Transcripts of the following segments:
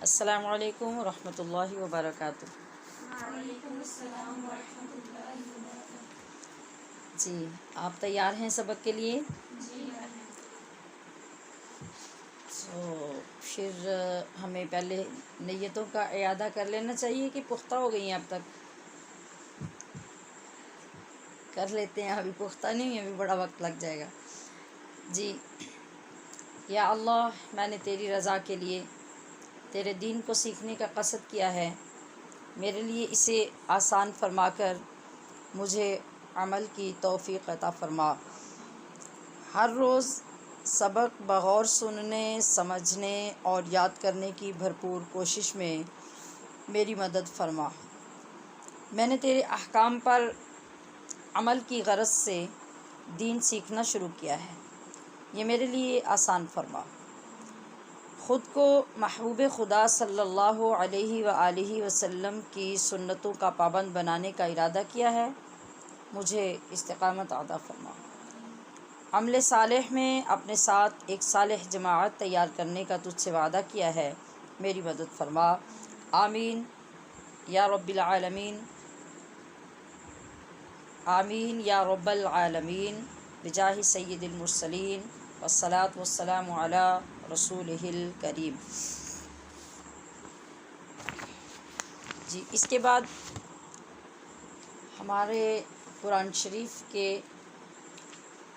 السلام علیکم ورحمۃ اللہ وبرکاتہ۔ وعلیکم السلام ورحمۃ اللہ وبرکاتہ۔ جی آپ تیار ہیں سبق کے لیے؟ جی تو پھر ہمیں پہلے نیتوں کا اعادہ کر لینا چاہیے کہ پختہ ہو گئی ہیں اب تک؟ کر لیتے ہیں، ابھی پختہ نہیں، ابھی بڑا وقت لگ جائے گا۔ جی، یا اللہ، میں نے تیری رضا کے لیے تیرے دین کو سیکھنے کا قصد کیا ہے، میرے لیے اسے آسان فرما کر مجھے عمل کی توفیق عطا فرما۔ ہر روز سبق بغور سننے، سمجھنے اور یاد کرنے کی بھرپور کوشش میں میری مدد فرما۔ میں نے تیرے احکام پر عمل کی غرض سے دین سیکھنا شروع کیا ہے، یہ میرے لیے آسان فرما۔ خود کو محبوب خدا صلی اللہ علیہ وآلہ وسلم کی سنتوں کا پابند بنانے کا ارادہ کیا ہے، مجھے استقامت عطا فرما۔ عمل صالح میں اپنے ساتھ ایک صالح جماعت تیار کرنے کا تجھ سے وعدہ کیا ہے، میری مدد فرما۔ آمین یا رب العالمین، آمین یا رب العالمین، بجاہ سید المرسلین والصلاة والسلام علی رسولہ الکریم۔ جی، اس کے بعد ہمارے قرآن شریف کے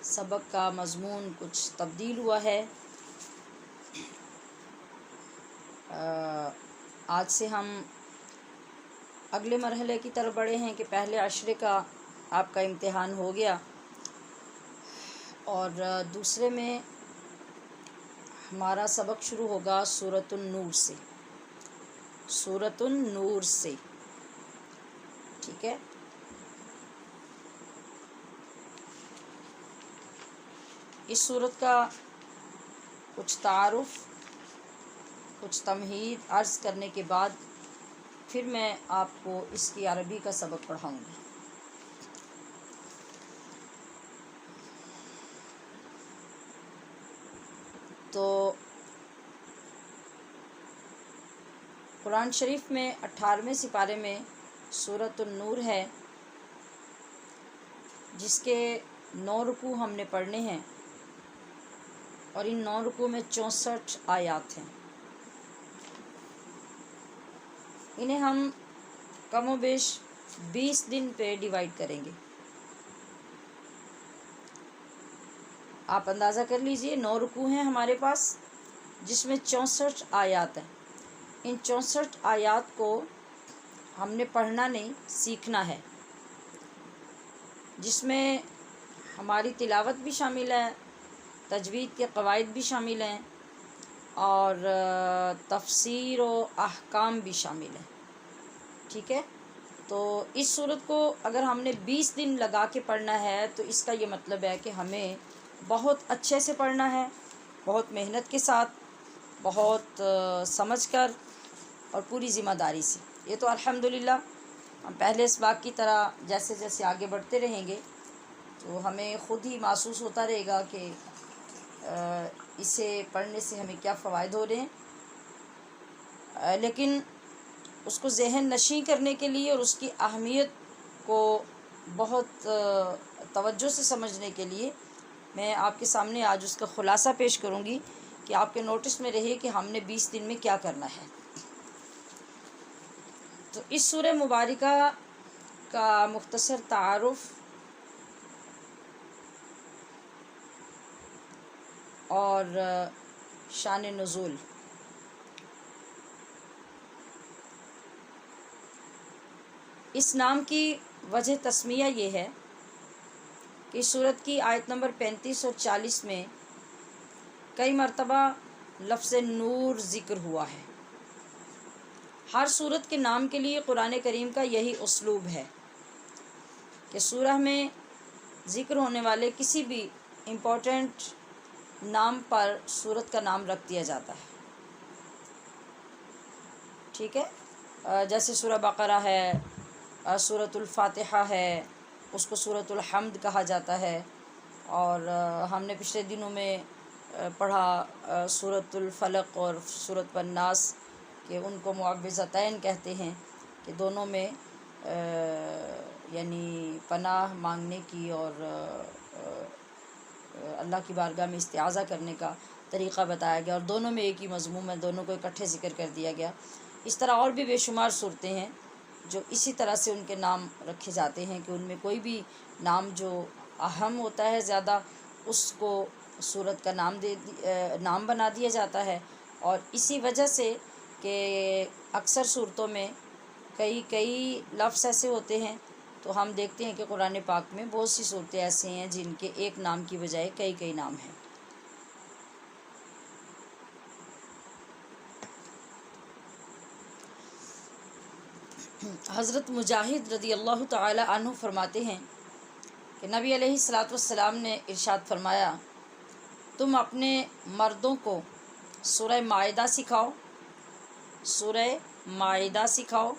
سبق کا مضمون کچھ تبدیل ہوا ہے۔ آج سے ہم اگلے مرحلے کی طرف بڑھے ہیں کہ پہلے عشرے کا آپ کا امتحان ہو گیا، اور دوسرے میں ہمارا سبق شروع ہوگا سورۃ النور سے، سورۃ النور سے، ٹھیک ہے؟ اس سورت کا کچھ تعارف، کچھ تمہید عرض کرنے کے بعد پھر میں آپ کو اس کی عربی کا سبق پڑھاؤں گی۔ تو قرآن شریف میں 18ویں سپارے میں سورۃ النور ہے، جس کے 9 رکوع ہم نے پڑھنے ہیں، اور ان 9 رکوع میں 64 آیات ہیں۔ انہیں ہم کم و بیش 20 دن پہ ڈیوائیڈ کریں گے۔ آپ اندازہ کر لیجئے، 9 رکوع ہیں ہمارے پاس، جس میں 64 آیات ہیں۔ ان 64 آیات کو ہم نے پڑھنا نہیں، سیکھنا ہے، جس میں ہماری تلاوت بھی شامل ہے، تجوید کے قواعد بھی شامل ہیں، اور تفسیر و احکام بھی شامل ہیں، ٹھیک ہے؟ تو اس صورت کو اگر ہم نے 20 دن لگا کے پڑھنا ہے تو اس کا یہ مطلب ہے کہ ہمیں بہت اچھے سے پڑھنا ہے، بہت محنت کے ساتھ، بہت سمجھ کر اور پوری ذمہ داری سے۔ یہ تو الحمدللہ ہم پہلے اس بات کی طرح جیسے جیسے آگے بڑھتے رہیں گے تو ہمیں خود ہی محسوس ہوتا رہے گا کہ اسے پڑھنے سے ہمیں کیا فوائد ہو رہے ہیں، لیکن اس کو ذہن نشین کرنے کے لیے اور اس کی اہمیت کو بہت توجہ سے سمجھنے کے لیے میں آپ کے سامنے آج اس کا خلاصہ پیش کروں گی کہ آپ کے نوٹس میں رہے کہ ہم نے 20 دن میں کیا کرنا ہے۔ تو اس سورہ مبارکہ کا مختصر تعارف اور شان نزول۔ اس نام کی وجہ تسمیہ یہ ہے کہ اس سورت کی آیت نمبر 35 اور 40 میں کئی مرتبہ لفظ نور ذکر ہوا ہے۔ ہر سورت کے نام کے لیے قرآن کریم کا یہی اسلوب ہے کہ سورہ میں ذکر ہونے والے کسی بھی امپورٹنٹ نام پر سورت کا نام رکھ دیا جاتا ہے، ٹھیک ہے؟ جیسے سورہ بقرہ ہے، سورۃ الفاتحہ ہے، اس کو سورۃ الحمد کہا جاتا ہے، اور ہم نے پچھلے دنوں میں پڑھا سورۃ الفلق اور سورۃ الناس کہ ان کو معوذتین کہتے ہیں، کہ دونوں میں یعنی پناہ مانگنے کی اور اللہ کی بارگاہ میں استعاذہ کرنے کا طریقہ بتایا گیا، اور دونوں میں ایک ہی مضمون ہے، دونوں کو اکٹھے ذکر کر دیا گیا۔ اس طرح اور بھی بے شمار صورتیں ہیں جو اسی طرح سے ان کے نام رکھے جاتے ہیں، کہ ان میں کوئی بھی نام جو اہم ہوتا ہے زیادہ، اس کو صورت کا نام بنا دیا جاتا ہے۔ اور اسی وجہ سے کہ اکثر صورتوں میں کئی لفظ ایسے ہوتے ہیں، تو ہم دیکھتے ہیں کہ قرآن پاک میں بہت سی صورتیں ایسے ہیں جن کے ایک نام کی بجائے کئی نام ہیں۔ حضرت مجاہد رضی اللہ تعالی عنہ فرماتے ہیں کہ نبی علیہ الصلاۃ والسلام نے ارشاد فرمایا، تم اپنے مردوں کو سورہ مائدہ سکھاؤ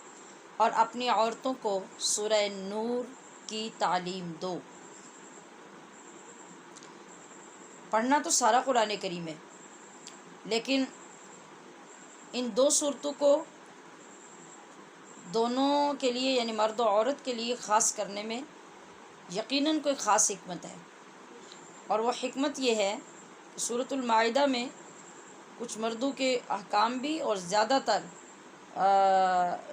اور اپنی عورتوں کو سورہ نور کی تعلیم دو۔ پڑھنا تو سارا قرآن کریم ہے، لیکن ان دو صورتوں کو دونوں کے لیے یعنی مرد و عورت کے لیے خاص کرنے میں یقیناً کوئی خاص حکمت ہے، اور وہ حکمت یہ ہے کہ سورۃ المائدہ میں کچھ مردوں کے احکام بھی اور زیادہ تر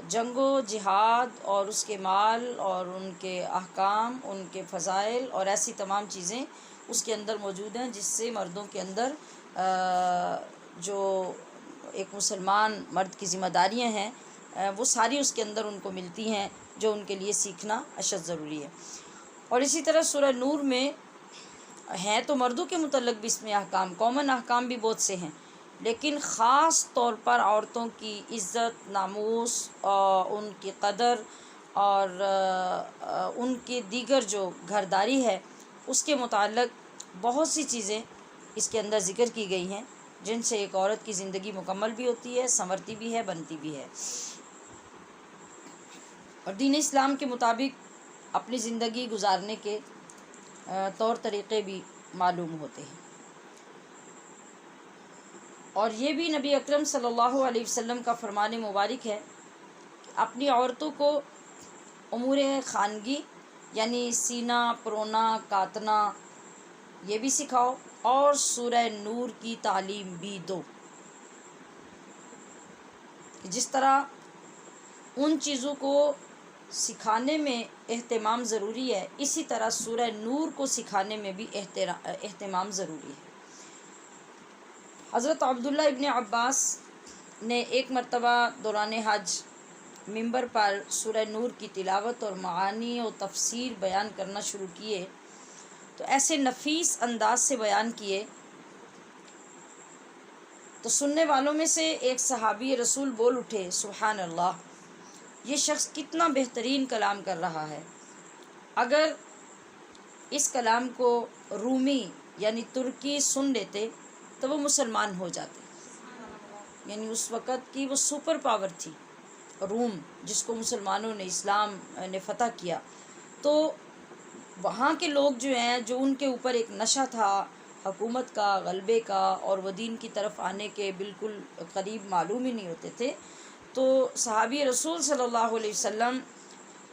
جنگ و جہاد اور اس کے مال اور ان کے احکام، ان کے فضائل اور ایسی تمام چیزیں اس کے اندر موجود ہیں، جس سے مردوں کے اندر جو ایک مسلمان مرد کی ذمہ داریاں ہیں وہ ساری اس کے اندر ان کو ملتی ہیں، جو ان کے لیے سیکھنا اشد ضروری ہے۔ اور اسی طرح سورہ نور میں ہیں تو مردوں کے متعلق بھی اس میں احکام، کامن احکام بھی بہت سے ہیں، لیکن خاص طور پر عورتوں کی عزت، ناموس، ان کی قدر اور ان کی دیگر جو گھرداری ہے اس کے متعلق بہت سی چیزیں اس کے اندر ذکر کی گئی ہیں، جن سے ایک عورت کی زندگی مکمل بھی ہوتی ہے، سنورتی بھی ہے، بنتی بھی ہے، اور دین اسلام کے مطابق اپنی زندگی گزارنے کے طور طریقے بھی معلوم ہوتے ہیں۔ اور یہ بھی نبی اکرم صلی اللہ علیہ وسلم کا فرمان مبارک ہے کہ اپنی عورتوں کو امور خانگی یعنی سینہ پرونا کاتنا یہ بھی سکھاؤ اور سورہ نور کی تعلیم بھی دو۔ جس طرح ان چیزوں کو سکھانے میں اہتمام ضروری ہے، اسی طرح سورہ نور کو سکھانے میں بھی اہتمام ضروری ہے۔ حضرت عبداللہ ابن عباس نے ایک مرتبہ دوران حج منبر پر سورہ نور کی تلاوت اور معانی و تفسیر بیان کرنا شروع کیے تو ایسے نفیس انداز سے بیان کیے تو سننے والوں میں سے ایک صحابی رسول بول اٹھے، سبحان اللہ، یہ شخص کتنا بہترین کلام کر رہا ہے، اگر اس کلام کو رومی یعنی ترکی سن لیتے تو وہ مسلمان ہو جاتے۔ یعنی اس وقت کی وہ سپر پاور تھی روم، جس کو مسلمانوں نے، اسلام نے فتح کیا، تو وہاں کے لوگ جو ہیں، جو ان کے اوپر ایک نشہ تھا حکومت کا، غلبے کا، اور وہ دین کی طرف آنے کے بالکل قریب معلوم ہی نہیں ہوتے تھے، تو صحابی رسول صلی اللہ علیہ وسلم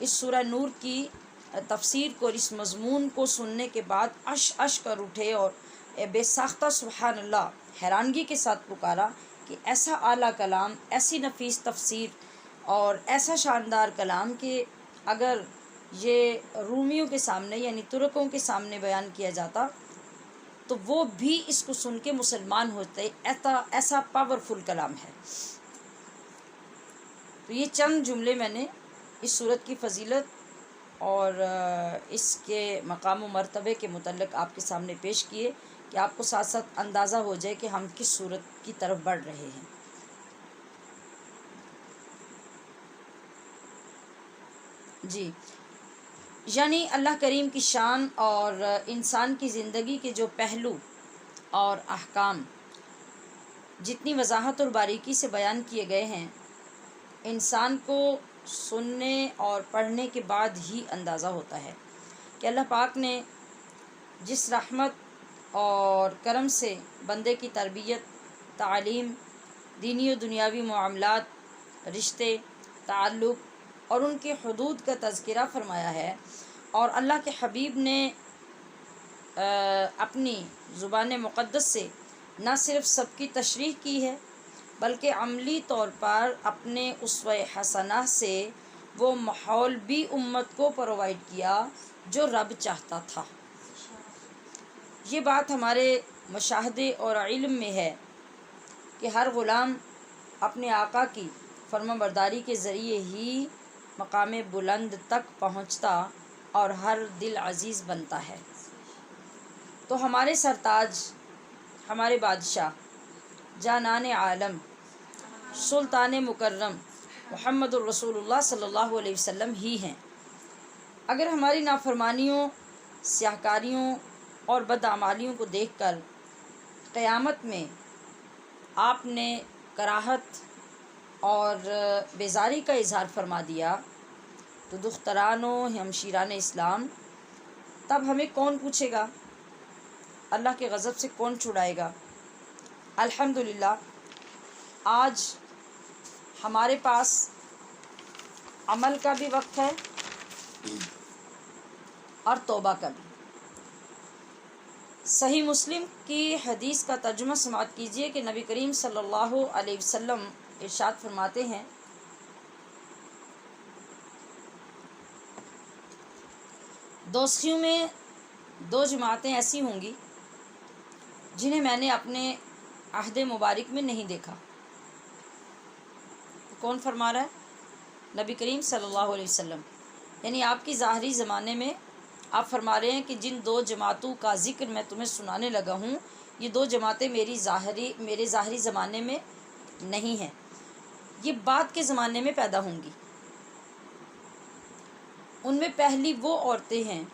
اس سورہ نور کی تفسیر کو اور اس مضمون کو سننے کے بعد اش کر اٹھے اور بے ساختہ سبحان اللہ حیرانگی کے ساتھ پکارا کہ ایسا اعلیٰ کلام، ایسی نفیس تفسیر اور ایسا شاندار کلام کہ اگر یہ رومیوں کے سامنے یعنی ترکوں کے سامنے بیان کیا جاتا تو وہ بھی اس کو سن کے مسلمان ہوتے، ایسا پاورفل کلام ہے۔ تو یہ چند جملے میں نے اس سورت کی فضیلت اور اس کے مقام و مرتبے کے متعلق آپ کے سامنے پیش کیے کہ آپ کو ساتھ ساتھ اندازہ ہو جائے کہ ہم کس سورت کی طرف بڑھ رہے ہیں۔ جی، یعنی اللہ کریم کی شان اور انسان کی زندگی کے جو پہلو اور احکام جتنی وضاحت اور باریکی سے بیان کیے گئے ہیں، انسان کو سننے اور پڑھنے کے بعد ہی اندازہ ہوتا ہے کہ اللہ پاک نے جس رحمت اور کرم سے بندے کی تربیت، تعلیم دینی و دنیاوی معاملات، رشتے، تعلق اور ان کے حدود کا تذکرہ فرمایا ہے، اور اللہ کے حبیب نے اپنی زبان مقدس سے نہ صرف سب کی تشریح کی ہے بلکہ عملی طور پر اپنے اسوہ حسنہ سے وہ ماحول بھی امت کو پرووائڈ کیا جو رب چاہتا تھا۔ یہ بات ہمارے مشاہدے اور علم میں ہے کہ ہر غلام اپنے آقا کی فرما برداری کے ذریعے ہی مقام بلند تک پہنچتا اور ہر دل عزیز بنتا ہے۔ تو ہمارے سرتاج، ہمارے بادشاہ، جانان عالم، سلطان مکرم محمد الرسول اللہ صلی اللہ علیہ وسلم ہی ہیں۔ اگر ہماری نافرمانیوں، سیاہکاریوں اور بدعمالیوں کو دیکھ کر قیامت میں آپ نے کراہت اور بیزاری کا اظہار فرما دیا تو دختران و ہمشیران اسلام، تب ہمیں کون پوچھے گا؟ اللہ کے غضب سے کون چھڑائے گا؟ الحمدللہ آج ہمارے پاس عمل کا بھی وقت ہے اور توبہ کا بھی۔ صحیح مسلم کی حدیث کا ترجمہ سماعت کیجیے کہ نبی کریم صلی اللہ علیہ وسلم ارشاد فرماتے ہیں، دوزخیوں میں دو جماعتیں ایسی ہوں گی جنہیں میں نے اپنے عہد مبارک میں نہیں دیکھا۔ کون فرما رہا ہے؟ نبی کریم صلی اللہ علیہ وسلم، یعنی آپ کی ظاہری زمانے میں آپ فرما رہے ہیں کہ جن دو جماعتوں کا ذکر میں تمہیں سنانے لگا ہوں، یہ دو جماعتیں میرے ظاہری زمانے میں نہیں ہیں، یہ بعد کے زمانے میں پیدا ہوں گی۔ ان میں پہلی وہ عورتیں ہیں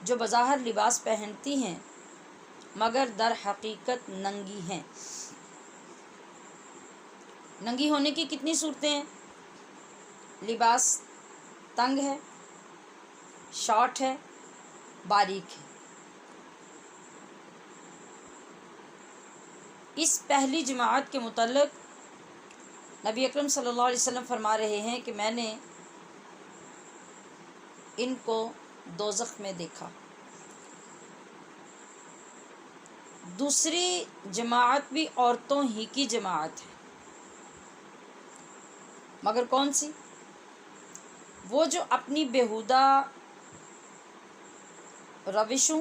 جو بظاہر لباس پہنتی ہیں مگر در حقیقت ننگی ہیں۔ ننگی ہونے کی کتنی صورتیں ہیں؟ لباس تنگ ہے، شارٹ ہے، باریک ہے۔ اس پہلی جماعت کے متعلق نبی اکرم صلی اللہ علیہ وسلم فرما رہے ہیں کہ میں نے ان کو دوزخ میں دیکھا۔ دوسری جماعت بھی عورتوں ہی کی جماعت ہے، مگر کون سی؟ وہ جو اپنی بیہودہ روشوں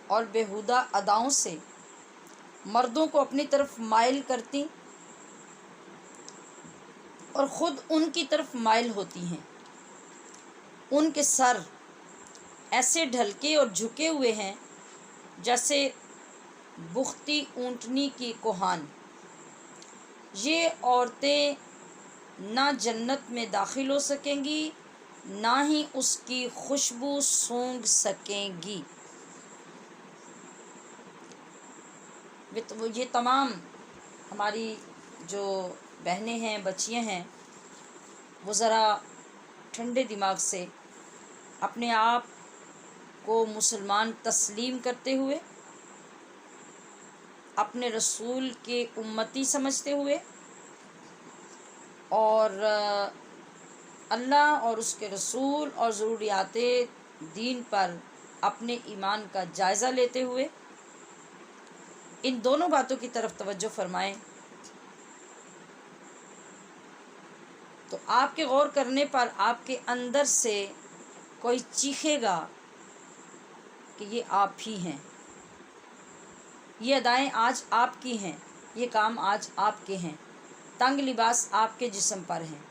اور بیہودہ اداؤں سے مردوں کو اپنی طرف مائل کرتی اور خود ان کی طرف مائل ہوتی ہیں۔ ان کے سر ایسے ڈھلکے اور جھکے ہوئے ہیں جیسے بختی اونٹنی کی کوہان۔ یہ عورتیں نہ جنت میں داخل ہو سکیں گی نہ ہی اس کی خوشبو سونگھ سکیں گی۔ یہ تمام ہماری جو بہنیں ہیں، بچیاں ہیں، وہ ذرا ٹھنڈے دماغ سے اپنے آپ کو مسلمان تسلیم کرتے ہوئے، اپنے رسول کے امتی سمجھتے ہوئے اور اللہ اور اس کے رسول اور ضروریات دین پر اپنے ایمان کا جائزہ لیتے ہوئے ان دونوں باتوں کی طرف توجہ فرمائیں تو آپ کے غور کرنے پر آپ کے اندر سے کوئی چیخے گا کہ یہ آپ ہی ہیں، یہ ادائیں آج آپ کی ہیں، یہ کام آج آپ کے ہیں، تنگ لباس آپ کے جسم پر ہیں،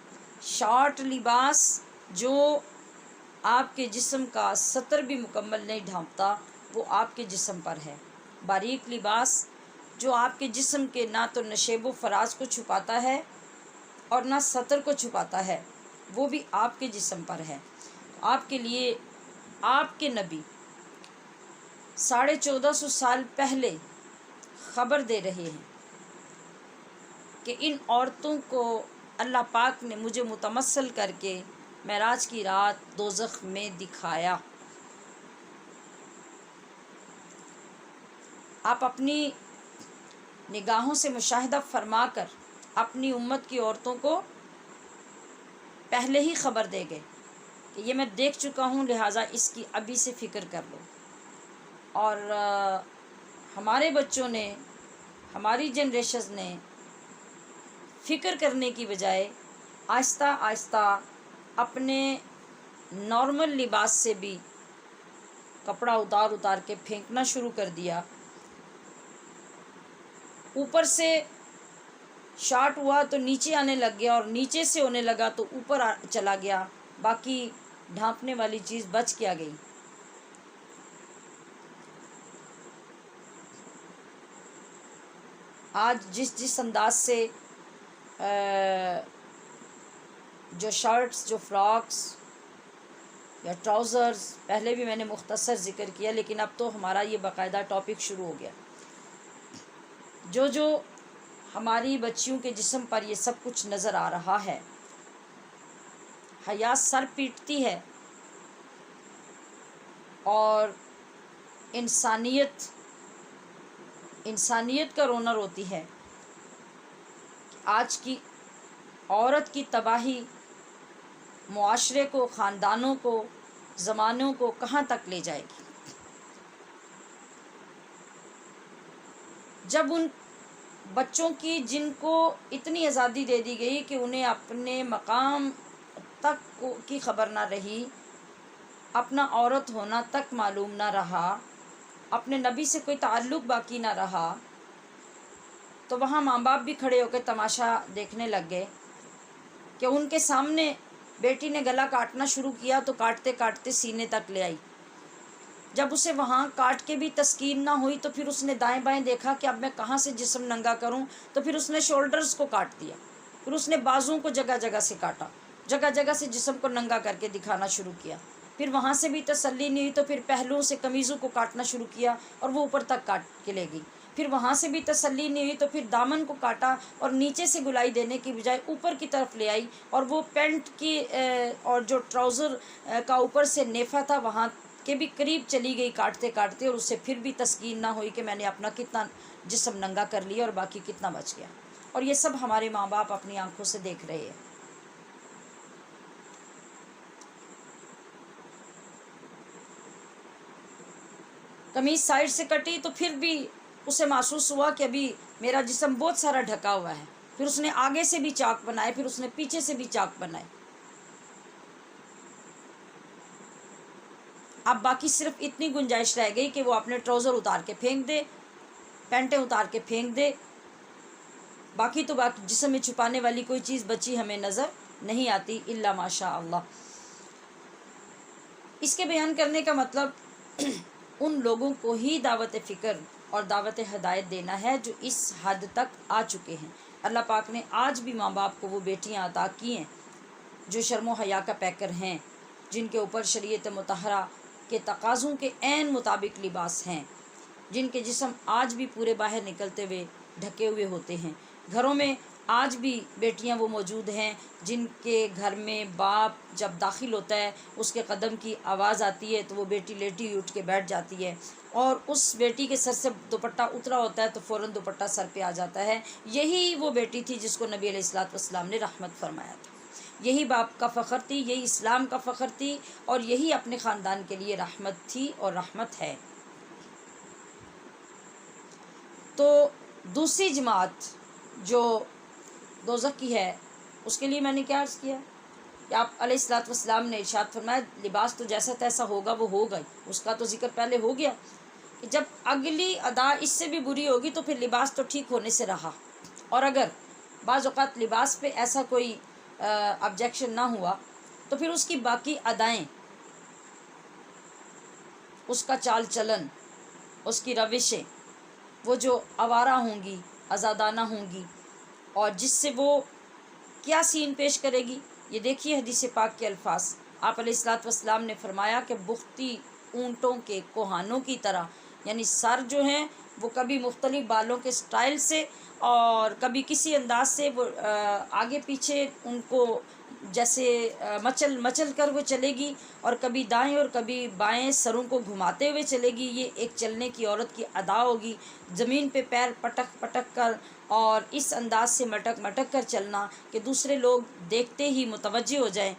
شارٹ لباس جو آپ کے جسم کا سطر بھی مکمل نہیں ڈھانپتا وہ آپ کے جسم پر ہے، باریک لباس جو آپ کے جسم کے نہ تو نشیب و فراز کو چھپاتا ہے اور نہ سطر کو چھپاتا ہے، وہ بھی آپ کے جسم پر ہے۔ آپ کے لیے آپ کے نبی 1450 سال پہلے خبر دے رہے ہیں کہ ان عورتوں کو اللہ پاک نے مجھے متمثل کر کے معراج کی رات دوزخ میں دکھایا۔ آپ اپنی نگاہوں سے مشاہدہ فرما کر اپنی امت کی عورتوں کو پہلے ہی خبر دے گئے کہ یہ میں دیکھ چکا ہوں، لہٰذا اس کی ابھی سے فکر کر لو۔ اور ہمارے بچوں نے، ہماری جنریشنز نے فکر کرنے کی بجائے آہستہ آہستہ اپنے نارمل لباس سے بھی کپڑا اتار اتار کے پھینکنا شروع کر دیا۔ اوپر سے شارٹ ہوا تو نیچے آنے لگ گیا، اور نیچے سے ہونے لگا تو اوپر چلا گیا، باقی ڈھانپنے والی چیز بچ کیا گئی۔ آج جس انداز سے جو شرٹس، جو فراکس یا ٹراؤزرز، پہلے بھی میں نے مختصر ذکر کیا، لیکن اب تو ہمارا یہ باقاعدہ ٹاپک شروع ہو گیا۔ جو ہماری بچیوں کے جسم پر یہ سب کچھ نظر آ رہا ہے، حیا سر پیٹتی ہے اور انسانیت کا رونا روتی ہے۔ آج کی عورت کی تباہی معاشرے کو، خاندانوں کو، زمانوں کو کہاں تک لے جائے گی؟ جب ان بچوں کی، جن کو اتنی آزادی دے دی گئی کہ انہیں اپنے مقام تک کی خبر نہ رہی، اپنا عورت ہونا تک معلوم نہ رہا، اپنے نبی سے کوئی تعلق باقی نہ رہا، تو وہاں ماں باپ بھی کھڑے ہو کے تماشا دیکھنے لگ گئے کہ ان کے سامنے بیٹی نے گلا کاٹنا شروع کیا تو کاٹتے کاٹتے سینے تک لے آئی۔ جب اسے وہاں کاٹ کے بھی تسکین نہ ہوئی تو پھر اس نے دائیں بائیں دیکھا کہ اب میں کہاں سے جسم ننگا کروں، تو پھر اس نے شولڈرز کو کاٹ دیا، پھر اس نے بازوں کو جگہ جگہ سے کاٹا، جگہ جگہ سے جسم کو ننگا کر کے دکھانا شروع کیا۔ پھر وہاں سے بھی تسلی نہیں ہوئی تو پھر پہلوؤں سے قمیضوں کو کاٹنا شروع کیا اور وہ اوپر تک کاٹ کے لے گئی۔ پھر وہاں سے بھی تسلی نہیں ہوئی تو پھر دامن کو کاٹا اور نیچے سے گلائی دینے کی بجائے اوپر کی طرف لے آئی، اور وہ پینٹ کی اور جو ٹراؤزر کا اوپر سے نیفا تھا وہاں کے بھی قریب چلی گئی کاٹتے کاٹتے، اور اسے پھر بھی تسکین نہ ہوئی کہ میں نے اپنا کتنا جسم ننگا کر لیا اور باقی کتنا بچ گیا۔ اور یہ سب ہمارے ماں باپ اپنی آنکھوں سے دیکھ رہے ہیں۔ قمیض سائڈ سے کٹی تو پھر بھی اسے محسوس ہوا کہ ابھی میرا جسم بہت سارا ڈھکا ہوا ہے، پھر اس نے آگے سے بھی چاک بنائے، پھر اس نے پیچھے سے بھی چاک بنائے۔ اب باقی صرف اتنی گنجائش رہ گئی کہ وہ اپنے ٹراؤزر اتار کے پھینک دے، پینٹیں اتار کے پھینک دے، باقی تو باقی جسم میں چھپانے والی کوئی چیز بچی ہمیں نظر نہیں آتی الا ماشاء اللہ۔ اس کے بیان کرنے کا مطلب ان لوگوں کو ہی دعوت فکر اور دعوت ہدایت دینا ہے جو اس حد تک آ چکے ہیں۔ اللہ پاک نے آج بھی ماں باپ کو وہ بیٹیاں عطا کی ہیں جو شرم و حیا کا پیکر ہیں، جن کے اوپر شریعت مطہرہ کے تقاضوں کے عین مطابق لباس ہیں، جن کے جسم آج بھی پورے باہر نکلتے ہوئے ڈھکے ہوئے ہوتے ہیں۔ گھروں میں آج بھی بیٹیاں وہ موجود ہیں جن کے گھر میں باپ جب داخل ہوتا ہے اس کے قدم کی آواز آتی ہے تو وہ بیٹی لیٹی اٹھ کے بیٹھ جاتی ہے، اور اس بیٹی کے سر سے دوپٹہ اترا ہوتا ہے تو فوراً دوپٹہ سر پہ آ جاتا ہے۔ یہی وہ بیٹی تھی جس کو نبی علیہ الصلوۃ والسلام نے رحمت فرمایا تھا، یہی باپ کا فخر تھی، یہی اسلام کا فخر تھی، اور یہی اپنے خاندان کے لیے رحمت تھی اور رحمت ہے۔ تو دوسری جماعت جو دوزخ کی ہے، اس کے لیے میں نے کیا عرض کیا کہ آپ علیہ الصلوۃ والسلام نے ارشاد فرمایا لباس تو جیسا تیسا ہوگا وہ ہوگا ہی، اس کا تو ذکر پہلے ہو گیا کہ جب اگلی ادا اس سے بھی بری ہوگی تو پھر لباس تو ٹھیک ہونے سے رہا، اور اگر بعض اوقات لباس پہ ایسا کوئی آبجیکشن نہ ہوا تو پھر اس کی باقی ادائیں، اس کا چال چلن، اس کی روشیں، وہ جو آوارہ ہوں گی، آزادانہ ہوں گی، اور جس سے وہ کیا سین پیش کرے گی، یہ دیکھیے حدیث پاک کے الفاظ۔ آپ علیہ الصلوۃ والسلام نے فرمایا کہ بختی اونٹوں کے کوہانوں کی طرح، یعنی سر جو ہیں وہ کبھی مختلف بالوں کے سٹائل سے اور کبھی کسی انداز سے وہ آگے پیچھے ان کو جیسے مچل مچل کر وہ چلے گی اور کبھی دائیں اور کبھی بائیں سروں کو گھماتے ہوئے چلے گی، یہ ایک چلنے کی عورت کی ادا ہوگی۔ زمین پہ پیر پٹک پٹک کر اور اس انداز سے مٹک مٹک کر چلنا کہ دوسرے لوگ دیکھتے ہی متوجہ ہو جائیں۔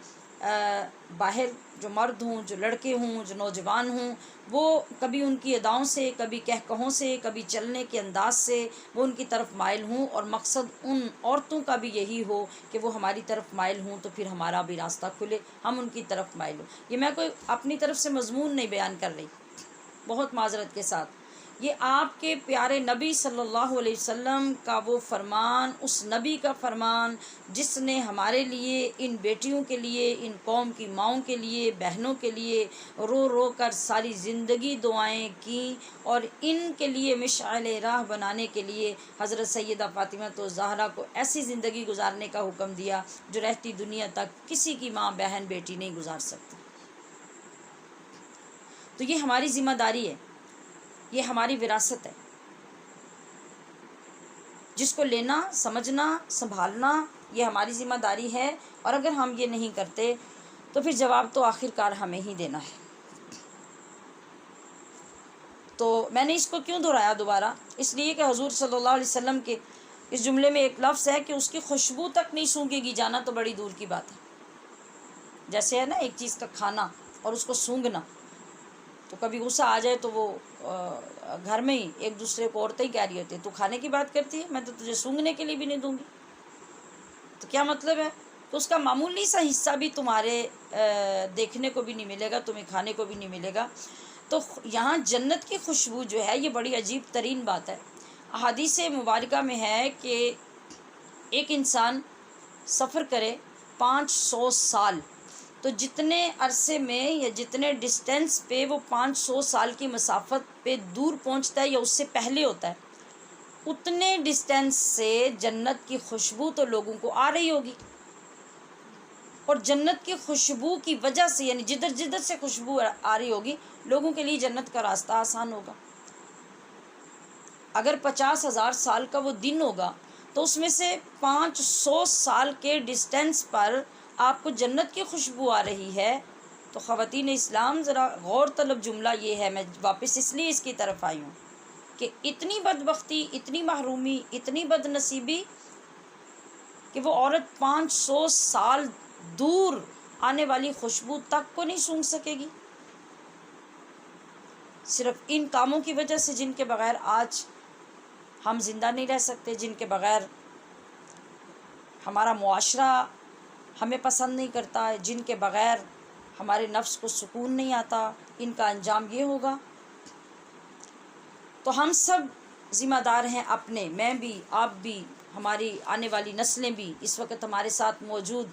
باہر جو مرد ہوں، جو لڑکے ہوں، جو نوجوان ہوں، وہ کبھی ان کی اداؤں سے، کبھی کہکہوں سے، کبھی چلنے کے انداز سے وہ ان کی طرف مائل ہوں، اور مقصد ان عورتوں کا بھی یہی ہو کہ وہ ہماری طرف مائل ہوں تو پھر ہمارا بھی راستہ کھلے، ہم ان کی طرف مائل ہوں۔ یہ میں کوئی اپنی طرف سے مضمون نہیں بیان کر رہی، بہت معذرت کے ساتھ، یہ آپ کے پیارے نبی صلی اللہ علیہ وسلم کا وہ فرمان، اس نبی کا فرمان جس نے ہمارے لیے، ان بیٹیوں کے لیے، ان قوم کی ماؤں کے لیے، بہنوں کے لیے رو رو کر ساری زندگی دعائیں کیں، اور ان کے لیے مشعل راہ بنانے کے لیے حضرت سیدہ فاطمہ الزہرا کو ایسی زندگی گزارنے کا حکم دیا جو رہتی دنیا تک کسی کی ماں، بہن، بیٹی نہیں گزار سکتی۔ تو یہ ہماری ذمہ داری ہے، یہ ہماری وراثت ہے، جس کو لینا، سمجھنا، سنبھالنا یہ ہماری ذمہ داری ہے، اور اگر ہم یہ نہیں کرتے تو پھر جواب تو آخر کار ہمیں ہی دینا ہے۔ تو میں نے اس کو کیوں دہرایا دوبارہ؟ اس لیے کہ حضور صلی اللہ علیہ وسلم کے اس جملے میں ایک لفظ ہے کہ اس کی خوشبو تک نہیں سونگے گی، جانا تو بڑی دور کی بات ہے۔ جیسے ہے نا ایک چیز کا کھانا اور اس کو سونگھنا، تو کبھی غصہ آ جائے تو وہ گھر میں ہی ایک دوسرے کو عورتیں ہی کہہ رہی ہوتی ہے، تو کھانے کی بات کرتی ہے، میں تو تجھے سونگھنے کے لیے بھی نہیں دوں گی۔ تو کیا مطلب ہے؟ تو اس کا معمولی سا حصہ بھی تمہارے دیکھنے کو بھی نہیں ملے گا، تمہیں کھانے کو بھی نہیں ملے گا۔ تو یہاں جنت کی خوشبو جو ہے یہ بڑی عجیب ترین بات ہے۔ احادیث مبارکہ میں ہے کہ ایک انسان سفر کرے 500 سال، تو جتنے عرصے میں یا جتنے ڈسٹینس پہ وہ 500 سال کی مسافت پہ دور پہنچتا ہے یا اس سے پہلے ہوتا ہے، اتنے ڈسٹینس سے جنت کی خوشبو تو لوگوں کو آ رہی ہوگی، اور جنت کی خوشبو کی وجہ سے، یعنی جدھر جدھر سے خوشبو آ رہی ہوگی، لوگوں کے لیے جنت کا راستہ آسان ہوگا۔ اگر 50,000 سال کا وہ دن ہوگا تو اس میں سے 500 سال کے ڈسٹینس پر آپ کو جنت کی خوشبو آ رہی ہے، تو خواتین اسلام ذرا غور طلب جملہ یہ ہے، میں واپس اس لیے اس کی طرف آئی ہوں کہ اتنی بدبختی، اتنی محرومی، اتنی بد نصیبی کہ وہ عورت 500 سال دور آنے والی خوشبو تک کو نہیں سونگھ سکے گی، صرف ان کاموں کی وجہ سے جن کے بغیر آج ہم زندہ نہیں رہ سکتے، جن کے بغیر ہمارا معاشرہ ہمیں پسند نہیں کرتا ہے، جن کے بغیر ہمارے نفس کو سکون نہیں آتا، ان کا انجام یہ ہوگا۔ تو ہم سب ذمہ دار ہیں اپنے، میں بھی، آپ بھی، ہماری آنے والی نسلیں بھی، اس وقت ہمارے ساتھ موجود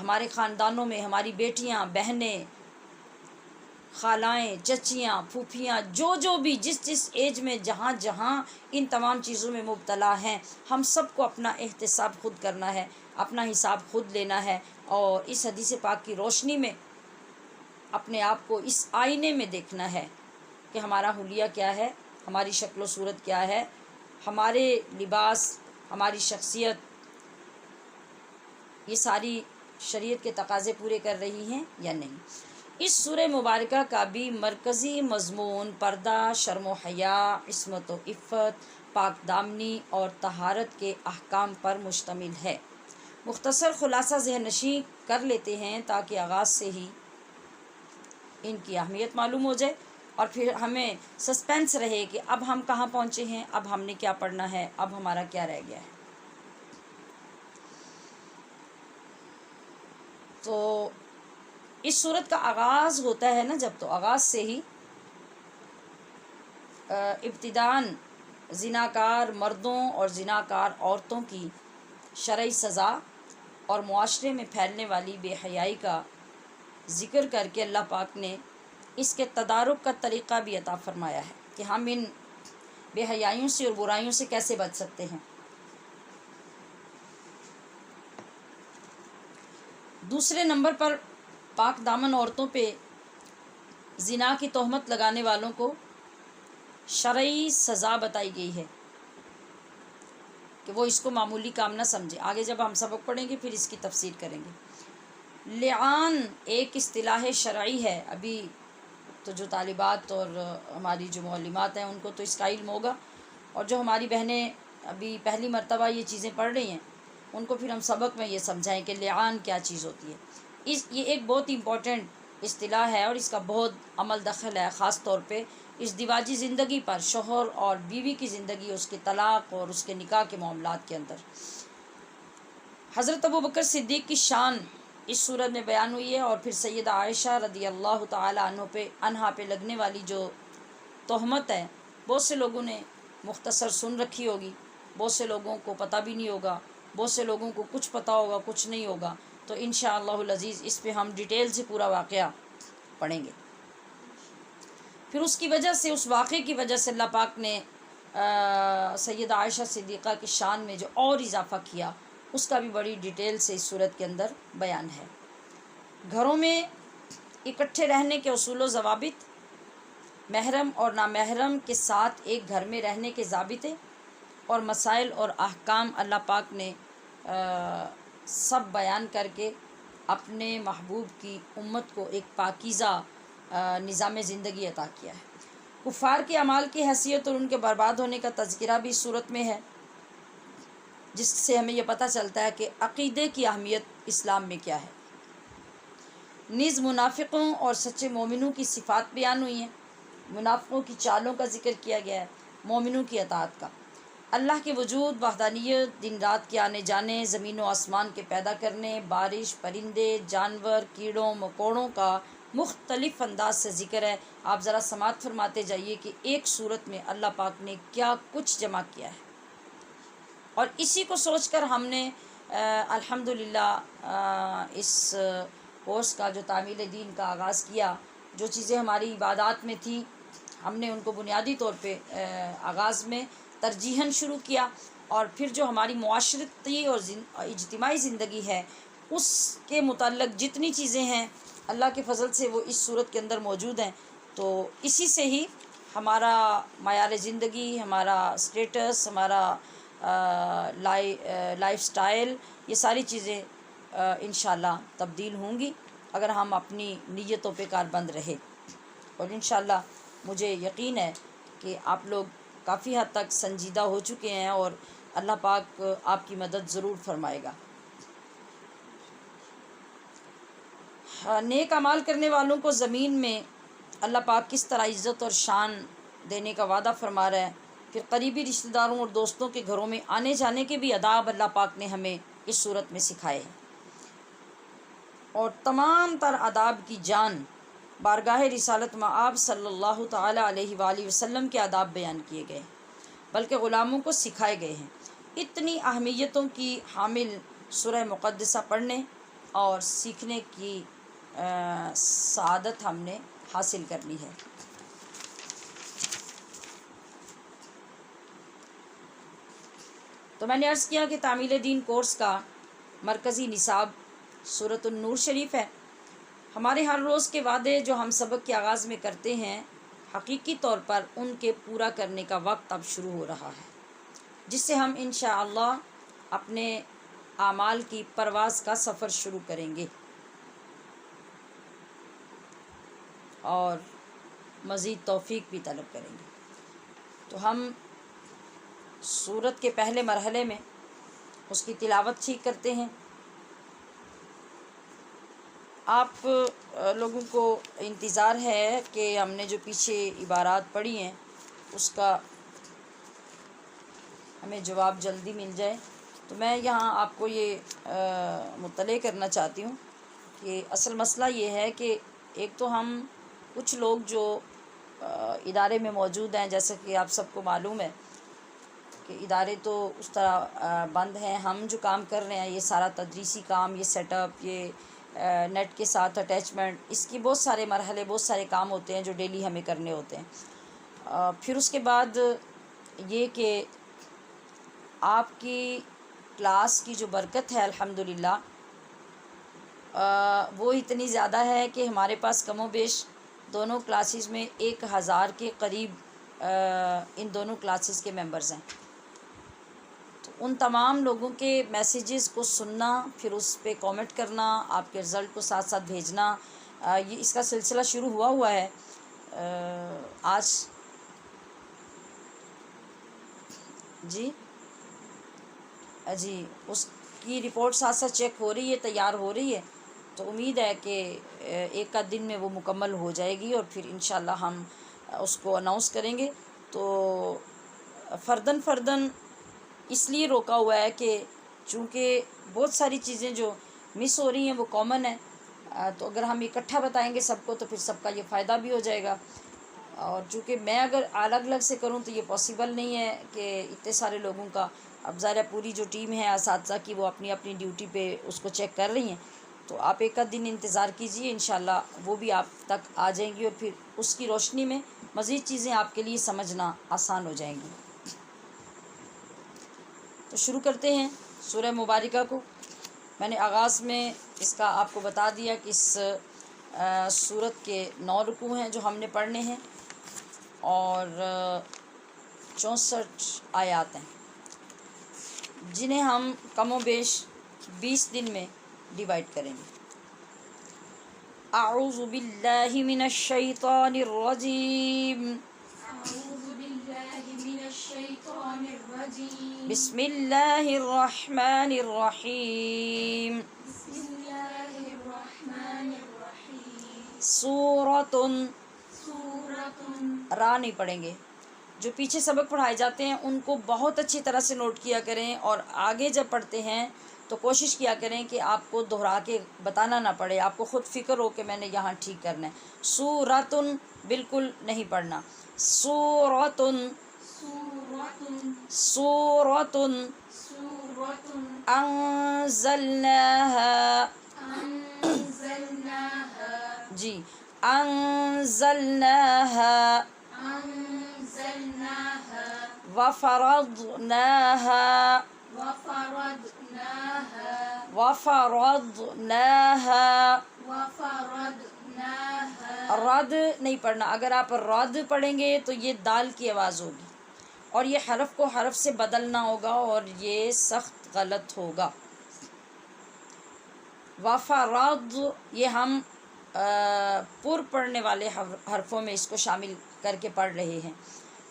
ہمارے خاندانوں میں ہماری بیٹیاں، بہنیں، خالائیں، چچیاں، پھوپھیاں، جو بھی جس ایج میں جہاں جہاں ان تمام چیزوں میں مبتلا ہیں، ہم سب کو اپنا احتساب خود کرنا ہے، اپنا حساب خود لینا ہے، اور اس حدیث پاک کی روشنی میں اپنے آپ کو اس آئینے میں دیکھنا ہے کہ ہمارا حلیہ کیا ہے، ہماری شکل و صورت کیا ہے، ہمارے لباس، ہماری شخصیت، یہ ساری شریعت کے تقاضے پورے کر رہی ہیں یا نہیں۔ اس سورہ مبارکہ کا بھی مرکزی مضمون پردہ، شرم و حیا، عصمت و عفت، پاک دامنی اور طہارت کے احکام پر مشتمل ہے۔ مختصر خلاصہ ذہن نشین کر لیتے ہیں تاکہ آغاز سے ہی ان کی اہمیت معلوم ہو جائے، اور پھر ہمیں سسپینس رہے کہ اب ہم کہاں پہنچے ہیں، اب ہم نے کیا پڑھنا ہے، اب ہمارا کیا رہ گیا ہے۔ تو اس صورت کا آغاز ہوتا ہے نا جب، تو آغاز سے ہی ابتداً زناکار مردوں اور زناکار عورتوں کی شرعی سزا اور معاشرے میں پھیلنے والی بے حیائی کا ذکر کر کے اللہ پاک نے اس کے تدارک کا طریقہ بھی عطا فرمایا ہے کہ ہم ان بے حیائیوں سے اور برائیوں سے کیسے بچ سکتے ہیں۔ دوسرے نمبر پر پاک دامن عورتوں پہ زنا کی تہمت لگانے والوں کو شرعی سزا بتائی گئی ہے۔ کہ وہ اس کو معمولی کام نہ سمجھے. آگے جب ہم سبق پڑھیں گے پھر اس کی تفسیر کریں گے. لعان ایک اصطلاح شرعی ہے. ابھی تو جو طالبات اور ہماری جو معلمات ہیں ان کو تو اس کا علم ہوگا، اور جو ہماری بہنیں ابھی پہلی مرتبہ یہ چیزیں پڑھ رہی ہیں ان کو پھر ہم سبق میں یہ سمجھائیں کہ لعان کیا چیز ہوتی ہے. یہ ایک بہت امپورٹنٹ اصطلاح ہے اور اس کا بہت عمل دخل ہے، خاص طور پہ ازدواجی زندگی پر، شوہر اور بیوی کی زندگی، اس کے طلاق اور اس کے نکاح کے معاملات کے اندر. حضرت ابوبکر صدیق کی شان اس صورت میں بیان ہوئی ہے، اور پھر سیدہ عائشہ رضی اللہ تعالی عنہا پہ لگنے والی جو تہمت ہے بہت سے لوگوں نے مختصر سن رکھی ہوگی، بہت سے لوگوں کو پتہ بھی نہیں ہوگا، بہت سے لوگوں کو کچھ پتہ ہوگا کچھ نہیں ہوگا. تو انشاءاللہ العزیز اس پہ ہم ڈیٹیل سے پورا واقعہ پڑھیں گے. پھر اس کی وجہ سے، اس واقعے کی وجہ سے اللہ پاک نے سیدہ عائشہ صدیقہ کی شان میں جو اور اضافہ کیا اس کا بھی بڑی ڈیٹیل سے اس صورت کے اندر بیان ہے. گھروں میں اکٹھے رہنے کے اصول و ضوابط، محرم اور نامحرم کے ساتھ ایک گھر میں رہنے کے ضابطے اور مسائل اور احکام اللہ پاک نے سب بیان کر کے اپنے محبوب کی امت کو ایک پاکیزہ نظام زندگی عطا کیا ہے. کفار کے اعمال کی حیثیت اور ان کے برباد ہونے کا تذکرہ بھی اس صورت میں ہے، جس سے ہمیں یہ پتہ چلتا ہے کہ عقیدے کی اہمیت اسلام میں کیا ہے. نیز منافقوں اور سچے مومنوں کی صفات بیان ہوئی ہیں. منافقوں کی چالوں کا ذکر کیا گیا ہے، مومنوں کی اطاعت کا. اللہ کے وجود، وحدانیت، دن رات کے آنے جانے، زمین و آسمان کے پیدا کرنے، بارش، پرندے، جانور، کیڑوں مکوڑوں کا مختلف انداز سے ذکر ہے. آپ ذرا سماعت فرماتے جائیے کہ ایک صورت میں اللہ پاک نے کیا کچھ جمع کیا ہے، اور اسی کو سوچ کر ہم نے الحمدللہ اس کورس کا جو تعمیل دین کا آغاز کیا. جو چیزیں ہماری عبادات میں تھیں ہم نے ان کو بنیادی طور پہ آغاز میں ترجیحاً شروع کیا، اور پھر جو ہماری معاشرتی اور اجتماعی زندگی ہے اس کے متعلق جتنی چیزیں ہیں اللہ کے فضل سے وہ اس صورت کے اندر موجود ہیں. تو اسی سے ہی ہمارا معیار زندگی، ہمارا اسٹیٹس، ہمارا لائف سٹائل، یہ ساری چیزیں انشاءاللہ تبدیل ہوں گی اگر ہم اپنی نیتوں پہ کاربند رہے. اور انشاءاللہ مجھے یقین ہے کہ آپ لوگ کافی حد تک سنجیدہ ہو چکے ہیں اور اللہ پاک آپ کی مدد ضرور فرمائے گا. نیک اعمال کرنے والوں کو زمین میں اللہ پاک کس طرح عزت اور شان دینے کا وعدہ فرما رہا ہے. پھر قریبی رشتہ داروں اور دوستوں کے گھروں میں آنے جانے کے بھی آداب اللہ پاک نے ہمیں اس صورت میں سکھائے ہیں، اور تمام تر آداب کی جان بارگاہ رسالت مآب صلی اللہ تعالی علیہ وآلہ وسلم کے آداب بیان کیے گئے، بلکہ غلاموں کو سکھائے گئے ہیں. اتنی اہمیتوں کی حامل سورہ مقدسہ پڑھنے اور سیکھنے کی سعادت ہم نے حاصل کرنی ہے. تو میں نے عرض کیا کہ تعمیل دین کورس کا مرکزی نصاب سورۃ النور شریف ہے. ہمارے ہر روز کے وعدے جو ہم سبق کے آغاز میں کرتے ہیں حقیقی طور پر ان کے پورا کرنے کا وقت اب شروع ہو رہا ہے، جس سے ہم انشاءاللہ اپنے اعمال کی پرواز کا سفر شروع کریں گے اور مزید توفیق بھی طلب کریں گے. تو ہم سورت کے پہلے مرحلے میں اس کی تلاوت ٹھیک کرتے ہیں. آپ لوگوں کو انتظار ہے کہ ہم نے جو پیچھے عبارات پڑھی ہیں اس کا ہمیں جواب جلدی مل جائے. تو میں یہاں آپ کو یہ مطلع کرنا چاہتی ہوں کہ اصل مسئلہ یہ ہے کہ ایک تو ہم کچھ لوگ جو ادارے میں موجود ہیں، جیسے کہ آپ سب کو معلوم ہے کہ ادارے تو اس طرح بند ہیں. ہم جو کام کر رہے ہیں یہ سارا تدریسی کام، یہ سیٹ اپ، یہ نیٹ کے ساتھ اٹیچمنٹ، اس کی بہت سارے مرحلے، بہت سارے کام ہوتے ہیں جو ڈیلی ہمیں کرنے ہوتے ہیں. پھر اس کے بعد یہ کہ آپ کی کلاس کی جو برکت ہے الحمدللہ وہ اتنی زیادہ ہے کہ ہمارے پاس کم و بیش دونوں کلاسز میں 1000 کے قریب ان دونوں کلاسز کے ممبرز ہیں. تو ان تمام لوگوں کے میسیجز کو سننا، پھر اس پہ کامنٹ کرنا، آپ کے رزلٹ کو ساتھ ساتھ بھیجنا. یہ اس کا سلسلہ شروع ہوا ہے. آج جی اس کی رپورٹ ساتھ ساتھ چیک ہو رہی ہے، تیار ہو رہی ہے، تو امید ہے کہ ایک آدھ دن میں وہ مکمل ہو جائے گی، اور پھر انشاءاللہ ہم اس کو اناؤنس کریں گے. تو فرداً اس لیے روکا ہوا ہے کہ چونکہ بہت ساری چیزیں جو مس ہو رہی ہیں وہ کامن ہیں، تو اگر ہم اکٹھا بتائیں گے سب کو تو پھر سب کا یہ فائدہ بھی ہو جائے گا. اور چونکہ میں اگر الگ الگ سے کروں تو یہ پاسبل نہیں ہے کہ اتنے سارے لوگوں کا. اب ظاہر ہے پوری جو ٹیم ہے اساتذہ کی وہ اپنی اپنی ڈیوٹی پہ اس کو چیک کر رہی ہیں، تو آپ ایک آدھ دن انتظار کیجئے، انشاءاللہ وہ بھی آپ تک آ جائیں گی، اور پھر اس کی روشنی میں مزید چیزیں آپ کے لیے سمجھنا آسان ہو جائیں گی. تو شروع کرتے ہیں سورہ مبارکہ کو. میں نے آغاز میں اس کا آپ کو بتا دیا کہ اس سورت کے 9 رکوع ہیں جو ہم نے پڑھنے ہیں، اور 64 آیات ہیں، جنہیں ہم کم و بیش 20 دن میں ڈیوائیڈ کریں گے. اعوذ باللہ من الشیطان الرجیم. أعوذ بالله من الشيطان الرجيم. بسم اللہ الرحمن الرحیم. بسم الله الرحمن الرحيم. سورۃ، سورة. را نہیں پڑھیں گے. جو پیچھے سبق پڑھائے جاتے ہیں ان کو بہت اچھی طرح سے نوٹ کیا کریں، اور آگے جب پڑھتے ہیں تو کوشش کیا کریں کہ آپ کو دہرا کے بتانا نہ پڑے، آپ کو خود فکر ہو کہ میں نے یہاں ٹھیک کرنا ہے. سورۃ بالکل نہیں پڑھنا. سورۃ، سورة. سورۃ سورة. انزلناها. أنزلناها. جی انزلناها أنزلناها. وفرضناها. وفرضناها. وفرضناها. وفرضناها. رد نہیں پڑھنا. اگر آپ رد پڑھیں گے تو یہ دال کی آواز ہوگی، اور یہ حرف کو حرف سے بدلنا ہوگا، اور یہ سخت غلط ہوگا. وفرض، یہ ہم پر پڑھنے والے حرفوں میں اس کو شامل کر کے پڑھ رہے ہیں.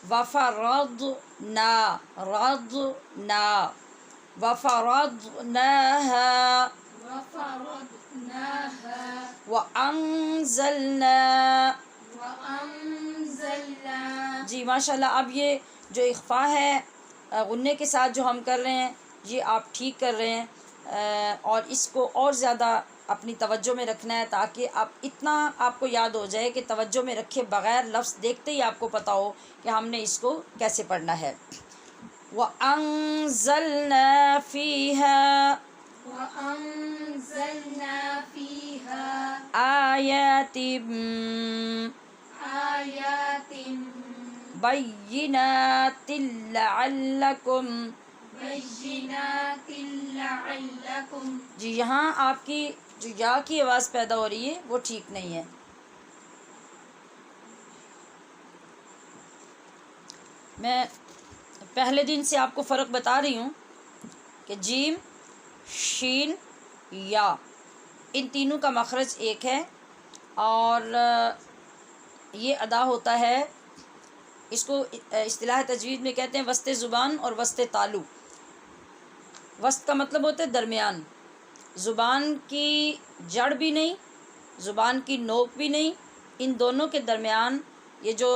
وفرضنا، رضنا، وفرضناها. وفرضناها. وانزلنا. وأنزلنا. جی ماشاءاللہ. اب یہ جو اخفاء ہے غنے کے ساتھ جو ہم کر رہے ہیں یہ آپ ٹھیک کر رہے ہیں، اور اس کو اور زیادہ اپنی توجہ میں رکھنا ہے، تاکہ آپ اتنا آپ کو یاد ہو جائے کہ توجہ میں رکھے بغیر لفظ دیکھتے ہی آپ کو پتہ ہو کہ ہم نے اس کو کیسے پڑھنا ہے. وَأَنزَلْنَا فِيهَا. وأنزلنا فيها آيَاتٍ آيات بَيِّنَاتٍ لَعَلَّكُمْ. بينات لعلكم. جی یہاں آپ کی جو یا کی آواز پیدا ہو رہی ہے وہ ٹھیک نہیں ہے. میں پہلے دن سے آپ کو فرق بتا رہی ہوں کہ جیم، شین، یا، ان تینوں کا مخرج ایک ہے، اور یہ ادا ہوتا ہے، اس کو اصطلاح تجوید میں کہتے ہیں وسط زبان اور وسط تالو. وسط کا مطلب ہوتا ہے درمیان. زبان کی جڑ بھی نہیں، زبان کی نوک بھی نہیں، ان دونوں کے درمیان یہ جو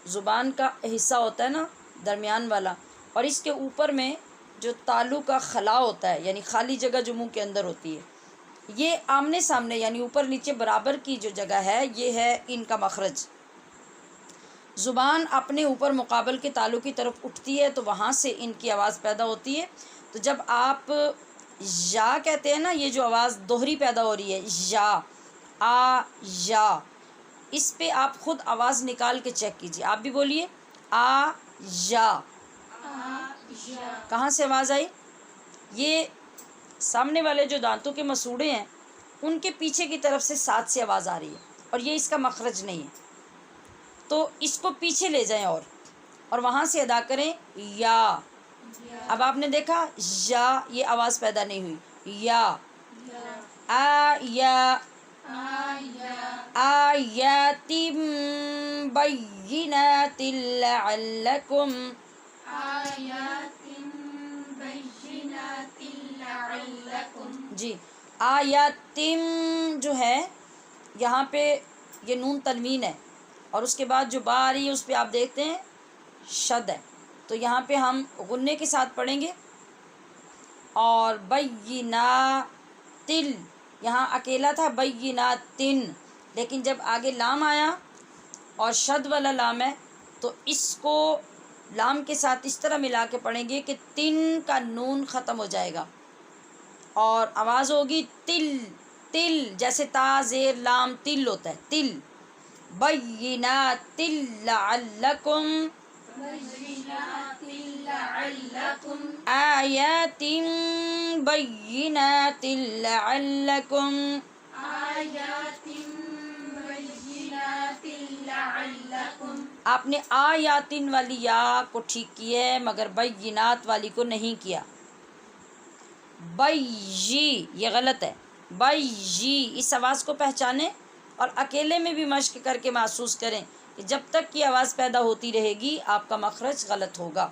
زبان کا حصہ ہوتا ہے نا درمیان والا، اور اس کے اوپر میں جو تالو کا خلا ہوتا ہے یعنی خالی جگہ جو منہ کے اندر ہوتی ہے، یہ آمنے سامنے یعنی اوپر نیچے برابر کی جو جگہ ہے یہ ہے ان کا مخرج. زبان اپنے اوپر مقابل کے تالو کی طرف اٹھتی ہے تو وہاں سے ان کی آواز پیدا ہوتی ہے. تو جب آپ یا کہتے ہیں نا، یہ جو آواز دوہری پیدا ہو رہی ہے یا، آ یا، اس پہ آپ خود آواز نکال کے چیک کیجیے. آپ بھی بولیے آ یا. کہاں سے آواز آئی؟ یہ سامنے والے جو دانتوں کے مسوڑے ہیں ان کے پیچھے کی طرف سے ساتھ سے آواز آ رہی ہے، اور یہ اس کا مخرج نہیں ہے. تو اس کو پیچھے لے جائیں اور وہاں سے ادا کریں یا اب آپ نے دیکھا یا یہ آواز پیدا نہیں ہوئی، یا آیات بینات لعلکم، جی آیات جو ہے یہاں پہ یہ نون تنوین ہے، اور اس کے بعد جو با آ رہی ہے اس پہ آپ دیکھتے ہیں شد ہے، تو یہاں پہ ہم غنے کے ساتھ پڑھیں گے. اور بینات، یہاں اکیلا تھا بیناتن، لیکن جب آگے لام آیا اور شد والا لام ہے تو اس کو لام کے ساتھ اس طرح ملا کے پڑھیں گے کہ تن کا نون ختم ہو جائے گا اور آواز ہوگی تل، تل جیسے تا زیر لام تل ہوتا ہے، تل. بینات لعلکم آیات بینات لعلکم. آپ نے آیاتن والی یا کو ٹھیک کیا ہے مگر بینات والی کو نہیں کیا. بی یہ غلط ہے، بی اس آواز کو پہچانیں اور اکیلے میں بھی مشق کر کے محسوس کریں کہ جب تک کی آواز پیدا ہوتی رہے گی آپ کا مخرج غلط ہوگا.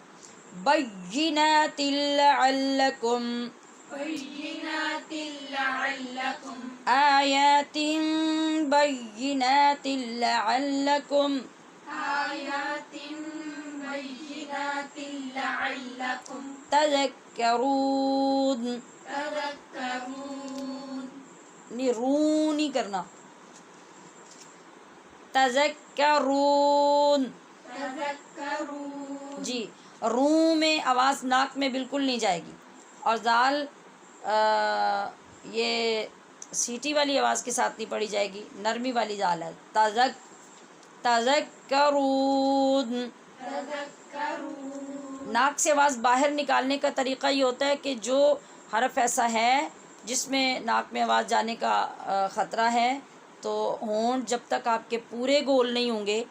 بینات لعلکم آیات بینات لعلکم تذکرون. نہیں رو نہیں کرنا، تذکرون. جی رو میں آواز ناک میں بالکل نہیں جائے گی، اور دال یہ سیٹی والی آواز کے ساتھ نہیں پڑھی جائے گی، نرمی والی دال ہے. تذکرون. ناک سے آواز باہر نکالنے کا طریقہ یہ ہوتا ہے کہ جو حرف ایسا ہے جس میں ناک میں آواز جانے کا خطرہ ہے تو ہونٹ جب تک آپ کے پورے گول نہیں ہوں گے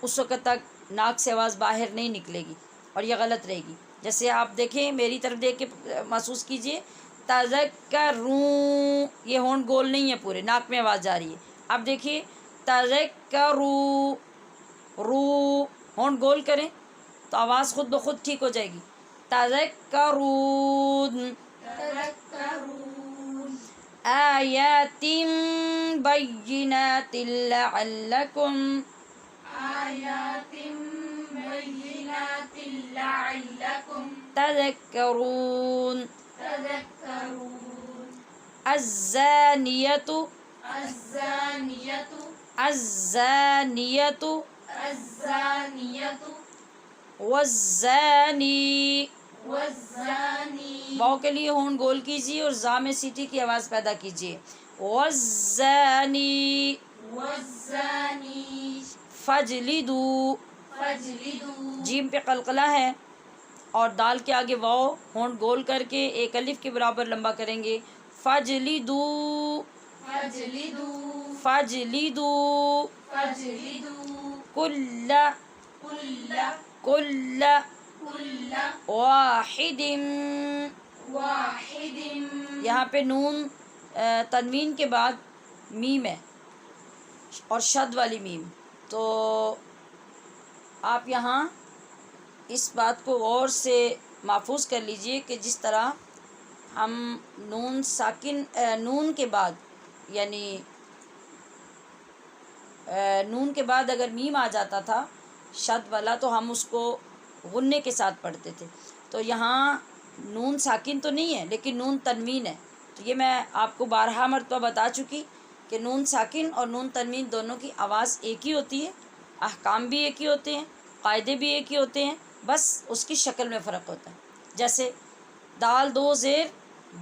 اس وقت تک ناک سے آواز باہر نہیں نکلے گی اور یہ غلط رہے گی. جیسے آپ دیکھیں میری طرف دیکھ کے محسوس کیجئے، تذکرون یہ ہونٹ گول نہیں ہے، پورے ناک میں آواز جا رہی ہے. اب دیکھیے تذکرون، رو ہونٹ گول کریں تو آواز خود بخود ٹھیک ہو جائے گی. تذکرون آیات بینات لعلکم تذکرون. الزانیۃ الزانیۃ والزانی. واؤ کے لیے ہون گول کیجیے اور زا میں سیٹی کی آواز پیدا کیجیے. والزانی فجلدو، جیم پہ قلقلہ ہے اور دال کے آگے واؤ ہونٹ گول کر کے ایک الف کے برابر لمبا کریں گے. فجلدو فجلدو کل واحد. یہاں پہ نون تنوین کے بعد میم ہے اور شد والی میم، تو آپ یہاں اس بات کو غور سے محفوظ کر لیجئے کہ جس طرح ہم نون ساکن نون کے بعد یعنی نون کے بعد اگر میم آ جاتا تھا شد والا تو ہم اس کو غنے کے ساتھ پڑھتے تھے. تو یہاں نون ساکن تو نہیں ہے لیکن نون تنوین ہے، تو یہ میں آپ کو بارہا مرتبہ بتا چکی کہ نون ساکن اور نون تنوین دونوں کی آواز ایک ہی ہوتی ہے، احکام بھی ایک ہی ہوتے ہیں، قاعدے بھی ایک ہی ہوتے ہیں، بس اس کی شکل میں فرق ہوتا ہے. جیسے دال دو زیر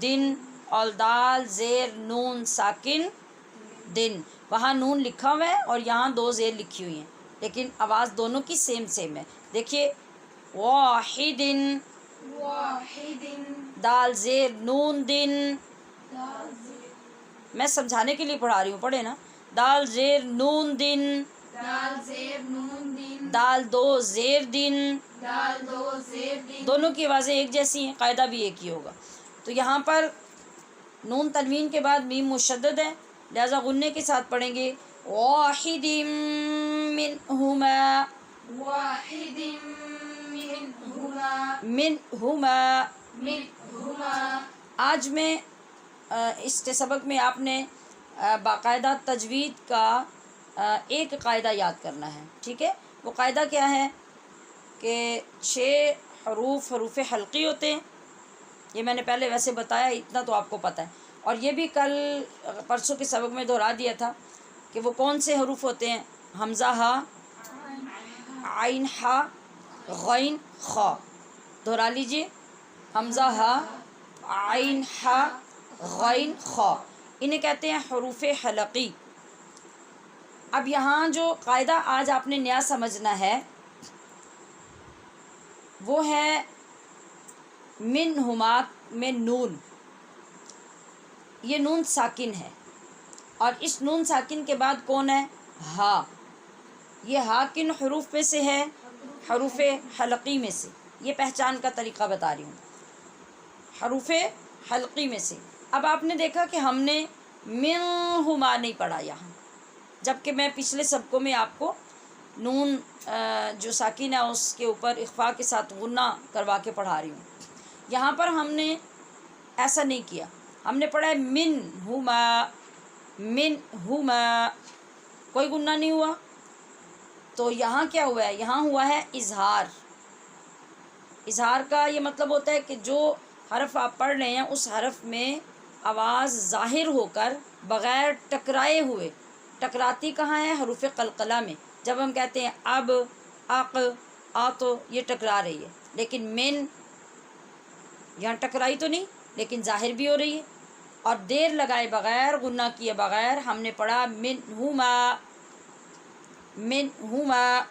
دن اور دال زیر نون ساکن دن، وہاں نون لکھا ہوا ہے اور یہاں دو زیر لکھی ہوئی ہیں لیکن آواز دونوں کی سیم ہے. دیکھیے واحد دال زیر نون دن، میں سمجھانے کے لیے پڑھا رہی ہوں، پڑھے نا. دال زیر نون دن، دال دو زیر دن، ڈال دو زیر دن دونوں کی آوازیں ایک جیسی ہیں، قاعدہ بھی ایک ہی ہوگا. تو یہاں پر نون تنوین کے بعد میم مشدد ہے، لہذا غنے کے ساتھ پڑھیں گے واحد منہما واحد منہما منہما. منہما. آج میں اس کے سبق میں آپ نے باقاعدہ تجوید کا ایک قاعدہ یاد کرنا ہے. ٹھیک ہے، وہ قاعدہ کیا ہے کہ 6 حروف حلقی ہوتے ہیں. یہ میں نے پہلے ویسے بتایا، اتنا تو آپ کو پتہ ہے، اور یہ بھی کل پرسوں کے سبق میں دہرا دیا تھا کہ وہ کون سے حروف ہوتے ہیں. حمزہ ہا، عین ہا، غین خا. دہرا لیجئے، حمزہ ہا، عین ہا، غین خا. انہیں کہتے ہیں حروف حلقی. اب یہاں جو قاعدہ آج آپ نے نیا سمجھنا ہے وہ ہے منہما میں نون. یہ نون ساکن ہے، اور اس نون ساکن کے بعد کون ہے؟ ہا. یہ ہا کن حروف میں سے ہے؟ حروف حلقی میں سے. یہ پہچان کا طریقہ بتا رہی ہوں، حروف حلقی میں سے. اب آپ نے دیکھا کہ ہم نے منہما نہیں پڑھا یہاں، جبکہ میں پچھلے سبقوں میں آپ کو نون جو ساکن ہے اس کے اوپر اخفاء کے ساتھ غنہ کروا کے پڑھا رہی ہوں. یہاں پر ہم نے ایسا نہیں کیا، ہم نے پڑھا ہے منہما منہما، کوئی غنہ نہیں ہوا. تو یہاں کیا ہوا ہے؟ یہاں ہوا ہے اظہار. اظہار کا یہ مطلب ہوتا ہے کہ جو حرف آپ پڑھ رہے ہیں اس حرف میں آواز ظاہر ہو کر بغیر ٹکرائے ہوئے. ٹکراتی کہاں ہے؟ حروف قلقلہ میں. جب ہم کہتے ہیں اب، اق، آ، تو یہ ٹکرا رہی ہے، لیکن من یہاں ٹکرائی تو نہیں، لیکن ظاہر بھی ہو رہی ہے. اور دیر لگائے بغیر، غنہ کیے بغیر ہم نے پڑھا منہما منہما.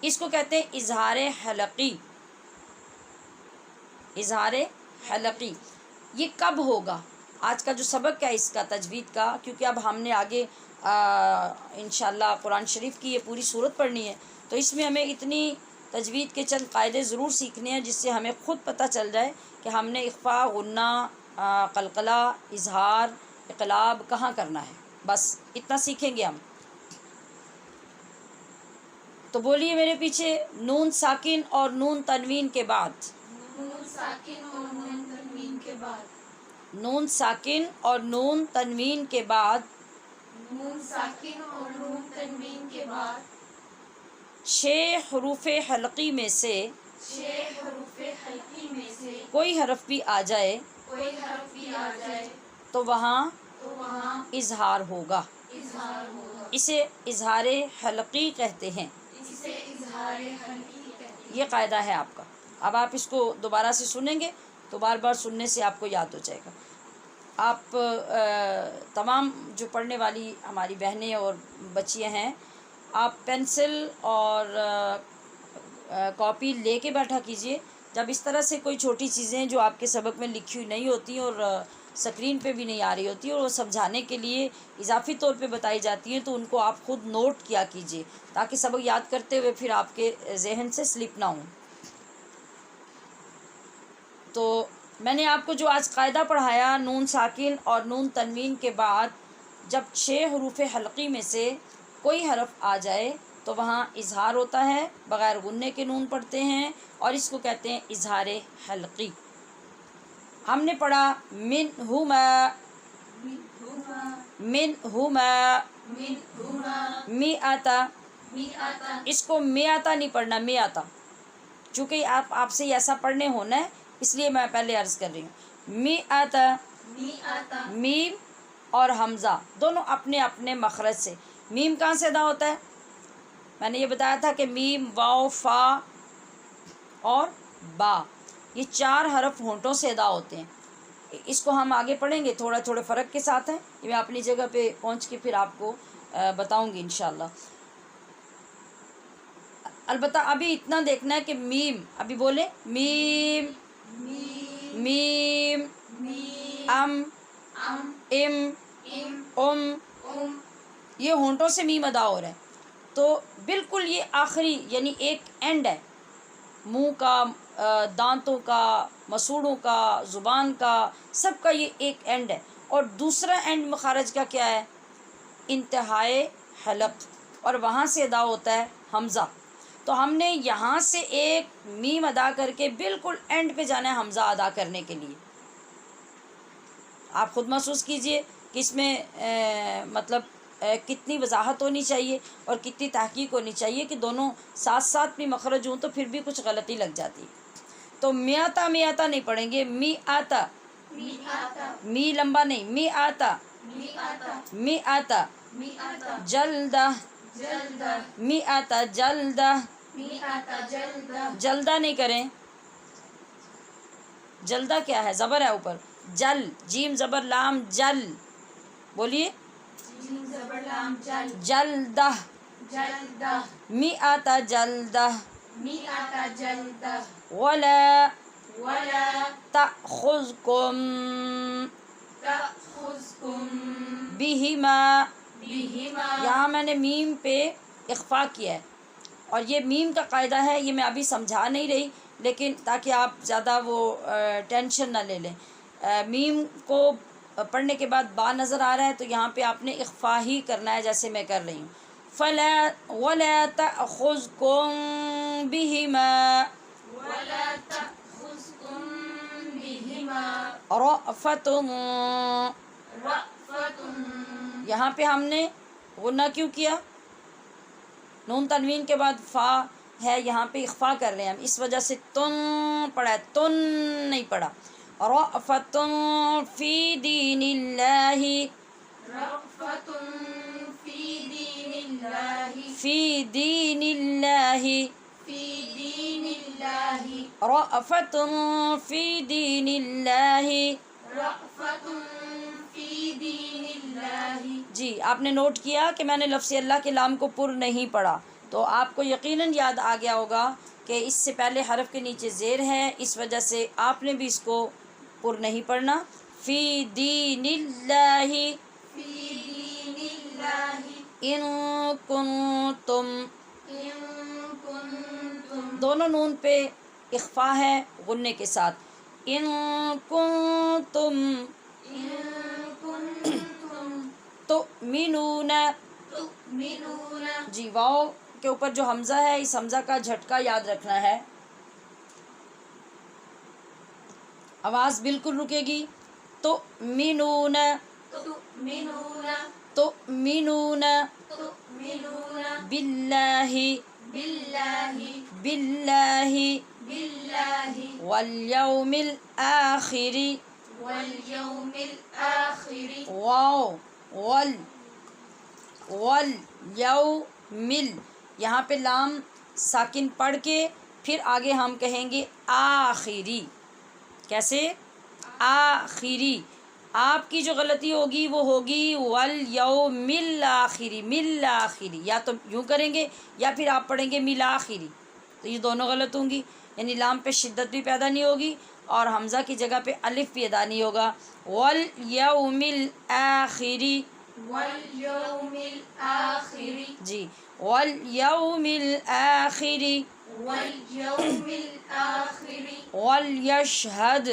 اس کو کہتے ہیں اظہار حلقی. اظہار حلقی یہ کب ہوگا؟ آج کا جو سبق ہے اس کا تجوید کا، کیونکہ اب ہم نے آگے انشاءاللہ قرآن شریف کی یہ پوری صورت پڑھنی ہے، تو اس میں ہمیں اتنی تجوید کے چند قاعدے ضرور سیکھنے ہیں جس سے ہمیں خود پتہ چل جائے کہ ہم نے اخفاء، غنہ، قلقلہ، اظہار، اقلاب کہاں کرنا ہے. بس اتنا سیکھیں گے ہم. تو بولیے میرے پیچھے، نون ساکن اور نون تنوین کے بعد. نون ساکن اور نون تنوین کے بعد. نون ساکن اور نون تنوین کے بعد. نون ساکن اور نون تنوین کے بعد 6 حروف حلقی میں سے 6 حروف حلقی میں سے کوئی حرف بھی آ جائے کوئی حرف بھی آ جائے تو وہاں تو وہاں اظہار ہوگا. اظہار ہوگا. اسے اظہار حلقی کہتے ہیں. اسے اظہار حلقی کہتے ہیں. یہ قاعدہ ہے آپ کا. اب آپ اس کو دوبارہ سے سنیں گے تو بار بار سننے سے آپ کو یاد ہو جائے گا. آپ تمام جو پڑھنے والی ہماری بہنیں اور بچیاں ہیں، آپ پینسل اور کاپی لے کے بیٹھا کیجئے. جب اس طرح سے کوئی چھوٹی چیزیں جو آپ کے سبق میں لکھی ہوئی نہیں ہوتی اور اسکرین پہ بھی نہیں آ رہی ہوتی اور وہ سمجھانے کے لیے اضافی طور پہ بتائی جاتی ہیں، تو ان کو آپ خود نوٹ کیا کیجئے تاکہ سبق یاد کرتے ہوئے پھر آپ کے ذہن سے سلپ نہ ہوں. تو میں نے آپ کو جو آج قاعدہ پڑھایا، نون ساکن اور نون تنوین کے بعد جب 6 حروف حلقی میں سے کوئی حرف آ جائے تو وہاں اظہار ہوتا ہے، بغیر غنے کے نون پڑھتے ہیں، اور اس کو کہتے ہیں اظہار حلقی. ہم نے پڑھا منہما منہما منہما میاتا. میاتا. اس کو میاتا نہیں پڑھنا، میاتا، چونکہ آپ سے یہ ایسا پڑھنے ہونا ہے اس لیے میں پہلے عرض کر رہی ہوں. میاتا، میاتا. میم اور حمزہ دونوں اپنے اپنے مخرج سے. میم کہاں سے ادا ہوتا ہے؟ میں نے یہ بتایا تھا کہ میم، واو، فا اور با، یہ 4 حرف ہونٹوں سے ادا ہوتے ہیں. اس کو ہم آگے پڑھیں گے، تھوڑا تھوڑے فرق کے ساتھ ہیں. یہ میں اپنی جگہ پہ پہنچ کے پھر آپ کو بتاؤں گی انشاءاللہ. البتہ ابھی اتنا دیکھنا ہے کہ میم، ابھی بولیں میم میم. میم، میم. ام، ام. ام، ام. ام، یہ ہونٹوں سے میم ادا ہو رہا ہے. تو بالکل یہ آخری یعنی ایک اینڈ ہے، منہ کا، دانتوں کا، مسوڑوں کا، زبان کا، سب کا یہ ایک اینڈ ہے. اور دوسرا اینڈ مخارج کا کیا ہے؟ انتہائے حلق، اور وہاں سے ادا ہوتا ہے حمزہ. تو ہم نے یہاں سے ایک میم ادا کر کے بالکل اینڈ پہ جانا ہے حمزہ ادا کرنے کے لیے. آپ خود محسوس کیجئے کہ اس میں مطلب کتنی وضاحت ہونی چاہیے اور کتنی تحقیق ہونی چاہیے کہ دونوں ساتھ ساتھ بھی مخرج ہوں تو پھر بھی کچھ غلطی لگ جاتی. تو میاتا میاتا نہیں پڑھیں گے، می آتا، می آتا، می لمبا نہیں، می آتا، می آتا، می آتا، می آتا، جلدہ، جلدہ، می آتا جلدہ، می آتا جلدہ، جلدہ نہیں کریں. جلدہ کیا ہے؟ زبر ہے اوپر، جل، جیم زبر لام جل، بولیے جیم زبر لام جل، جلدہ، جلدہ، می آتا جلدہ، می آتا جلدہ، ولا ولا تأخذکم تأخذکم بہما. بہما. یہاں میں نے میم پہ اخفا کیا ہے، اور یہ میم کا قاعدہ ہے، یہ میں ابھی سمجھا نہیں رہی لیکن تاکہ آپ زیادہ وہ ٹینشن نہ لے لیں. میم کو پڑھنے کے بعد با نظر آ رہا ہے تو یہاں پہ آپ نے اخفا ہی کرنا ہے جیسے میں کر رہی ہوں. فلا ولا تأخذکم بہما ولا تأخذکم بہما رأفۃ. رأفۃ. یہاں پہ ہم نے غنہ کیوں کیا؟ نون تنوین کے بعد فا ہے، یہاں پہ اخفا کر رہے ہیں ہم، اس وجہ سے تن پڑھا ہے، تن نہیں پڑھا. رأفۃ فی دین اللہ، رأفۃ فی دین اللہ، فی دین اللہ، فی دین اللہ، رأفۃ فی دین اللہ. رأفۃ فی دین اللہ. جی آپ نے نوٹ کیا کہ میں نے لفظ اللہ کے لام کو پر نہیں پڑھا، تو آپ کو یقیناً یاد آ گیا ہوگا کہ اس سے پہلے حرف کے نیچے زیر ہے، اس وجہ سے آپ نے بھی اس کو پر نہیں پڑھنا. فی دین اللہ فی دین اللہ ان کنتم، ان کنتم. دونوں نون پہ اخفا ہے غنے کے ساتھ. ان کنتم ان کنتم تؤمنون. تؤمنون. جی واو کے اوپر جو حمزہ ہے، اس حمزہ کا جھٹکا یاد رکھنا ہے. آواز بالکل رکے گی. تؤمنون، تؤمنون، تؤمنون تؤمنون باللہ، باللہ، باللہ باللہ والیوم الآخر. والیوم الآخر. واو والیوم، یہاں پہ لام ساکن پڑھ کے پھر آگے ہم کہیں گے آخری. کیسے؟ آخری. آپ کی جو غلطی ہوگی وہ ہوگی والیوم الآخر، مل آخری، یا تو یوں کریں گے یا پھر آپ پڑھیں گے مل آخری، تو یہ دونوں غلط ہوں گی. یعنی لام پہ شدت بھی پیدا نہیں ہوگی اور حمزہ کی جگہ پہ الف بھی ادا نہیں ہوگا. والیوم الآخر. والیوم الآخر. جی والیوم الآخر. والیوم الآخر. والیشہد،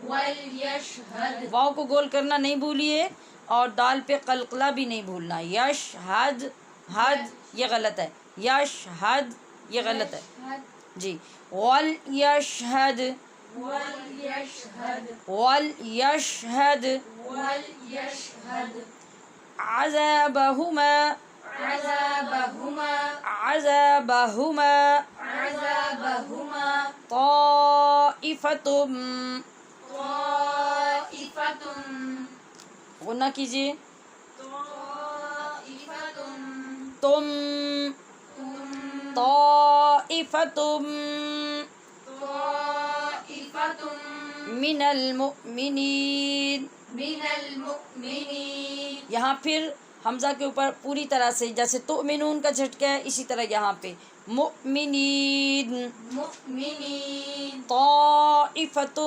والیشہد. واو کو گول کرنا نہیں بھولیے اور دال پہ قلقلہ بھی نہیں بھولنا. یشہد، حد یہ غلط ہے، یشہد یہ غلط ہے. جی والیشہد، والیشہد. والیشہد والیشہد. عذابہما، عذابہما، عذابہما عذابہما طائفۃ. طائفۃ. غنہ کیجیے. طائفۃ. تم، تم. طائفۃ طائفۃ من المؤمنین. من المؤمنین. یہاں پھر حمزہ کے اوپر پوری طرح سے جیسے تؤمنون کا جھٹکا ہے اسی طرح یہاں پہ مؤمنین. مؤمنین. طائفۃ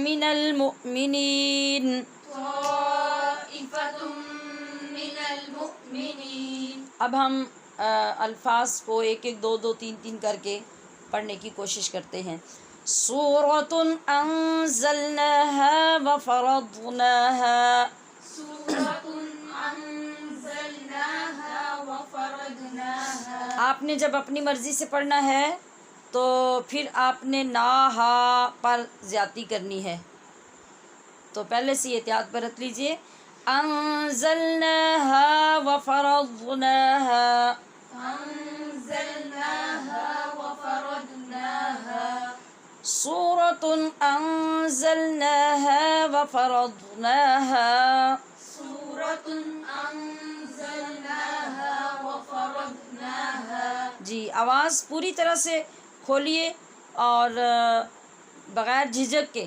من المؤمنین. طائفۃ من المؤمنین. اب ہم الفاظ کو ایک ایک دو دو تین تین کر کے پڑھنے کی کوشش کرتے ہیں۔ سورۃ انزلناها وفرضناها، سورة أنزلناها وفرضناها، آپ نے جب اپنی مرضی سے پڑھنا ہے تو پھر آپ نے ناہا پر زیادتی کرنی ہے، تو پہلے سے احتیاط برت لیجئے۔ انزلناها وفرضناها، أنزلناها وفرضناها، سورۃ انزلناها وفرضناها، سورة أنزلناها وفرضناها، جی آواز پوری طرح سے کھولیے اور بغیر جھجک کے،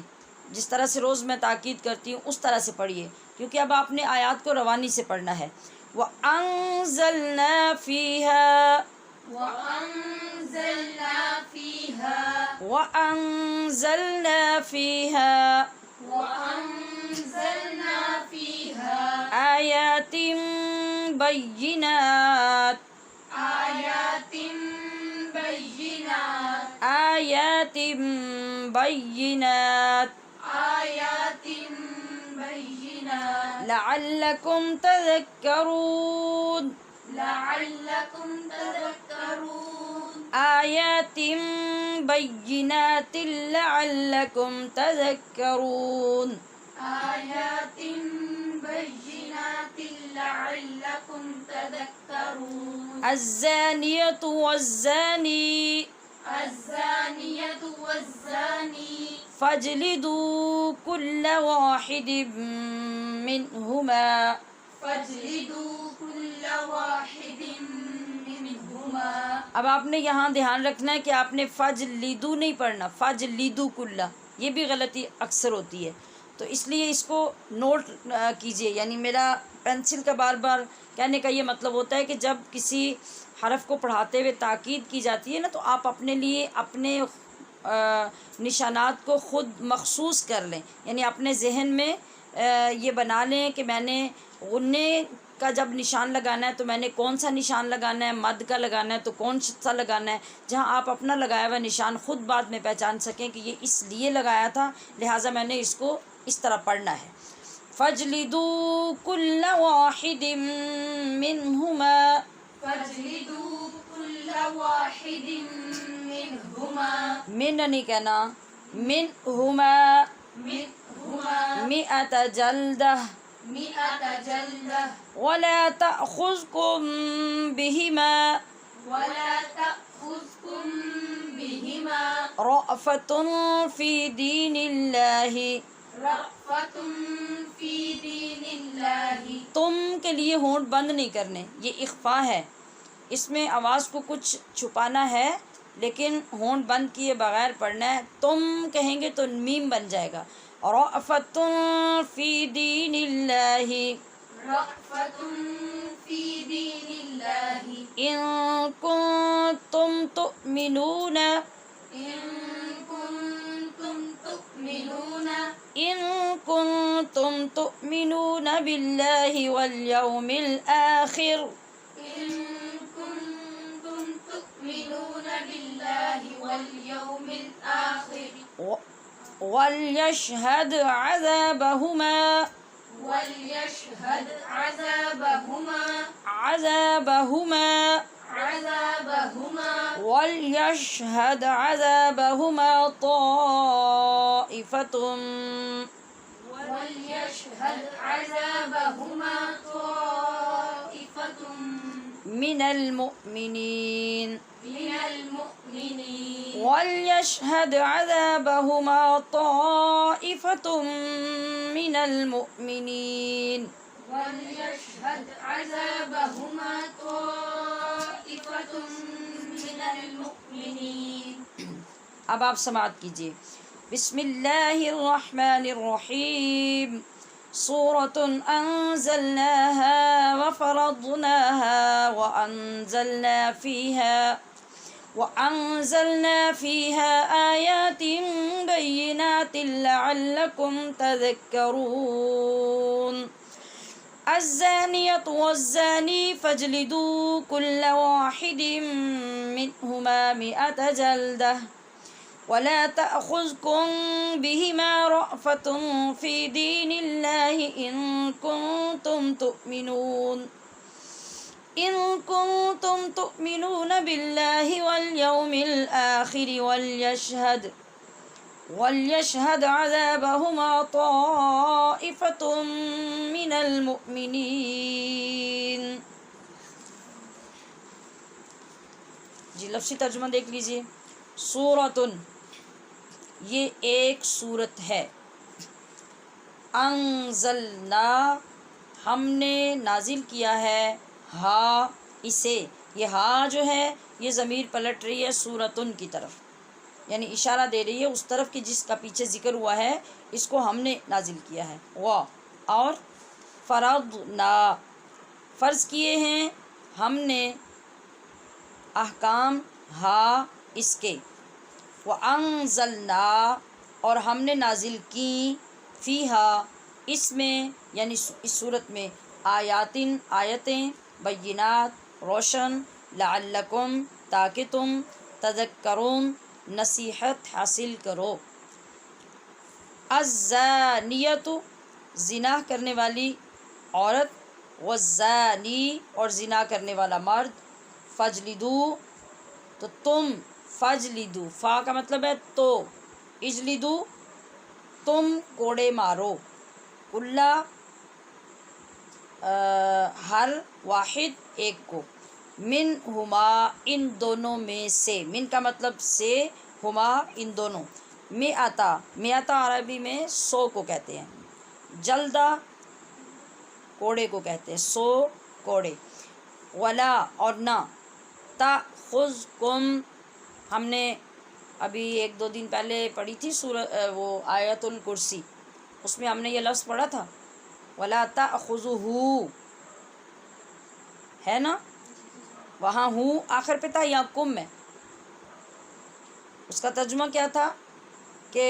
جس طرح سے روز میں تاکید کرتی ہوں اس طرح سے پڑھیے، کیونکہ اب آپ نے آیات کو روانی سے پڑھنا ہے۔ وَأَنزَلْنَا فِيهَا، وأنزلنا فيها وَأَنزَلْنَا فِيهَا وأنزلنا فيها آيَاتٍ بَيِّنَاتٍ، آيات بينات آيَاتٍ بَيِّنَاتٍ آيات بينات لَعَلَّكُمْ تَذَكَّرُونَ، لعلكم تذكرون آيَاتٍ بَيِّنَاتٍ لَعَلَّكُمْ تَذَكَّرُونَ، آيات بينات لعلكم تذكرون الزَّانِيَةُ وَالزَّانِي الزانية والزاني فاجلدوا كل واحد منهما، فاجلدوا كل واحد منهما، اب آپ نے یہاں دھیان رکھنا ہے کہ آپ نے فجلدو نہیں پڑھنا، فجلدو کلا، یہ بھی غلطی اکثر ہوتی ہے، تو اس لیے اس کو نوٹ کیجئے، یعنی میرا پینسل کا بار بار کہنے کا یہ مطلب ہوتا ہے کہ جب کسی حرف کو پڑھاتے ہوئے تاکید کی جاتی ہے نا، تو آپ اپنے لیے اپنے نشانات کو خود مخصوص کر لیں، یعنی اپنے ذہن میں یہ بنا لیں کہ میں نے غنّے کا جب نشان لگانا ہے تو میں نے کون سا نشان لگانا ہے، مد کا لگانا ہے تو کون سا لگانا ہے، جہاں آپ اپنا لگایا ہوا نشان خود بعد میں پہچان سکیں کہ یہ اس لیے لگایا تھا، لہٰذا میں نے اس کو اس طرح پڑھنا ہے۔ فَاجْلِدُوا كُلَّ وَاحِدٍ مِّنْهُمَا، فاجلدوا كل واحد منهما من نہیں کہنا، منہما منهما 100 جلدہ 100 جلدة ولا تأخذكم بهما ولا تأخذكم بهما رأفة في دين الله، رأفة في دين الله، تم کے لیے ہونٹ بند نہیں کرنے، یہ اخفا ہے، اس میں آواز کو کچھ چھپانا ہے لیکن ہونٹ بند کیے بغیر پڑھنا ہے۔ تم کہیں گے تو میم بن جائے گا، رأفة في دين الله، رأفة في دين الله، إن كنتم تؤمنون إن كنتم تؤمنون إن كنتم تؤمنون بالله واليوم الآخر إن كنتم تؤمنون بالله واليوم الآخر، وليشهد عذابهما وليشهد عذابهما وليشهد عذابهما طائفة وليشهد عذابهما طائفة من المؤمنين من المؤمنين، وليشهد عذابهما طائفة من المؤمنين، وليشهد عذابهما طائفة من المؤمنين۔ اب آپ سماعت کیجئے۔ بسم اللہ الرحمن الرحیم، سورة انزلناها وفرضناها وأنزلنا فيها آيات بينات لعلكم تذكرون، الزانية والزاني فاجلدوا كل واحد منهما 100 جلدة ولا تأخذكم بهما رأفة في دين الله إن كنتم تؤمنون بالله واليوم الآخر وليشهد عذابهما طائفة من المؤمنين. جی لفظی ترجمہ دیکھ لیجئے. سورتن یہ ایک سورت ہے. انزلنا ہم نے نازل کیا ہے ہا اسے. یہ ہا جو ہے یہ ضمیر پلٹ رہی ہے سورتن کی طرف، یعنی اشارہ دے رہی ہے اس طرف کی جس کا پیچھے ذکر ہوا ہے، اس کو ہم نے نازل کیا ہے. اور فرضنا فرض کیے ہیں ہم نے احکام ہا اس کے. وَأَنزَلْنَا اور ہم نے نازل کی فیہا اس میں یعنی اس صورت میں آیاتن آیتیں بینات روشن لعلکم تاکہ تم تذکرون نصیحت حاصل کرو. الزانیۃ زنا کرنے والی عورت، والزانی اور زنا کرنے والا مرد. فجلدو تو تم، فجلدو فا کا مطلب ہے تو، اجلدو تم کوڑے مارو. کلا ہر واحد ایک کو، من ہما ان دونوں میں سے، من کا مطلب سے، ہما ان دونوں. میاتا عربی میں 100 کو کہتے ہیں، جلدہ کوڑے کو کہتے ہیں، 100 کوڑے. ولا اور نہ، تأخذکم ہم نے ابھی 1-2 دن پہلے پڑھی تھی وہ آیت الکرسی، اس میں ہم نے یہ لفظ پڑھا تھا ولا تأخذہ ہے نا، وہاں ہوں آخر پہ تھا، یہاں کم ہے. اس کا ترجمہ کیا تھا کہ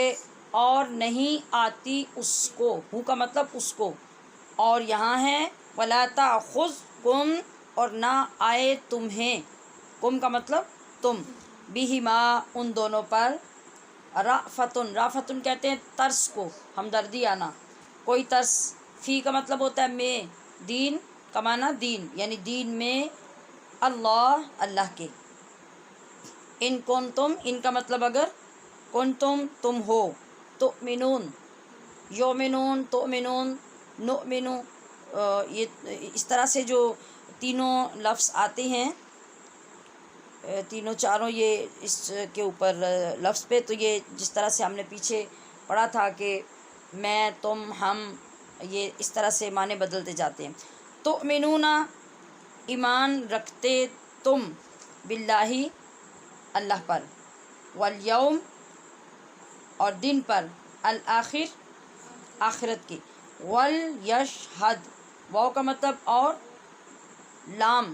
اور نہیں آتی اس کو، ہوں کا مطلب اس کو، اور یہاں ہے ولا تأخذکم اور نہ آئے تمہیں، کم کا مطلب تم، بہما ان دونوں پر، رأفتن رأفتن کہتے ہیں ترس کو، ہمدردی آنا، کوئی ترس. فی کا مطلب ہوتا ہے میں، دین کا معنی دین یعنی دین میں اللہ کے. ان کنتم ان کا مطلب اگر کنتم تم ہو، تؤمنون یؤمنون تؤمنون نؤمنو، یہ اس طرح سے جو تینوں لفظ آتے ہیں، تینوں چاروں یہ اس کے اوپر لفظ پہ، تو یہ جس طرح سے ہم نے پیچھے پڑھا تھا کہ میں تم ہم، یہ اس طرح سے معنی بدلتے جاتے ہیں. تؤمنون ایمان رکھتے تم، باللہ اللہ پر، والیوم اور دن پر، الآخر آخرت کی. ولیشہد واو کا مطلب اور لام،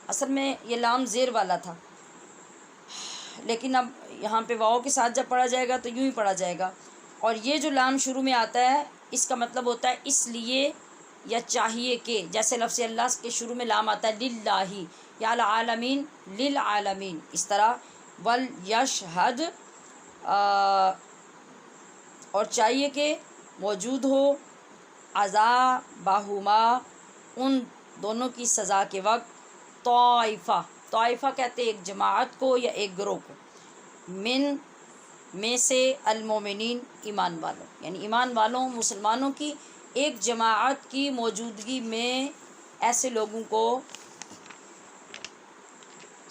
اصل میں یہ لام زیر والا تھا، لیکن اب یہاں پہ واو کے ساتھ جب پڑھا جائے گا تو یوں ہی پڑھا جائے گا. اور یہ جو لام شروع میں آتا ہے اس کا مطلب ہوتا ہے اس لیے یا چاہیے کہ، جیسے لفظ اللہ کے شروع میں لام آتا ہے للہ یا العالمین للعالمین، اس طرح. ولیشہد اور چاہیے کہ موجود ہو، عذابہما ان دونوں کی سزا کے وقت، طائفہ کہتے ہیں ایک جماعت کو یا ایک گروہ کو، میں سے المومنین ایمان والوں، یعنی ایمان والوں مسلمانوں کی ایک جماعت کی موجودگی میں ایسے لوگوں کو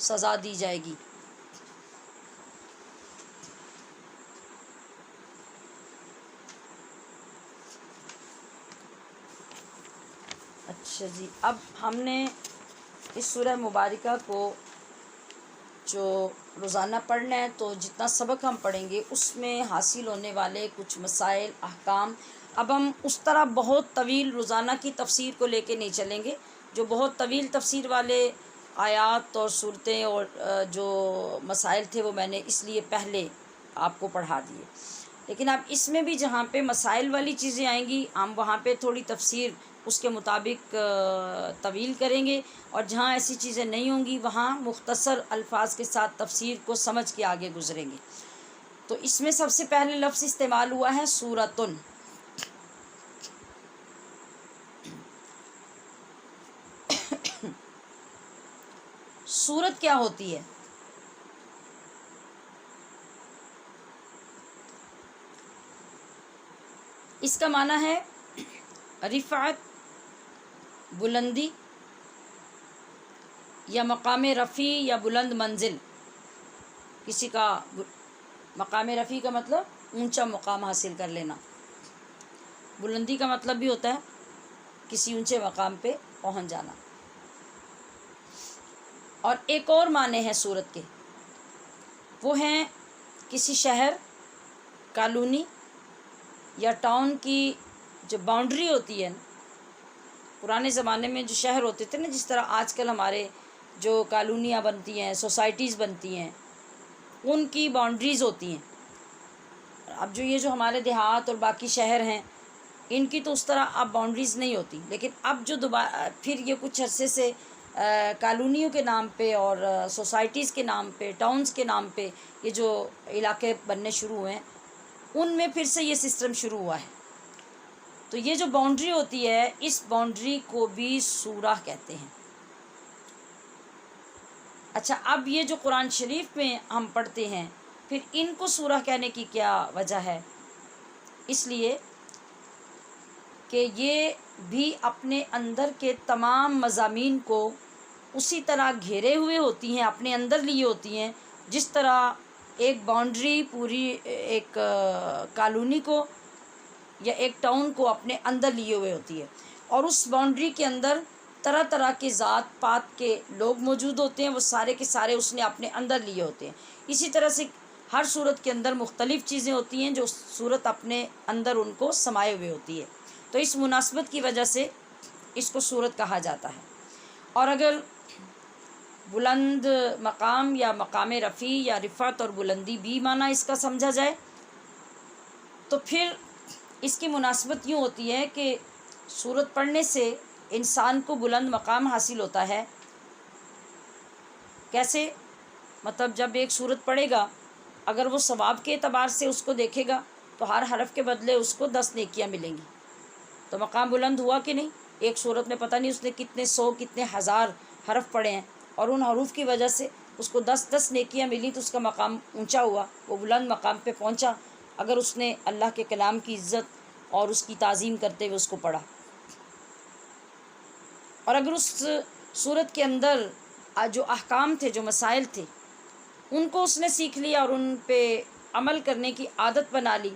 سزا دی جائے گی. اچھا جی، اب ہم نے اس سورہ مبارکہ کو جو روزانہ پڑھنا ہے، تو جتنا سبق ہم پڑھیں گے اس میں حاصل ہونے والے کچھ مسائل احکام. اب ہم اس طرح بہت طویل روزانہ کی تفسیر کو لے کے نہیں چلیں گے، جو بہت طویل تفسیر والے آیات اور صورتیں اور جو مسائل تھے وہ میں نے اس لیے پہلے آپ کو پڑھا دیے. لیکن اب اس میں بھی جہاں پہ مسائل والی چیزیں آئیں گی ہم وہاں پہ تھوڑی تفسیر اس کے مطابق طویل کریں گے، اور جہاں ایسی چیزیں نہیں ہوں گی وہاں مختصر الفاظ کے ساتھ تفسیر کو سمجھ کے آگے گزریں گے۔ تو اس میں سب سے پہلے لفظ استعمال ہوا ہے سورتن۔ سورت کیا ہوتی ہے؟ اس کا معنی ہے رفعت، بلندی یا مقام رفیع یا بلند منزل۔ کسی کا مقام رفیع کا مطلب اونچا مقام حاصل کر لینا، بلندی کا مطلب بھی ہوتا ہے کسی اونچے مقام پہ پہنچ جانا۔ اور ایک اور معنی ہے سورت کے، وہ ہیں کسی شہر، کالونی یا ٹاؤن کی جو باؤنڈری ہوتی ہے۔ پرانے زمانے میں جو شہر ہوتے تھے نا، جس طرح آج کل ہمارے جو کالونیاں بنتی ہیں، سوسائٹیز بنتی ہیں، ان کی باؤنڈریز ہوتی ہیں۔ اب یہ جو ہمارے دیہات اور باقی شہر ہیں، ان کی تو اس طرح اب باؤنڈریز نہیں ہوتی، لیکن اب جو دوبارہ پھر یہ کچھ عرصے سے کالونیوں کے نام پہ اور سوسائٹیز کے نام پہ، ٹاؤنز کے نام پہ یہ جو علاقے بننے شروع ہوئے ہیں، ان میں پھر سے یہ سسٹم شروع ہوا ہے۔ تو یہ جو باؤنڈری ہوتی ہے، اس باؤنڈری کو بھی سورہ کہتے ہیں۔ اچھا، اب یہ جو قرآن شریف میں ہم پڑھتے ہیں، پھر ان کو سورہ کہنے کی کیا وجہ ہے؟ اس لیے کہ یہ بھی اپنے اندر کے تمام مضامین کو اسی طرح گھیرے ہوئے ہوتی ہیں، اپنے اندر لیے ہوتی ہیں، جس طرح ایک باؤنڈری پوری ایک کالونی کو یا ایک ٹاؤن کو اپنے اندر لیے ہوئے ہوتی ہے، اور اس باؤنڈری کے اندر طرح طرح کے ذات پات کے لوگ موجود ہوتے ہیں، وہ سارے کے سارے اس نے اپنے اندر لیے ہوتے ہیں۔ اسی طرح سے ہر صورت کے اندر مختلف چیزیں ہوتی ہیں جو صورت اپنے اندر ان کو سمائے ہوئے ہوتی ہے، تو اس مناسبت کی وجہ سے اس کو صورت کہا جاتا ہے۔ اور اگر بلند مقام یا مقام رفیع یا رفعت اور بلندی بھی معنی اس کا سمجھا جائے، تو پھر اس کی مناسبت یوں ہوتی ہے کہ سورت پڑھنے سے انسان کو بلند مقام حاصل ہوتا ہے۔ کیسے؟ مطلب جب ایک سورت پڑھے گا، اگر وہ ثواب کے اعتبار سے اس کو دیکھے گا تو ہر حرف کے بدلے اس کو 10 نیکیاں ملیں گی، تو مقام بلند ہوا کہ نہیں؟ ایک سورت میں پتہ نہیں اس نے کتنے 100 کتنے ہزار حرف پڑھے ہیں، اور ان حروف کی وجہ سے اس کو 10 نیکیاں ملی، تو اس کا مقام اونچا ہوا، وہ بلند مقام پہ پہنچا، اگر اس نے اللہ کے کلام کی عزت اور اس کی تعظیم کرتے ہوئے اس کو پڑھا۔ اور اگر اس سورت کے اندر جو احکام تھے، جو مسائل تھے، ان کو اس نے سیکھ لیا اور ان پہ عمل کرنے کی عادت بنا لی،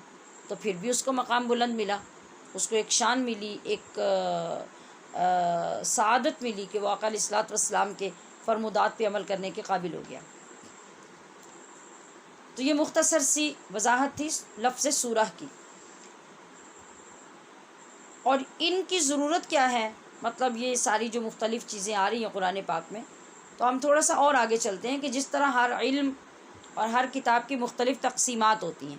تو پھر بھی اس کو مقام بلند ملا، اس کو ایک شان ملی، ایک سعادت ملی کہ وہ آقا علیہ الصلوۃ والسلام کے فرمودات پہ عمل کرنے کے قابل ہو گیا۔ تو یہ مختصر سی وضاحت تھی لفظ سورہ کی۔ اور ان کی ضرورت کیا ہے؟ مطلب یہ ساری جو مختلف چیزیں آ رہی ہیں قرآن پاک میں، تو ہم تھوڑا سا اور آگے چلتے ہیں کہ جس طرح ہر علم اور ہر کتاب کی مختلف تقسیمات ہوتی ہیں،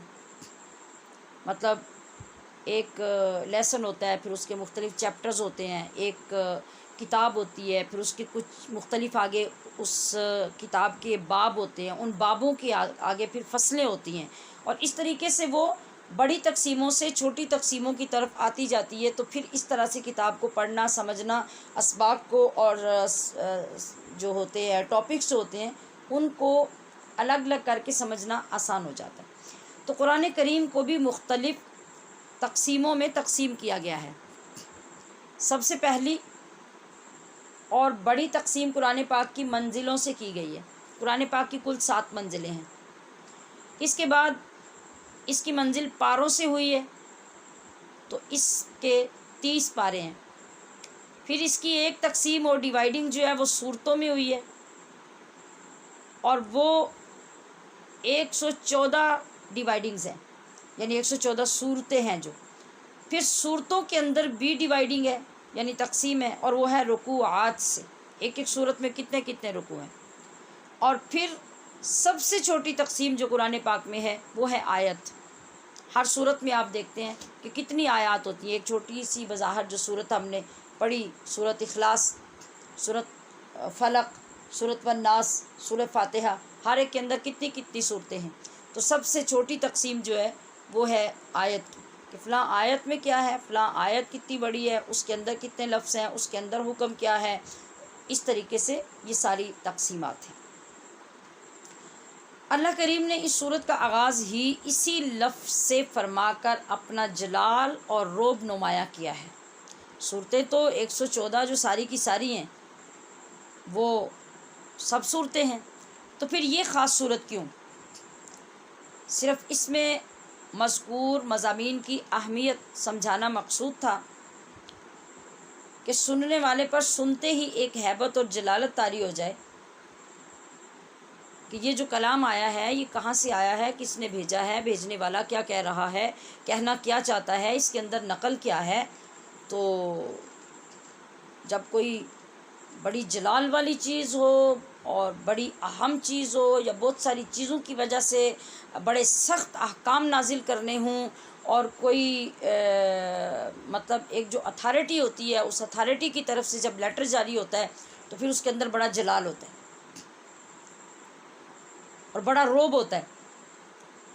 مطلب ایک لیسن ہوتا ہے، پھر اس کے مختلف چیپٹرز ہوتے ہیں، ایک کتاب ہوتی ہے، پھر اس کے کچھ مختلف آگے اس کتاب کے باب ہوتے ہیں، ان بابوں کے آگے پھر فصلیں ہوتی ہیں، اور اس طریقے سے وہ بڑی تقسیموں سے چھوٹی تقسیموں کی طرف آتی جاتی ہے۔ تو پھر اس طرح سے کتاب کو پڑھنا، سمجھنا، اسباق کو اور جو ہوتے ہیں ٹاپکس ہوتے ہیں ان کو الگ الگ کر کے سمجھنا آسان ہو جاتا ہے۔ تو قرآن کریم کو بھی مختلف تقسیموں میں تقسیم کیا گیا ہے۔ سب سے پہلی اور بڑی تقسیم قرآن پاک کی منزلوں سے کی گئی ہے۔ قرآن پاک کی کل 7 منزلیں ہیں۔ اس کے بعد اس کی منزل پاروں سے ہوئی ہے، تو اس کے 30 پارے ہیں۔ پھر اس کی ایک تقسیم اور ڈیوائڈنگ جو ہے وہ صورتوں میں ہوئی ہے، اور وہ 114 ڈیوائڈنگز ہیں، یعنی 114 صورتیں ہیں جو۔ پھر صورتوں کے اندر بھی ڈیوائڈنگ ہے، یعنی تقسیم ہے، اور وہ ہے رکوعات سے، ایک ایک صورت میں کتنے کتنے رکوع ہیں۔ اور پھر سب سے چھوٹی تقسیم جو قرآن پاک میں ہے وہ ہے آیت۔ ہر صورت میں آپ دیکھتے ہیں کہ کتنی آیات ہوتی ہیں. ایک چھوٹی سی بظاہر جو صورت ہم نے پڑھی، صورت اخلاص، صورت فلق، صورت والناس، سورۃ فاتحہ، ہر ایک کے اندر کتنی کتنی صورتیں ہیں. تو سب سے چھوٹی تقسیم جو ہے وہ ہے آیت کی، کہ فلاں آیت میں کیا ہے، فلاں آیت کتنی بڑی ہے، اس کے اندر کتنے لفظ ہیں، اس کے اندر حکم کیا ہے. اس طریقے سے یہ ساری تقسیمات ہیں. اللہ کریم نے اس صورت کا آغاز ہی اسی لفظ سے فرما کر اپنا جلال اور رعب نمایاں کیا ہے. صورتیں تو 114 جو ساری کی ساری ہیں وہ سب صورتیں ہیں، تو پھر یہ خاص صورت کیوں؟ صرف اس میں مذکور مضامین کی اہمیت سمجھانا مقصود تھا کہ سننے والے پر سنتے ہی ایک ہیبت اور جلالت طاری ہو جائے کہ یہ جو کلام آیا ہے یہ کہاں سے آیا ہے، کس نے بھیجا ہے، بھیجنے والا کیا کہہ رہا ہے، کہنا کیا چاہتا ہے، اس کے اندر نقل کیا ہے. تو جب کوئی بڑی جلال والی چیز ہو اور بڑی اہم چیز ہو، یا بہت ساری چیزوں کی وجہ سے بڑے سخت احکام نازل کرنے ہوں، اور کوئی مطلب ایک جو اتھارٹی ہوتی ہے اس اتھارٹی کی طرف سے جب لیٹر جاری ہوتا ہے تو پھر اس کے اندر بڑا جلال ہوتا ہے اور بڑا رعب ہوتا ہے.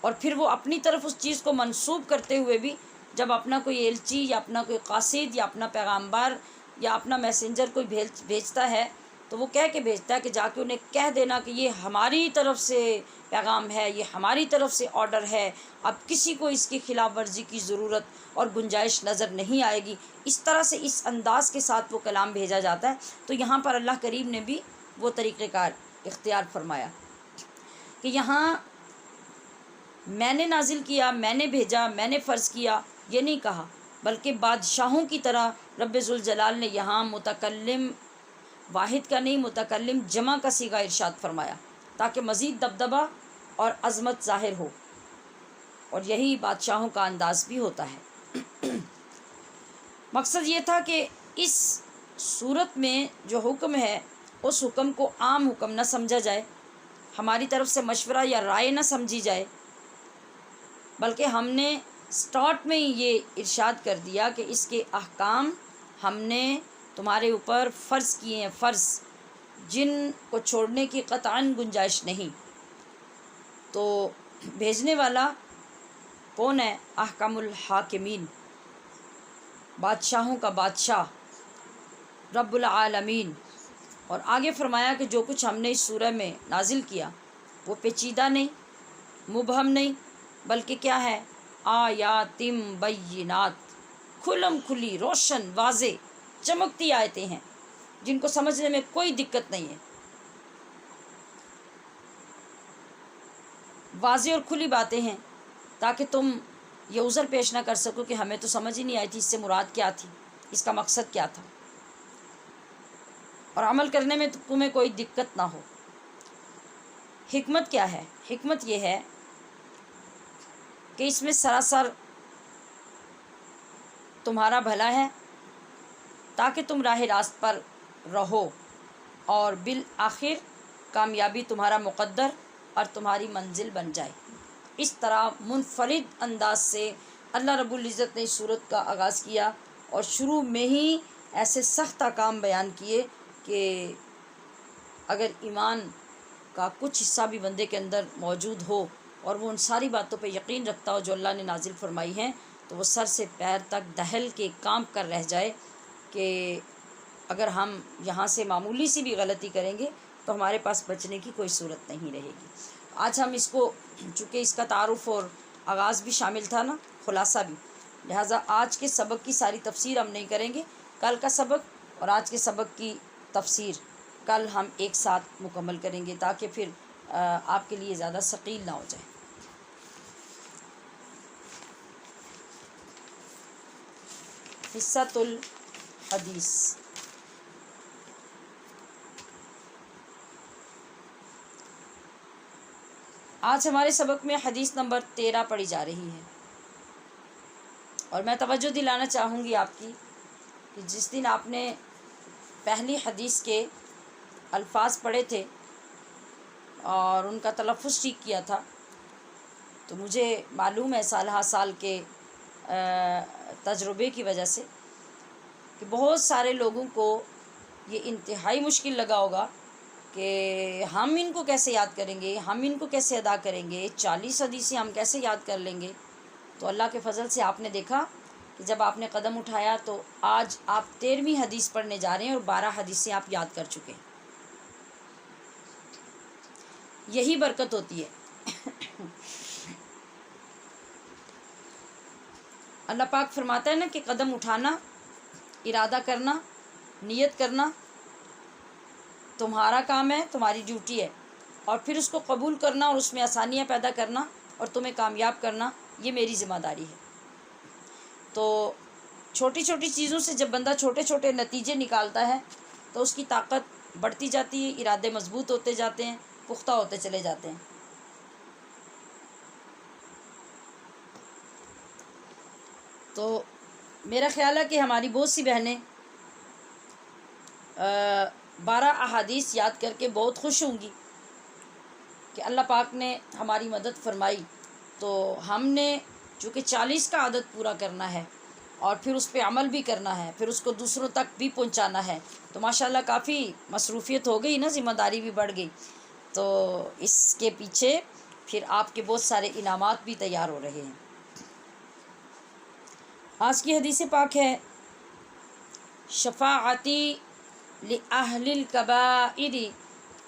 اور پھر وہ اپنی طرف اس چیز کو منسوب کرتے ہوئے بھی جب اپنا کوئی ایلچی یا اپنا کوئی قاصد یا اپنا پیغامبر یا اپنا میسنجر کوئی بھیجتا ہے تو وہ کہہ کے بھیجتا ہے کہ جا کے انہیں کہہ دینا کہ یہ ہماری طرف سے پیغام ہے، یہ ہماری طرف سے آرڈر ہے، اب کسی کو اس کی خلاف ورزی کی ضرورت اور گنجائش نظر نہیں آئے گی. اس طرح سے اس انداز کے ساتھ وہ کلام بھیجا جاتا ہے. تو یہاں پر اللہ کریم نے بھی وہ طریقہ کار اختیار فرمایا کہ یہاں میں نے نازل کیا، میں نے بھیجا، میں نے فرض کیا، یہ نہیں کہا، بلکہ بادشاہوں کی طرح رب ذوالجلال نے یہاں متکلم واحد کا نہیں، متکلم جمع کا صیغہ ارشاد فرمایا تاکہ مزید دبدبہ اور عظمت ظاہر ہو. اور یہی بادشاہوں کا انداز بھی ہوتا ہے. مقصد یہ تھا کہ اس صورت میں جو حکم ہے اس حکم کو عام حکم نہ سمجھا جائے، ہماری طرف سے مشورہ یا رائے نہ سمجھی جائے، بلکہ ہم نے سٹارٹ میں ہی یہ ارشاد کر دیا کہ اس کے احکام ہم نے تمہارے اوپر فرض کیے ہیں، فرض جن کو چھوڑنے کی قطعاً گنجائش نہیں. تو بھیجنے والا کون ہے؟ احکم الحاکمین، بادشاہوں کا بادشاہ، رب العالمین. اور آگے فرمایا کہ جو کچھ ہم نے اس سورہ میں نازل کیا وہ پیچیدہ نہیں، مبہم نہیں، بلکہ کیا ہے؟ آیاتم بینات، کھلم کھلی، روشن، واضح، چمکتی آیتیں ہیں جن کو سمجھنے میں کوئی دقت نہیں ہے. واضح اور کھلی باتیں ہیں تاکہ تم یہ عذر پیش نہ کر سکو کہ ہمیں تو سمجھ ہی نہیں آئی تھی اس سے مراد کیا تھی، اس کا مقصد کیا تھا، اور عمل کرنے میں تمہیں کوئی دقت نہ ہو. حکمت کیا ہے؟ حکمت یہ ہے کہ اس میں سراسر تمہارا بھلا ہے تاکہ تم راہ راست پر رہو اور بالآخر کامیابی تمہارا مقدر اور تمہاری منزل بن جائے. اس طرح منفرد انداز سے اللہ رب العزت نے اس صورت کا آغاز کیا اور شروع میں ہی ایسے سخت احکام بیان کیے کہ اگر ایمان کا کچھ حصہ بھی بندے کے اندر موجود ہو اور وہ ان ساری باتوں پہ یقین رکھتا ہو جو اللہ نے نازل فرمائی ہیں تو وہ سر سے پیر تک دہل کے کام کر رہ جائے کہ اگر ہم یہاں سے معمولی سی بھی غلطی کریں گے تو ہمارے پاس بچنے کی کوئی صورت نہیں رہے گی. آج ہم اس کو، چونکہ اس کا تعارف اور آغاز بھی شامل تھا نا، خلاصہ بھی، لہٰذا آج کے سبق کی ساری تفسیر ہم نہیں کریں گے. کل کا سبق اور آج کے سبق کی تفسیر کل ہم ایک ساتھ مکمل کریں گے تاکہ پھر آپ کے لیے زیادہ ثقیل نہ ہو جائے. حصۃ الحدیث. آج ہمارے سبق میں حدیث نمبر 13 پڑھی جا رہی ہے، اور میں توجہ دلانا چاہوں گی آپ کی کہ جس دن آپ نے پہلی حدیث کے الفاظ پڑھے تھے اور ان کا تلفظ ٹھیک کیا تھا تو مجھے معلوم ہے سالہ سال کے تجربے کی وجہ سے کہ بہت سارے لوگوں کو یہ انتہائی مشکل لگا ہوگا کہ ہم ان کو کیسے یاد کریں گے، ہم ان کو کیسے ادا کریں گے، 40 حدیثیں ہم کیسے یاد کر لیں گے۔ تو اللہ کے فضل سے آپ نے دیکھا کہ جب آپ نے قدم اٹھایا تو آج آپ 13ویں حدیث پڑھنے جا رہے ہیں اور 12 حدیثیں آپ یاد کر چکے ہیں۔ یہی برکت ہوتی ہے۔ اللہ پاک فرماتا ہے نا کہ قدم اٹھانا، ارادہ کرنا، نیت کرنا تمہارا کام ہے، تمہاری ڈیوٹی ہے، اور پھر اس کو قبول کرنا اور اس میں آسانیاں پیدا کرنا اور تمہیں کامیاب کرنا، یہ میری ذمہ داری ہے۔ تو چھوٹی چھوٹی چیزوں سے جب بندہ چھوٹے چھوٹے نتیجے نکالتا ہے تو اس کی طاقت بڑھتی جاتی ہے، ارادے مضبوط ہوتے جاتے ہیں، پختہ ہوتے چلے جاتے ہیں۔ تو میرا خیال ہے کہ ہماری بہت سی بہنیں 12 احادیث یاد کر کے بہت خوش ہوں گی کہ اللہ پاک نے ہماری مدد فرمائی۔ تو ہم نے چونکہ 40 کا عدد پورا کرنا ہے اور پھر اس پہ عمل بھی کرنا ہے، پھر اس کو دوسروں تک بھی پہنچانا ہے، تو ماشاءاللہ کافی مصروفیت ہو گئی نا، ذمہ داری بھی بڑھ گئی۔ تو اس کے پیچھے پھر آپ کے بہت سارے انعامات بھی تیار ہو رہے ہیں۔ آج کی حدیث پاک ہے شفاعتی لأہل الکبائر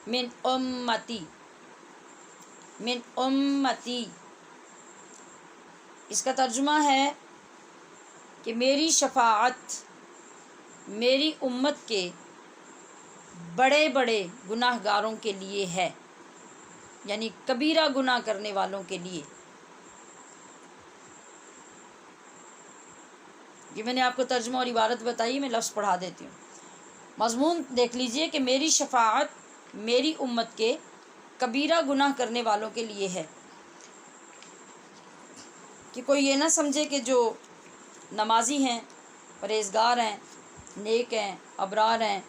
من امتی، من امتی۔ اس کا ترجمہ ہے کہ میری شفاعت میری امت کے بڑے بڑے گناہ گاروں کے لیے ہے، یعنی کبیرہ گناہ کرنے والوں کے لیے۔ یہ میں نے آپ کو ترجمہ اور عبارت بتائی، میں لفظ پڑھا دیتی ہوں۔ مضمون دیکھ لیجئے کہ میری شفاعت میری امت کے کبیرہ گناہ کرنے والوں کے لیے ہے، کہ کوئی یہ نہ سمجھے کہ جو نمازی ہیں، پرہیزگار ہیں، نیک ہیں، ابرار ہیں،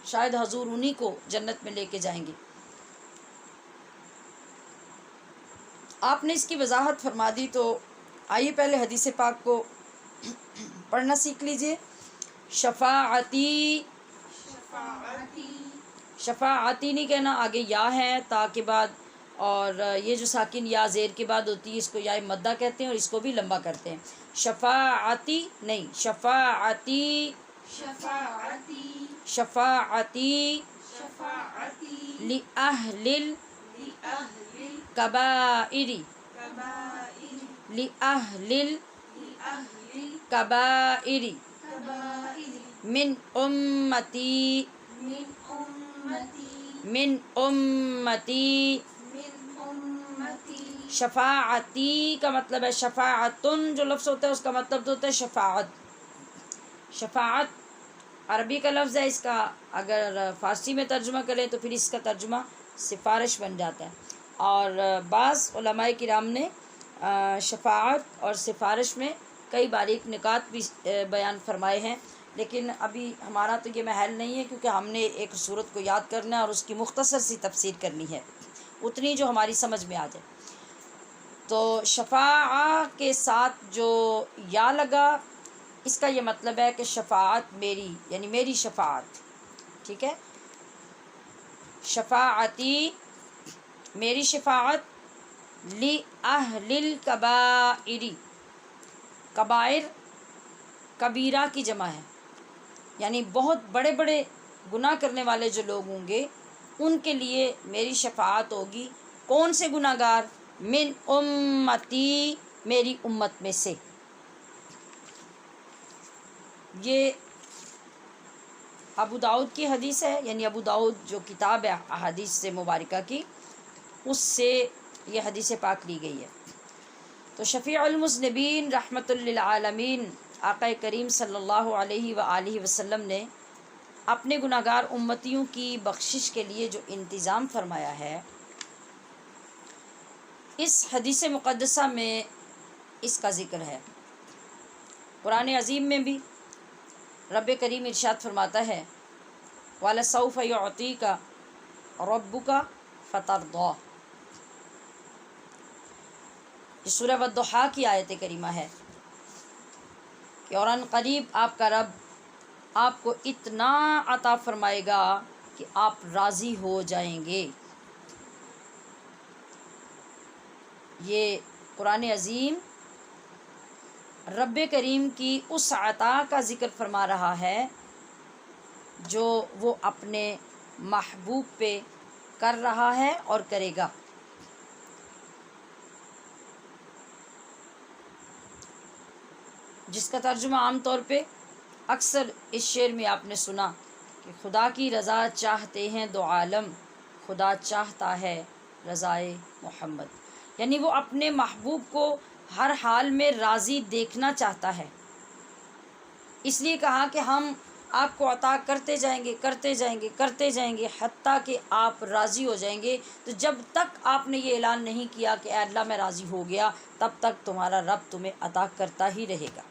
شاید حضور انہی کو جنت میں لے کے جائیں گے۔ آپ نے اس کی وضاحت فرما دی، تو آئیے پہلے حدیث پاک کو پڑھنا سیکھ لیجئے۔ شفاعتی، شفاعتی، شفاعتی نہیں کہنا، آگے یا ہے تا کے بعد، اور یہ جو ساکن یا زیر کے بعد ہوتی ہے اس کو یا مدہ کہتے ہیں اور اس کو بھی لمبا کرتے ہیں۔ شفاعتی نہیں، شفاعتی، شفاعتی، شفاعتی شفاعتی، لأہل لأہل الکبائر، الکبائر، لأہل لأہل الکبائر الکبائر، من امتی، من امتی، من امتی۔ من امتی۔ شفاعتی کا مطلب ہے شفاعتن، جو لفظ ہوتا ہے اس کا مطلب تو ہوتا ہے شفاعت۔ شفاعت عربی کا لفظ ہے، اس کا اگر فارسی میں ترجمہ کریں تو پھر اس کا ترجمہ سفارش بن جاتا ہے۔ اور بعض علماء کرام نے شفاعت اور سفارش میں کئی باریک نکات بھی بیان فرمائے ہیں، لیکن ابھی ہمارا تو یہ محل نہیں ہے، کیونکہ ہم نے ایک صورت کو یاد کرنا ہے اور اس کی مختصر سی تفسیر کرنی ہے، اتنی جو ہماری سمجھ میں آ جائے۔ تو شفاعہ کے ساتھ جو یا لگا، اس کا یہ مطلب ہے کہ شفاعت میری، یعنی میری شفاعت، ٹھیک ہے۔ شفاعتی میری شفاعت، لأہل الکبائر، کبائر کبیرہ کی جمع ہے، یعنی بہت بڑے بڑے گناہ کرنے والے جو لوگ ہوں گے ان کے لیے میری شفاعت ہوگی۔ کون سے گناہ گار؟ من امتی، میری امت میں سے۔ یہ ابو داؤد کی حدیث ہے، یعنی ابو داؤد جو کتاب ہے احادیث سے مبارکہ کی، اس سے یہ حدیث پاک لی گئی ہے۔ تو شفیع المذنبین رحمۃ للعالمین آقا کریم صلی اللہ علیہ وآلہ وسلم نے اپنے گناہ گار امتیوں کی بخشش کے لیے جو انتظام فرمایا ہے، اس حدیث مقدسہ میں اس کا ذکر ہے۔ قرآن عظیم میں بھی رب کریم ارشاد فرماتا ہے وَلَسَوْفَ يُعْطِيكَ رَبُّكَ فَتَرْضَىٰ، یہ سورہ والضحیٰ کی آیت کریمہ ہے کہ اور ان قریب آپ کا رب آپ کو اتنا عطا فرمائے گا کہ آپ راضی ہو جائیں گے۔ یہ قرآن عظیم رب کریم کی اس عطا کا ذکر فرما رہا ہے جو وہ اپنے محبوب پہ کر رہا ہے اور کرے گا۔ جس کا ترجمہ عام طور پہ اکثر اس شعر میں آپ نے سنا کہ خدا کی رضا چاہتے ہیں دو عالم، خدا چاہتا ہے رضائے محمد، یعنی وہ اپنے محبوب کو ہر حال میں راضی دیکھنا چاہتا ہے۔ اس لیے کہا کہ ہم آپ کو عطا کرتے جائیں گے کرتے جائیں گے کرتے جائیں گے حتیٰ کہ آپ راضی ہو جائیں گے۔ تو جب تک آپ نے یہ اعلان نہیں کیا کہ اے اللہ میں راضی ہو گیا، تب تک تمہارا رب تمہیں عطا کرتا ہی رہے گا،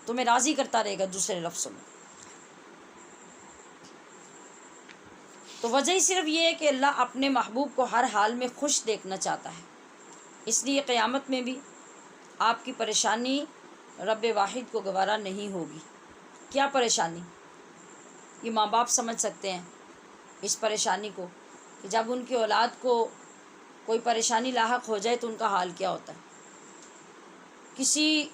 تمہیں راضی کرتا رہے گا۔ دوسرے لفظوں میں تو وجہ ہی صرف یہ ہے کہ اللہ اپنے محبوب کو ہر حال میں خوش دیکھنا چاہتا ہے۔ اس لیے قیامت میں بھی آپ کی پریشانی رب واحد کو گوارا نہیں ہوگی۔ کیا پریشانی؟ یہ ماں باپ سمجھ سکتے ہیں اس پریشانی کو کہ جب ان کی اولاد کو کوئی پریشانی لاحق ہو جائے تو ان کا حال کیا ہوتا ہے۔ کسی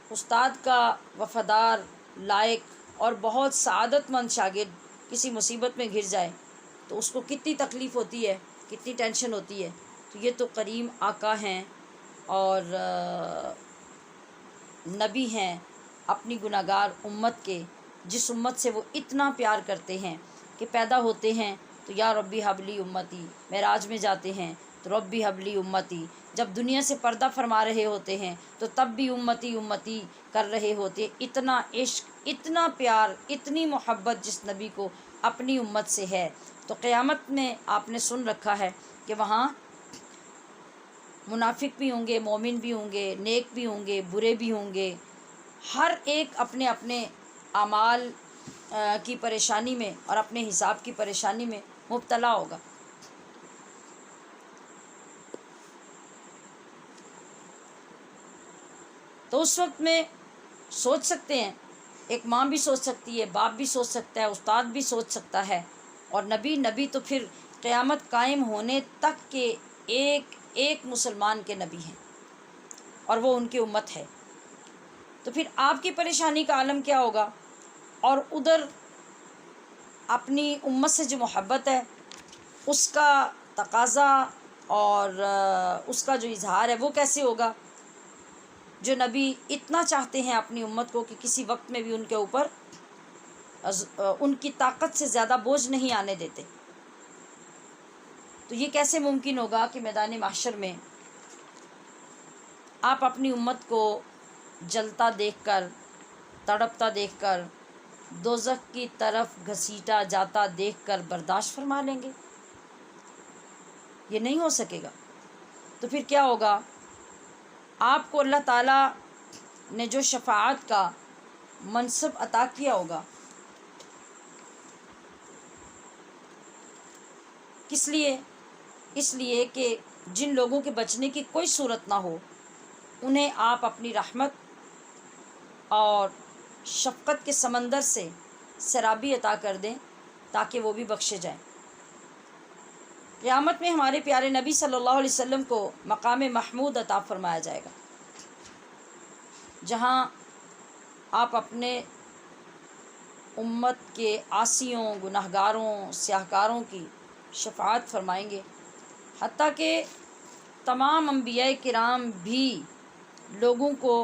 استاد کا وفادار، لائق اور بہت سعادت مند شاگرد کسی مصیبت میں گر جائے تو اس کو کتنی تکلیف ہوتی ہے، کتنی ٹینشن ہوتی ہے۔ تو یہ تو کریم آقا ہیں اور نبی ہیں اپنی گناہگار امت کے، جس امت سے وہ اتنا پیار کرتے ہیں کہ پیدا ہوتے ہیں تو یا ربی حبلی امتی، معراج میں جاتے ہیں تو ربی حبلی امتی، جب دنیا سے پردہ فرما رہے ہوتے ہیں تو تب بھی امتی امتی کر رہے ہوتے۔ اتنا عشق، اتنا پیار، اتنی محبت جس نبی کو اپنی امت سے ہے۔ تو قیامت میں آپ نے سن رکھا ہے کہ وہاں منافق بھی ہوں گے، مومن بھی ہوں گے، نیک بھی ہوں گے، برے بھی ہوں گے، ہر ایک اپنے اپنے اعمال کی پریشانی میں اور اپنے حساب کی پریشانی میں مبتلا ہوگا۔ تو اس وقت میں سوچ سکتے ہیں، ایک ماں بھی سوچ سکتی ہے، باپ بھی سوچ سکتا ہے، استاد بھی سوچ سکتا ہے، اور نبی تو پھر قیامت قائم ہونے تک کے ایک ایک مسلمان کے نبی ہیں اور وہ ان کی امت ہے۔ تو پھر آپ کی پریشانی کا عالم کیا ہوگا؟ اور ادھر اپنی امت سے جو محبت ہے اس کا تقاضا اور اس کا جو اظہار ہے وہ کیسے ہوگا؟ جو نبی اتنا چاہتے ہیں اپنی امت کو کہ کسی وقت میں بھی ان کے اوپر ان کی طاقت سے زیادہ بوجھ نہیں آنے دیتے۔ تو یہ کیسے ممکن ہوگا کہ میدان محشر میں آپ اپنی امت کو جلتا دیکھ کر، تڑپتا دیکھ کر، دوزخ کی طرف گھسیٹا جاتا دیکھ کر برداشت فرما لیں گے؟ یہ نہیں ہو سکے گا۔ تو پھر کیا ہوگا؟ آپ کو اللہ تعالیٰ نے جو شفاعت کا منصب عطا کیا ہوگا، کس لیے؟ اس لیے کہ جن لوگوں کے بچنے کی کوئی صورت نہ ہو انہیں آپ اپنی رحمت اور شفقت کے سمندر سے سیرابی عطا کر دیں تاکہ وہ بھی بخشے جائیں۔ قیامت میں ہمارے پیارے نبی صلی اللہ علیہ وسلم کو مقام محمود عطا فرمایا جائے گا، جہاں آپ اپنے امت کے عاصیوں، گناہگاروں، سیاہکاروں کی شفاعت فرمائیں گے، حتیٰ کہ تمام انبیاء کرام بھی لوگوں کو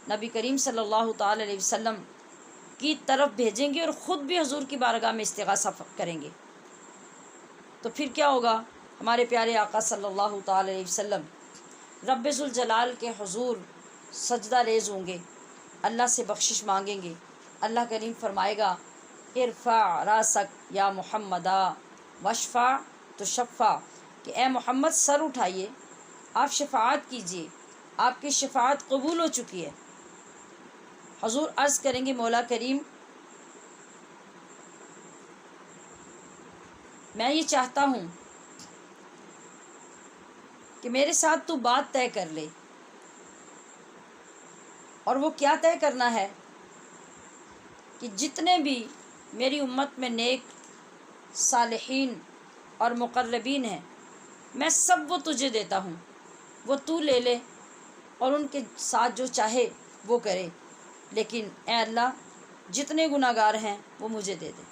نبی کریم صلی اللہ تعالی علیہ وسلم کی طرف بھیجیں گے اور خود بھی حضور کی بارگاہ میں استغاثہ کریں گے۔ تو پھر کیا ہوگا؟ ہمارے پیارے آقا صلی اللہ تعالی علیہ وسلم رب ذوالجلال کے حضور سجدہ ریز ہوں گے، اللہ سے بخشش مانگیں گے۔ اللہ کریم فرمائے گا ارفع راسک یا محمدا وشفع تشفع، کہ اے محمد سر اٹھائیے، آپ شفاعت کیجئے، آپ کی شفاعت قبول ہو چکی ہے۔ حضور عرض کریں گے مولا کریم میں یہ چاہتا ہوں کہ میرے ساتھ تو بات طے کر لے، اور وہ کیا طے کرنا ہے کہ جتنے بھی میری امت میں نیک صالحین اور مقربین ہیں میں سب وہ تجھے دیتا ہوں، وہ تو لے لے اور ان کے ساتھ جو چاہے وہ کرے، لیکن اے اللہ جتنے گناہ گار ہیں وہ مجھے دے دے،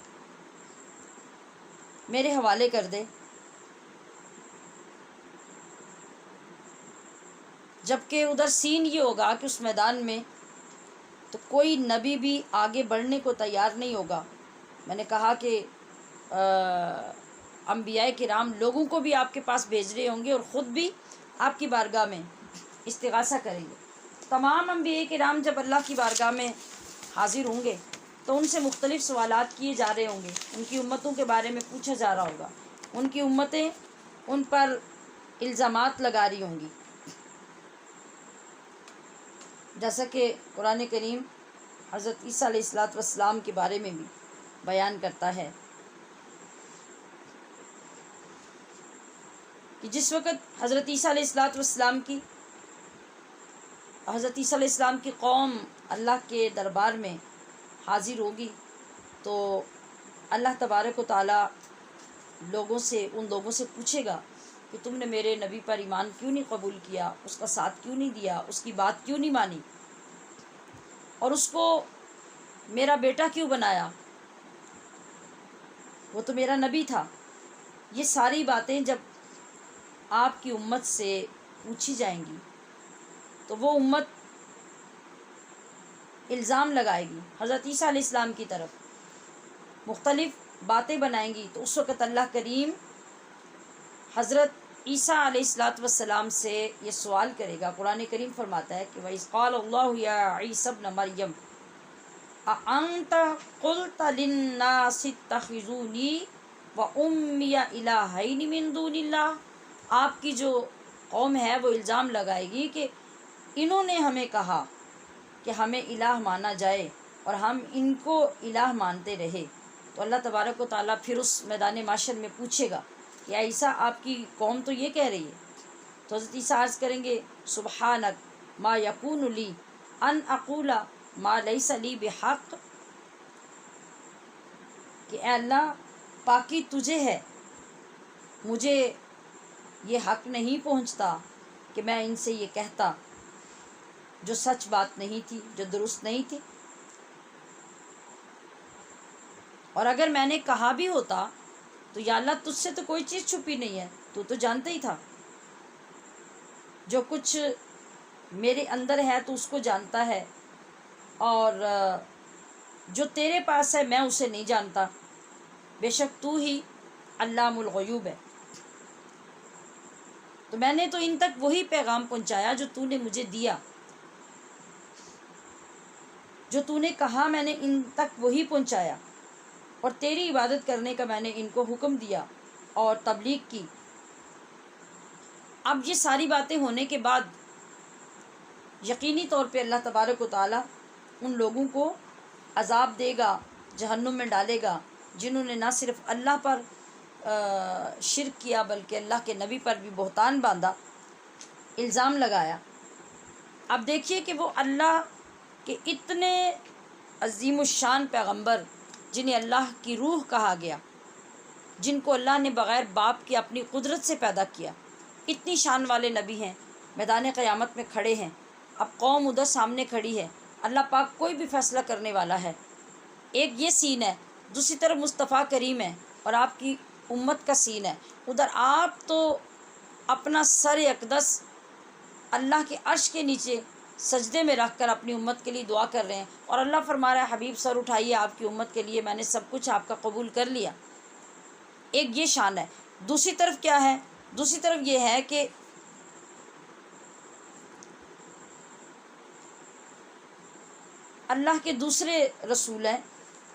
میرے حوالے کر دے۔ جبکہ ادھر سین یہ ہوگا کہ اس میدان میں تو کوئی نبی بھی آگے بڑھنے کو تیار نہیں ہوگا۔ میں نے کہا کہ انبیاء کرام لوگوں کو بھی آپ کے پاس بھیج رہے ہوں گے اور خود بھی آپ کی بارگاہ میں استغاثہ کریں گے۔ تمام انبیاء کرام جب اللہ کی بارگاہ میں حاضر ہوں گے تو ان سے مختلف سوالات کیے جا رہے ہوں گے، ان کی امتوں کے بارے میں پوچھا جا رہا ہوگا، ان کی امتیں ان پر الزامات لگا رہی ہوں گی، جیسا کہ قرآن کریم حضرت عیسیٰ علیہ السلام کے بارے میں بھی بیان کرتا ہے کہ جس وقت حضرت عیسیٰ علیہ السلام کی قوم اللہ کے دربار میں حاضر ہوگی تو اللہ تبارک و تعالیٰ ان لوگوں سے پوچھے گا کہ تم نے میرے نبی پر ایمان کیوں نہیں قبول کیا، اس کا ساتھ کیوں نہیں دیا، اس کی بات کیوں نہیں مانی، اور اس کو میرا بیٹا کیوں بنایا، وہ تو میرا نبی تھا۔ یہ ساری باتیں جب آپ کی امت سے پوچھی جائیں گی تو وہ امت الزام لگائے گی حضرت عیسیٰ علیہ السلام کی طرف، مختلف باتیں بنائیں گی، تو اس وقت اللہ کریم حضرت عیسیٰ علیہ السلام سے یہ سوال کرے گا۔ قرآن کریم فرماتا ہے کہ وَإِذْ قَالَ اللَّهُ يَا عِيسَى ابْنَ مَرْيَمَ أَأَنْتَ قُلْتَ لِلنَّاسِ اتَّخِذُونِي وَأُمِّيَ إِلَٰهَيْنِ مِن دُونِ اللَّهِ، آپ کی جو قوم ہے وہ الزام لگائے گی کہ انہوں نے ہمیں کہا کہ ہمیں الہ مانا جائے اور ہم ان کو الہ مانتے رہے۔ تو اللہ تبارک و تعالیٰ پھر اس میدان محشر میں پوچھے گا کہ عیسیٰ آپ کی قوم تو یہ کہہ رہی ہے، تو حضرت عیسیٰ عرض کریں گے سبحانک ما یکون لی ان اقول ما لیس لی بحق، کہ اے اللہ پاکی تجھے ہے، مجھے یہ حق نہیں پہنچتا کہ میں ان سے یہ کہتا جو سچ بات نہیں تھی، جو درست نہیں تھی، اور اگر میں نے کہا بھی ہوتا تو یا اللہ تجھ سے تو کوئی چیز چھپی نہیں ہے، تو جانتا ہی تھا، جو کچھ میرے اندر ہے تو اس کو جانتا ہے، اور جو تیرے پاس ہے میں اسے نہیں جانتا، بے شک تو ہی علام الغیوب ہے۔ تو میں نے تو ان تک وہی پیغام پہنچایا جو تو نے مجھے دیا، جو تو نے کہا میں نے ان تک وہی پہنچایا، اور تیری عبادت کرنے کا میں نے ان کو حکم دیا اور تبلیغ کی۔ اب یہ ساری باتیں ہونے کے بعد یقینی طور پہ اللہ تبارک و تعالیٰ ان لوگوں کو عذاب دے گا، جہنم میں ڈالے گا، جنہوں نے نہ صرف اللہ پر شرک کیا بلکہ اللہ کے نبی پر بھی بہتان باندھا، الزام لگایا۔ اب دیکھیے کہ وہ اللہ کے اتنے عظیم الشان پیغمبر جنہیں اللہ کی روح کہا گیا، جن کو اللہ نے بغیر باپ کے اپنی قدرت سے پیدا کیا، اتنی شان والے نبی ہیں، میدان قیامت میں کھڑے ہیں، اب قوم ادھر سامنے کھڑی ہے، اللہ پاک کوئی بھی فیصلہ کرنے والا ہے۔ ایک یہ سین ہے، دوسری طرف مصطفیٰ کریم ہے اور آپ کی امت کا سین ہے، ادھر آپ تو اپنا سر اقدس اللہ کے عرش کے نیچے سجدے میں رکھ کر اپنی امت کے لیے دعا کر رہے ہیں، اور اللہ فرما رہا ہے حبیب سر اٹھائیے آپ کی امت کے لیے، میں نے سب کچھ آپ کا قبول کر لیا۔ ایک یہ شان ہے۔ دوسری طرف کیا ہے؟ دوسری طرف یہ ہے کہ اللہ کے دوسرے رسول ہیں،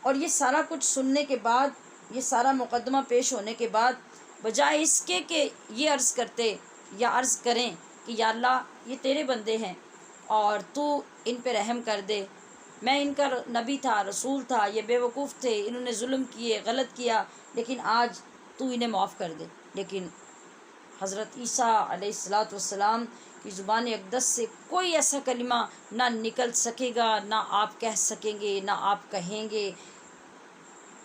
اور یہ سارا کچھ سننے کے بعد، یہ سارا مقدمہ پیش ہونے کے بعد، بجائے اس کے کہ یہ عرض کرتے یا عرض کریں کہ یا اللہ یہ تیرے بندے ہیں اور تو ان پہ رحم کر دے، میں ان کا نبی تھا، رسول تھا، یہ بے وقوف تھے، انہوں نے ظلم کیے، غلط کیا، لیکن آج تو انہیں معاف کر دے، لیکن حضرت عیسیٰ علیہ السلام کی زبان اقدس سے کوئی ایسا کلمہ نہ نکل سکے گا، نہ آپ کہہ سکیں گے، نہ آپ کہیں گے،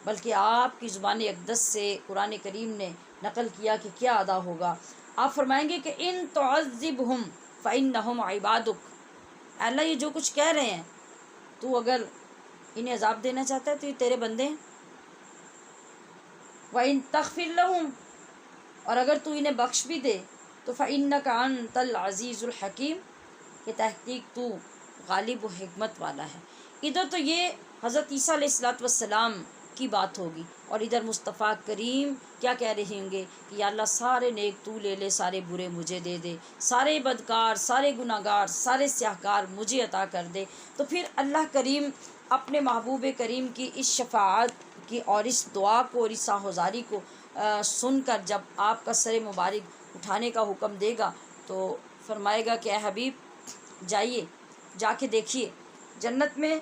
بلکہ آپ کی زبان اقدس سے قرآن کریم نے نقل کیا کہ کیا ادا ہوگا۔ آپ فرمائیں گے کہ ان تعذبہم فإنہم عبادک، اے اللہ یہ جو کچھ کہہ رہے ہیں تو اگر انہیں عذاب دینا چاہتا ہے تو یہ تیرے بندے ہیں، وَإِن تَغْفِرْ لَهُمْ، اور اگر تو انہیں بخش بھی دے تو فَإِنَّكَ أَنْتَ الْعَزِيزُ الْحَكِيمُ، کہ تحقیق تو غالب و حکمت والا ہے۔ ادھر تو یہ حضرت عیسیٰ علیہ السلام کی بات ہوگی، اور ادھر مصطفیٰ کریم کیا کہہ رہے ہوں گے کہ یا اللہ سارے نیک تو لے لے، سارے برے مجھے دے دے، سارے بدکار، سارے گناہگار، سارے سیاہکار مجھے عطا کر دے۔ تو پھر اللہ کریم اپنے محبوب کریم کی اس شفاعت کی اور اس دعا کو اور اس آہوزاری کو سن کر جب آپ کا سر مبارک اٹھانے کا حکم دے گا تو فرمائے گا کہ اے حبیب جائیے، جا کے دیکھیے جنت میں،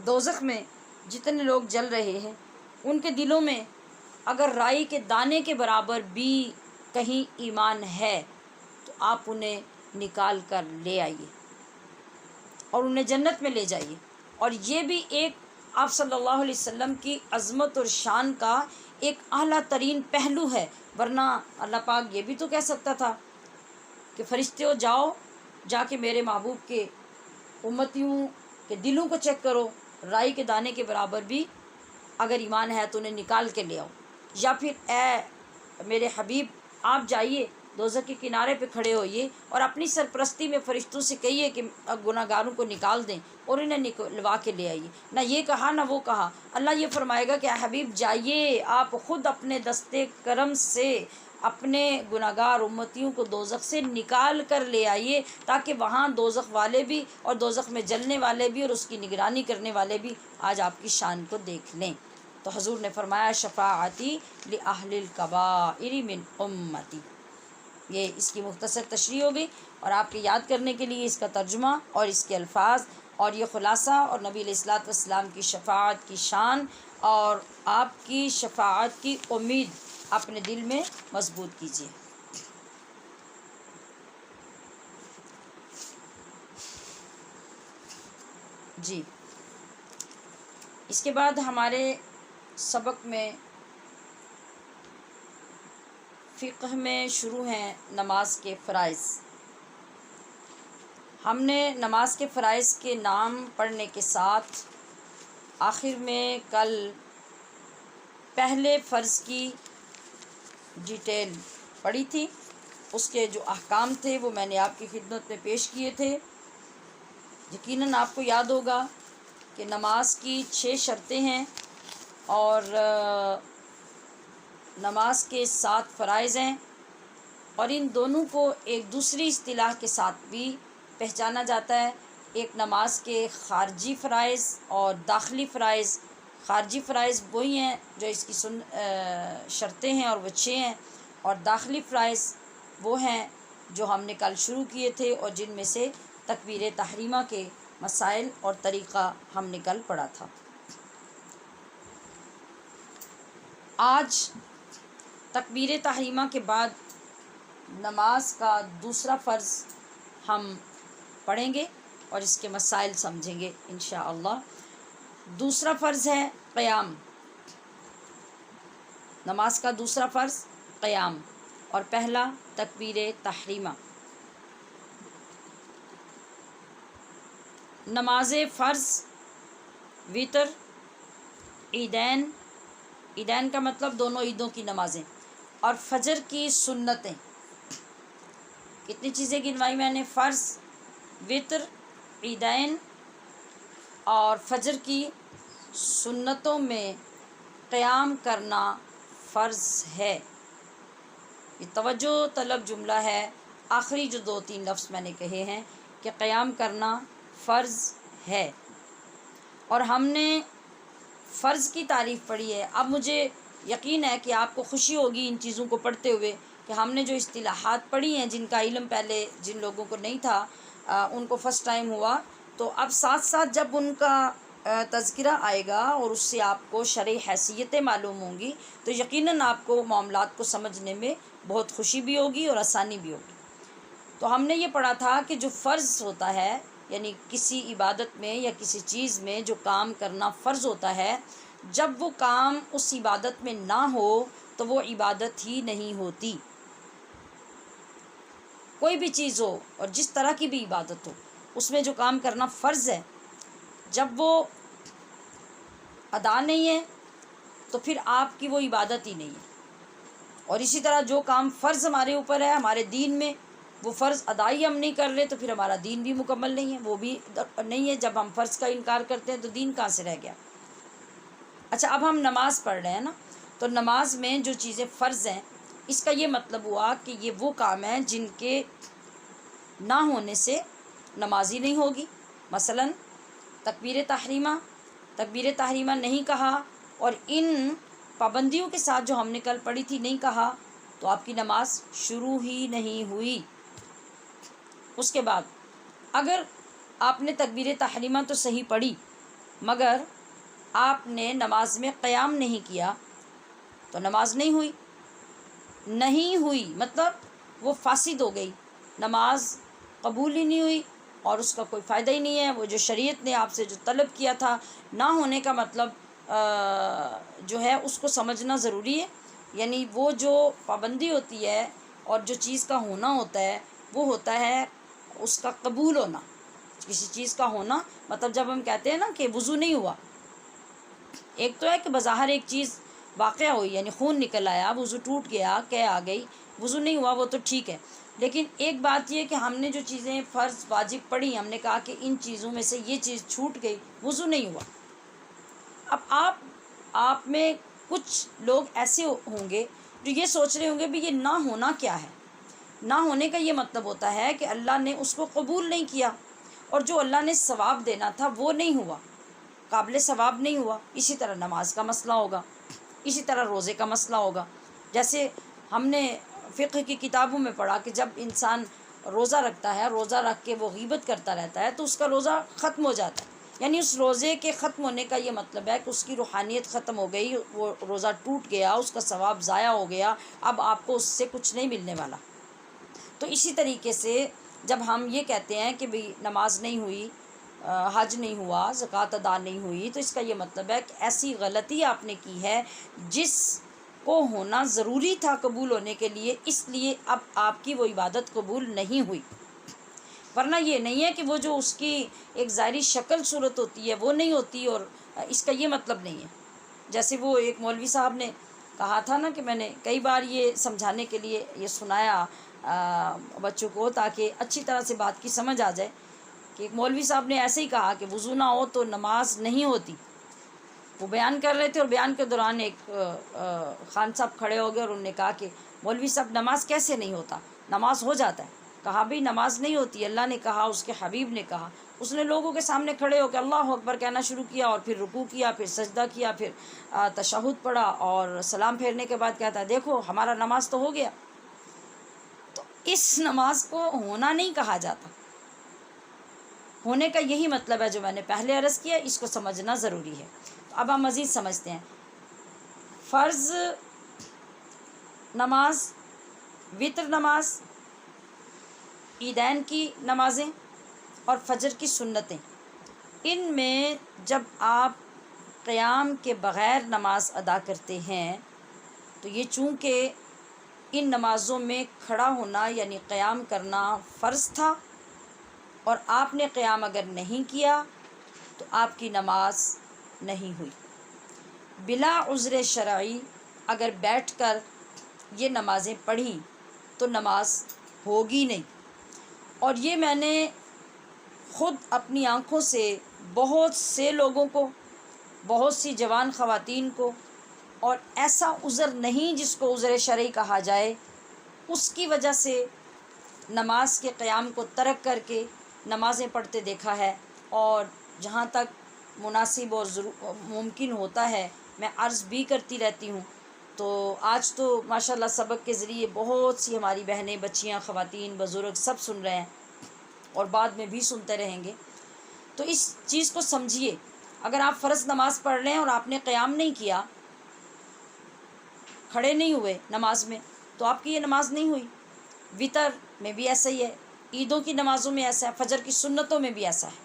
دوزخ میں جتنے لوگ جل رہے ہیں ان کے دلوں میں اگر رائی کے دانے کے برابر بھی کہیں ایمان ہے تو آپ انہیں نکال کر لے آئیے اور انہیں جنت میں لے جائیے۔ اور یہ بھی ایک آپ صلی اللہ علیہ وسلم کی عظمت اور شان کا ایک اعلیٰ ترین پہلو ہے، ورنہ اللہ پاک یہ بھی تو کہہ سکتا تھا کہ فرشتوں جاؤ، جا کے میرے محبوب کے امتیوں کے دلوں کو چیک کرو، رائی کے دانے کے برابر بھی اگر ایمان ہے تو انہیں نکال کے لے آؤ، یا پھر اے میرے حبیب آپ جائیے دوزخ کے کنارے پہ کھڑے ہوئیے اور اپنی سرپرستی میں فرشتوں سے کہیے کہ گناہ گاروں کو نکال دیں اور انہیں نکلوا کے لے آئیے۔ نہ یہ کہا نہ وہ کہا، اللہ یہ فرمائے گا کہ اے حبیب جائیے، آپ خود اپنے دستے کرم سے اپنے گناہ گار امتیوں کو دوزخ سے نکال کر لے آئیے، تاکہ وہاں دوزخ والے بھی اور دوزخ میں جلنے والے بھی اور اس کی نگرانی کرنے والے بھی آج آپ کی شان کو دیکھ لیں۔ تو حضور نے فرمایا شفاعتی لأہل الکبائر من امتی، یہ اس کی مختصر تشریح ہو گئی، اور آپ کے یاد کرنے کے لیے اس کا ترجمہ اور اس کے الفاظ اور یہ خلاصہ اور نبی علیہ الصلوۃ والسلام کی شفاعت کی شان اور آپ کی شفاعت کی امید اپنے دل میں مضبوط کیجیے۔ جی، اس کے بعد ہمارے سبق میں فقہ میں شروع ہیں نماز کے فرائض۔ ہم نے نماز کے فرائض کے نام پڑھنے کے ساتھ آخر میں کل پہلے فرض کی ڈیٹیل پڑھی تھی، اس کے جو احکام تھے وہ میں نے آپ کی خدمت میں پیش کیے تھے۔ یقیناً آپ کو یاد ہوگا کہ نماز کی 6 شرطیں ہیں اور نماز کے 7 فرائض ہیں، اور ان دونوں کو ایک دوسری اصطلاح کے ساتھ بھی پہچانا جاتا ہے، ایک نماز کے خارجی فرائض اور داخلی فرائض۔ خارجی فرائض وہی ہیں جو اس کی شرطیں ہیں اور وہ 6 ہیں، اور داخلی فرائض وہ ہیں جو ہم نے کل شروع کیے تھے اور جن میں سے تکبیر تحریمہ کے مسائل اور طریقہ ہم نے کل پڑھا تھا۔ آج تکبیر تحریمہ کے بعد نماز کا دوسرا فرض ہم پڑھیں گے اور اس کے مسائل سمجھیں گے انشاءاللہ۔ دوسرا فرض ہے قیام۔ نماز کا دوسرا فرض قیام اور پہلا تکبیر تحریمہ۔ نماز فرض، وتر، عیدین، عیدین کا مطلب دونوں عیدوں کی نمازیں، اور فجر کی سنتیں۔ کتنی چیزیں گنوائی میں نے؟ فرض، وتر، عیدین اور فجر کی سنتوں میں قیام کرنا فرض ہے۔ یہ توجہ طلب جملہ ہے، آخری جو 2-3 لفظ میں نے کہے ہیں کہ قیام کرنا فرض ہے، اور ہم نے فرض کی تعریف پڑھی ہے۔ اب مجھے یقین ہے کہ آپ کو خوشی ہوگی ان چیزوں کو پڑھتے ہوئے کہ ہم نے جو اصطلاحات پڑھی ہیں، جن کا علم پہلے جن لوگوں کو نہیں تھا ان کو فرسٹ ٹائم ہوا، تو اب ساتھ ساتھ جب ان کا تذکرہ آئے گا اور اس سے آپ کو شرعی حیثیتیں معلوم ہوں گی تو یقیناً آپ کو معاملات کو سمجھنے میں بہت خوشی بھی ہوگی اور آسانی بھی ہوگی۔ تو ہم نے یہ پڑھا تھا کہ جو فرض ہوتا ہے، یعنی کسی عبادت میں یا کسی چیز میں جو کام کرنا فرض ہوتا ہے، جب وہ کام اس عبادت میں نہ ہو تو وہ عبادت ہی نہیں ہوتی۔ کوئی بھی چیز ہو اور جس طرح کی بھی عبادت ہو، اس میں جو کام کرنا فرض ہے، جب وہ ادا نہیں ہے تو پھر آپ کی وہ عبادت ہی نہیں ہے۔ اور اسی طرح جو کام فرض ہمارے اوپر ہے ہمارے دین میں، وہ فرض ادا ہی ہم نہیں کر رہے تو پھر ہمارا دین بھی مکمل نہیں ہے، وہ بھی نہیں ہے۔ جب ہم فرض کا انکار کرتے ہیں تو دین کہاں سے رہ گیا؟ اچھا، اب ہم نماز پڑھ رہے ہیں نا، تو نماز میں جو چیزیں فرض ہیں، اس کا یہ مطلب ہوا کہ یہ وہ کام ہیں جن کے نہ ہونے سے نماز ہی نہیں ہوگی۔ مثلا تکبیر تحریمہ نہیں کہا اور ان پابندیوں کے ساتھ جو ہم نے کل پڑھی تھی نہیں کہا، تو آپ کی نماز شروع ہی نہیں ہوئی۔ اس کے بعد اگر آپ نے تکبیر تحریمہ تو صحیح پڑھی مگر آپ نے نماز میں قیام نہیں کیا تو نماز نہیں ہوئی، مطلب وہ فاسد ہو گئی، نماز قبول ہی نہیں ہوئی اور اس کا کوئی فائدہ ہی نہیں ہے۔ وہ جو شریعت نے آپ سے جو طلب کیا تھا، نہ ہونے کا مطلب جو ہے اس کو سمجھنا ضروری ہے۔ یعنی وہ جو پابندی ہوتی ہے اور جو چیز کا ہونا ہوتا ہے وہ ہوتا ہے اس کا قبول ہونا۔ کسی چیز کا ہونا مطلب جب ہم کہتے ہیں نا کہ وضو نہیں ہوا، ایک تو ہے کہ بظاہر ایک چیز واقعہ ہوئی، یعنی خون نکل آیا، وضو ٹوٹ گیا، کہ آ گئی، وضو نہیں ہوا، وہ تو ٹھیک ہے۔ لیکن ایک بات یہ کہ ہم نے جو چیزیں فرض واجب پڑھی، ہم نے کہا کہ ان چیزوں میں سے یہ چیز چھوٹ گئی، وضو نہیں ہوا۔ اب آپ میں کچھ لوگ ایسے ہوں گے جو یہ سوچ رہے ہوں گے بھی یہ نہ ہونا کیا ہے؟ نہ ہونے کا یہ مطلب ہوتا ہے کہ اللہ نے اس کو قبول نہیں کیا اور جو اللہ نے ثواب دینا تھا وہ نہیں ہوا، قابل ثواب نہیں ہوا۔ اسی طرح نماز کا مسئلہ ہوگا، اسی طرح روزے کا مسئلہ ہوگا۔ جیسے ہم نے فقہ کی کتابوں میں پڑھا کہ جب انسان روزہ رکھتا ہے، روزہ رکھ کے وہ غیبت کرتا رہتا ہے تو اس کا روزہ ختم ہو جاتا ہے۔ یعنی اس روزے کے ختم ہونے کا یہ مطلب ہے کہ اس کی روحانیت ختم ہو گئی، وہ روزہ ٹوٹ گیا، اس کا ثواب ضائع ہو گیا، اب آپ کو اس سے کچھ نہیں ملنے والا۔ تو اسی طریقے سے جب ہم یہ کہتے ہیں کہ بھئی نماز نہیں ہوئی، حج نہیں ہوا، زکوٰۃ ادا نہیں ہوئی، تو اس کا یہ مطلب ہے کہ ایسی غلطی آپ نے کی ہے جس کو ہونا ضروری تھا قبول ہونے کے لیے، اس لیے اب آپ کی وہ عبادت قبول نہیں ہوئی۔ ورنہ یہ نہیں ہے کہ وہ جو اس کی ایک ظاہری شکل صورت ہوتی ہے وہ نہیں ہوتی، اور اس کا یہ مطلب نہیں ہے۔ جیسے وہ ایک مولوی صاحب نے کہا تھا نا کہ میں نے کئی بار یہ سمجھانے کے لیے یہ سنایا بچوں کو تاکہ اچھی طرح سے بات کی سمجھ آ جائے، کہ ایک مولوی صاحب نے ایسے ہی کہا کہ وضو نہ ہو تو نماز نہیں ہوتی۔ وہ بیان کر رہے تھے اور بیان کے دوران ایک خان صاحب کھڑے ہو گئے اور انہوں نے کہا کہ مولوی صاحب نماز کیسے نہیں ہوتا؟ نماز ہو جاتا ہے۔ کہا بھئی نماز نہیں ہوتی، اللہ نے کہا، اس کے حبیب نے کہا۔ اس نے لوگوں کے سامنے کھڑے ہو کے اللہ اکبر کہنا شروع کیا اور پھر رکوع کیا، پھر سجدہ کیا، پھر تشہد پڑھا اور سلام پھیرنے کے بعد کہتا ہے دیکھو ہمارا نماز تو ہو گیا۔ تو اس نماز کو ہونا نہیں کہا جاتا۔ ہونے کا یہی مطلب ہے جو میں نے پہلے عرض کیا، اس کو سمجھنا ضروری ہے۔ اب ہم مزید سمجھتے ہیں۔ فرض نماز، وتر نماز، عیدین کی نمازیں اور فجر کی سنتیں، ان میں جب آپ قیام کے بغیر نماز ادا کرتے ہیں تو یہ چونکہ ان نمازوں میں کھڑا ہونا یعنی قیام کرنا فرض تھا اور آپ نے قیام اگر نہیں کیا تو آپ کی نماز نہیں ہوئی۔ بلا عذر شرعی اگر بیٹھ کر یہ نمازیں پڑھیں تو نماز ہوگی نہیں۔ اور یہ میں نے خود اپنی آنکھوں سے بہت سے لوگوں کو، بہت سی جوان خواتین کو، اور ایسا عذر نہیں جس کو عذر شرعی کہا جائے، اس کی وجہ سے نماز کے قیام کو ترک کر کے نمازیں پڑھتے دیکھا ہے۔ اور جہاں تک مناسب اور ممکن ہوتا ہے میں عرض بھی کرتی رہتی ہوں۔ تو آج تو ماشاءاللہ سبق کے ذریعے بہت سی ہماری بہنیں، بچیاں، خواتین، بزرگ سب سن رہے ہیں اور بعد میں بھی سنتے رہیں گے۔ تو اس چیز کو سمجھیے، اگر آپ فرض نماز پڑھ رہے ہیں اور آپ نے قیام نہیں کیا، کھڑے نہیں ہوئے نماز میں، تو آپ کی یہ نماز نہیں ہوئی۔ وتر میں بھی ایسا ہی ہے، عیدوں کی نمازوں میں ایسا ہے، فجر کی سنتوں میں بھی ایسا ہے۔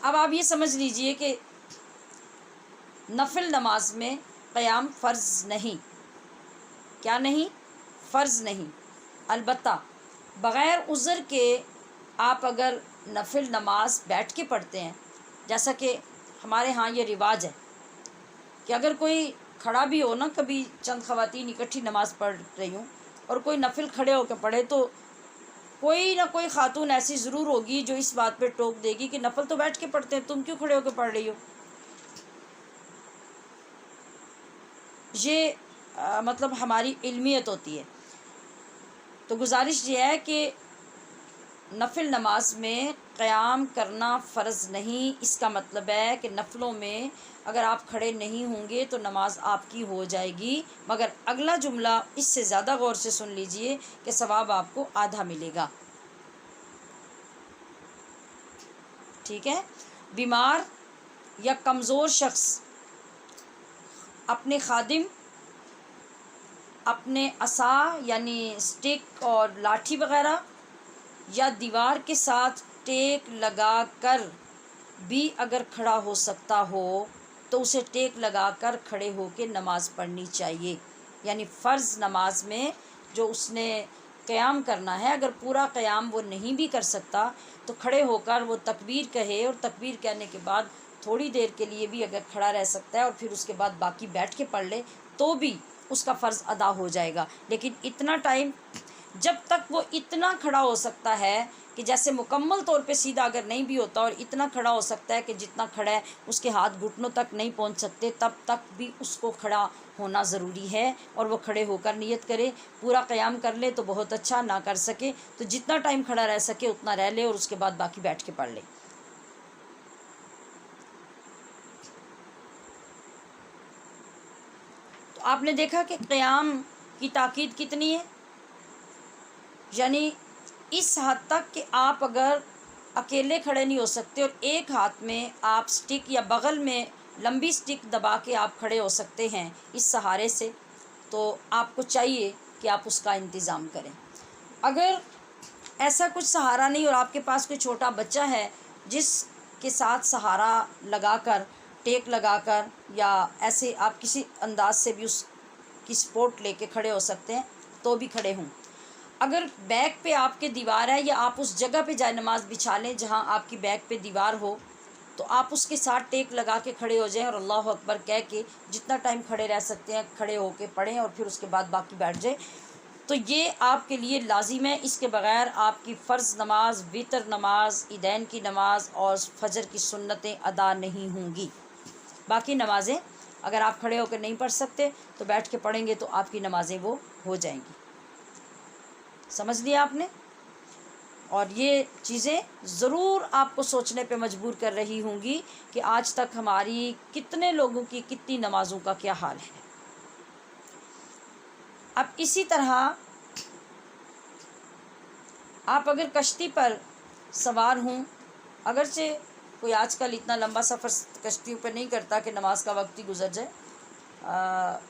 اب آپ یہ سمجھ لیجئے کہ نفل نماز میں قیام فرض نہیں، کیا نہیں؟ فرض نہیں۔ البتہ بغیر عذر کے آپ اگر نفل نماز بیٹھ کے پڑھتے ہیں، جیسا کہ ہمارے ہاں یہ رواج ہے کہ اگر کوئی کھڑا بھی ہو نا، کبھی چند خواتین اکٹھی نماز پڑھ رہی ہوں اور کوئی نفل کھڑے ہو کے پڑھے، تو کوئی نہ کوئی خاتون ایسی ضرور ہوگی جو اس بات پہ ٹوک دے گی کہ نفل تو بیٹھ کے پڑھتے ہیں، تم کیوں کھڑے ہو کے پڑھ رہی ہو؟ یہ مطلب ہماری علمیت ہوتی ہے۔ تو گزارش یہ ہے کہ نفل نماز میں قیام کرنا فرض نہیں۔ اس کا مطلب ہے کہ نفلوں میں اگر آپ کھڑے نہیں ہوں گے تو نماز آپ کی ہو جائے گی، مگر اگلا جملہ اس سے زیادہ غور سے سن لیجئے کہ ثواب آپ کو آدھا ملے گا، ٹھیک ہے؟ بیمار یا کمزور شخص اپنے خادم اپنے عصا یعنی سٹک اور لاٹھی وغیرہ یا دیوار کے ساتھ ٹیک لگا کر بھی اگر کھڑا ہو سکتا ہو تو اسے ٹیک لگا کر کھڑے ہو کے نماز پڑھنی چاہیے۔ یعنی فرض نماز میں جو اس نے قیام کرنا ہے، اگر پورا قیام وہ نہیں بھی کر سکتا تو کھڑے ہو کر وہ تکبیر کہے، اور تکبیر کہنے کے بعد تھوڑی دیر کے لیے بھی اگر کھڑا رہ سکتا ہے اور پھر اس کے بعد باقی بیٹھ کے پڑھ لے تو بھی اس کا فرض ادا ہو جائے گا۔ لیکن اتنا ٹائم جب تک وہ اتنا کھڑا ہو سکتا ہے کہ جیسے مکمل طور پہ سیدھا اگر نہیں بھی ہوتا اور اتنا کھڑا ہو سکتا ہے کہ جتنا کھڑا ہے اس کے ہاتھ گھٹنوں تک نہیں پہنچ سکتے، تب تک بھی اس کو کھڑا ہونا ضروری ہے، اور وہ کھڑے ہو کر نیت کرے۔ پورا قیام کر لے تو بہت اچھا، نہ کر سکے تو جتنا ٹائم کھڑا رہ سکے اتنا رہ لے اور اس کے بعد باقی بیٹھ کے پڑھ لے۔ تو آپ نے دیکھا کہ قیام کی تاکید کتنی ہے، یعنی اس حد تک کہ آپ اگر اکیلے کھڑے نہیں ہو سکتے اور ایک ہاتھ میں آپ سٹک یا بغل میں لمبی سٹک دبا کے آپ کھڑے ہو سکتے ہیں اس سہارے سے، تو آپ کو چاہیے کہ آپ اس کا انتظام کریں۔ اگر ایسا کچھ سہارا نہیں اور آپ کے پاس کوئی چھوٹا بچہ ہے جس کے ساتھ سہارا لگا کر، ٹیک لگا کر، یا ایسے آپ کسی انداز سے بھی اس کی سپورٹ لے کے کھڑے ہو سکتے ہیں تو بھی کھڑے ہوں۔ اگر بیک پہ آپ کے دیوار ہے یا آپ اس جگہ پہ جائے نماز بچھا لیں جہاں آپ کی بیک پہ دیوار ہو، تو آپ اس کے ساتھ ٹیک لگا کے کھڑے ہو جائیں اور اللہ اکبر کہہ کے جتنا ٹائم کھڑے رہ سکتے ہیں کھڑے ہو کے پڑھیں، اور پھر اس کے بعد باقی بیٹھ جائیں۔ تو یہ آپ کے لیے لازم ہے، اس کے بغیر آپ کی فرض نماز، وتر نماز، عیدین کی نماز اور فجر کی سنتیں ادا نہیں ہوں گی۔ باقی نمازیں اگر آپ کھڑے ہو کے نہیں پڑھ سکتے تو بیٹھ کے پڑھیں گے تو آپ کی نمازیں وہ ہو جائیں گی۔ سمجھ لیا آپ نے؟ اور یہ چیزیں ضرور آپ کو سوچنے پہ مجبور کر رہی ہوں گی کہ آج تک ہماری کتنے لوگوں کی کتنی نمازوں کا کیا حال ہے۔ اب اسی طرح آپ اگر کشتی پر سوار ہوں، اگرچہ کوئی آج کل اتنا لمبا سفر کشتیوں پہ نہیں کرتا کہ نماز کا وقت ہی گزر جائے،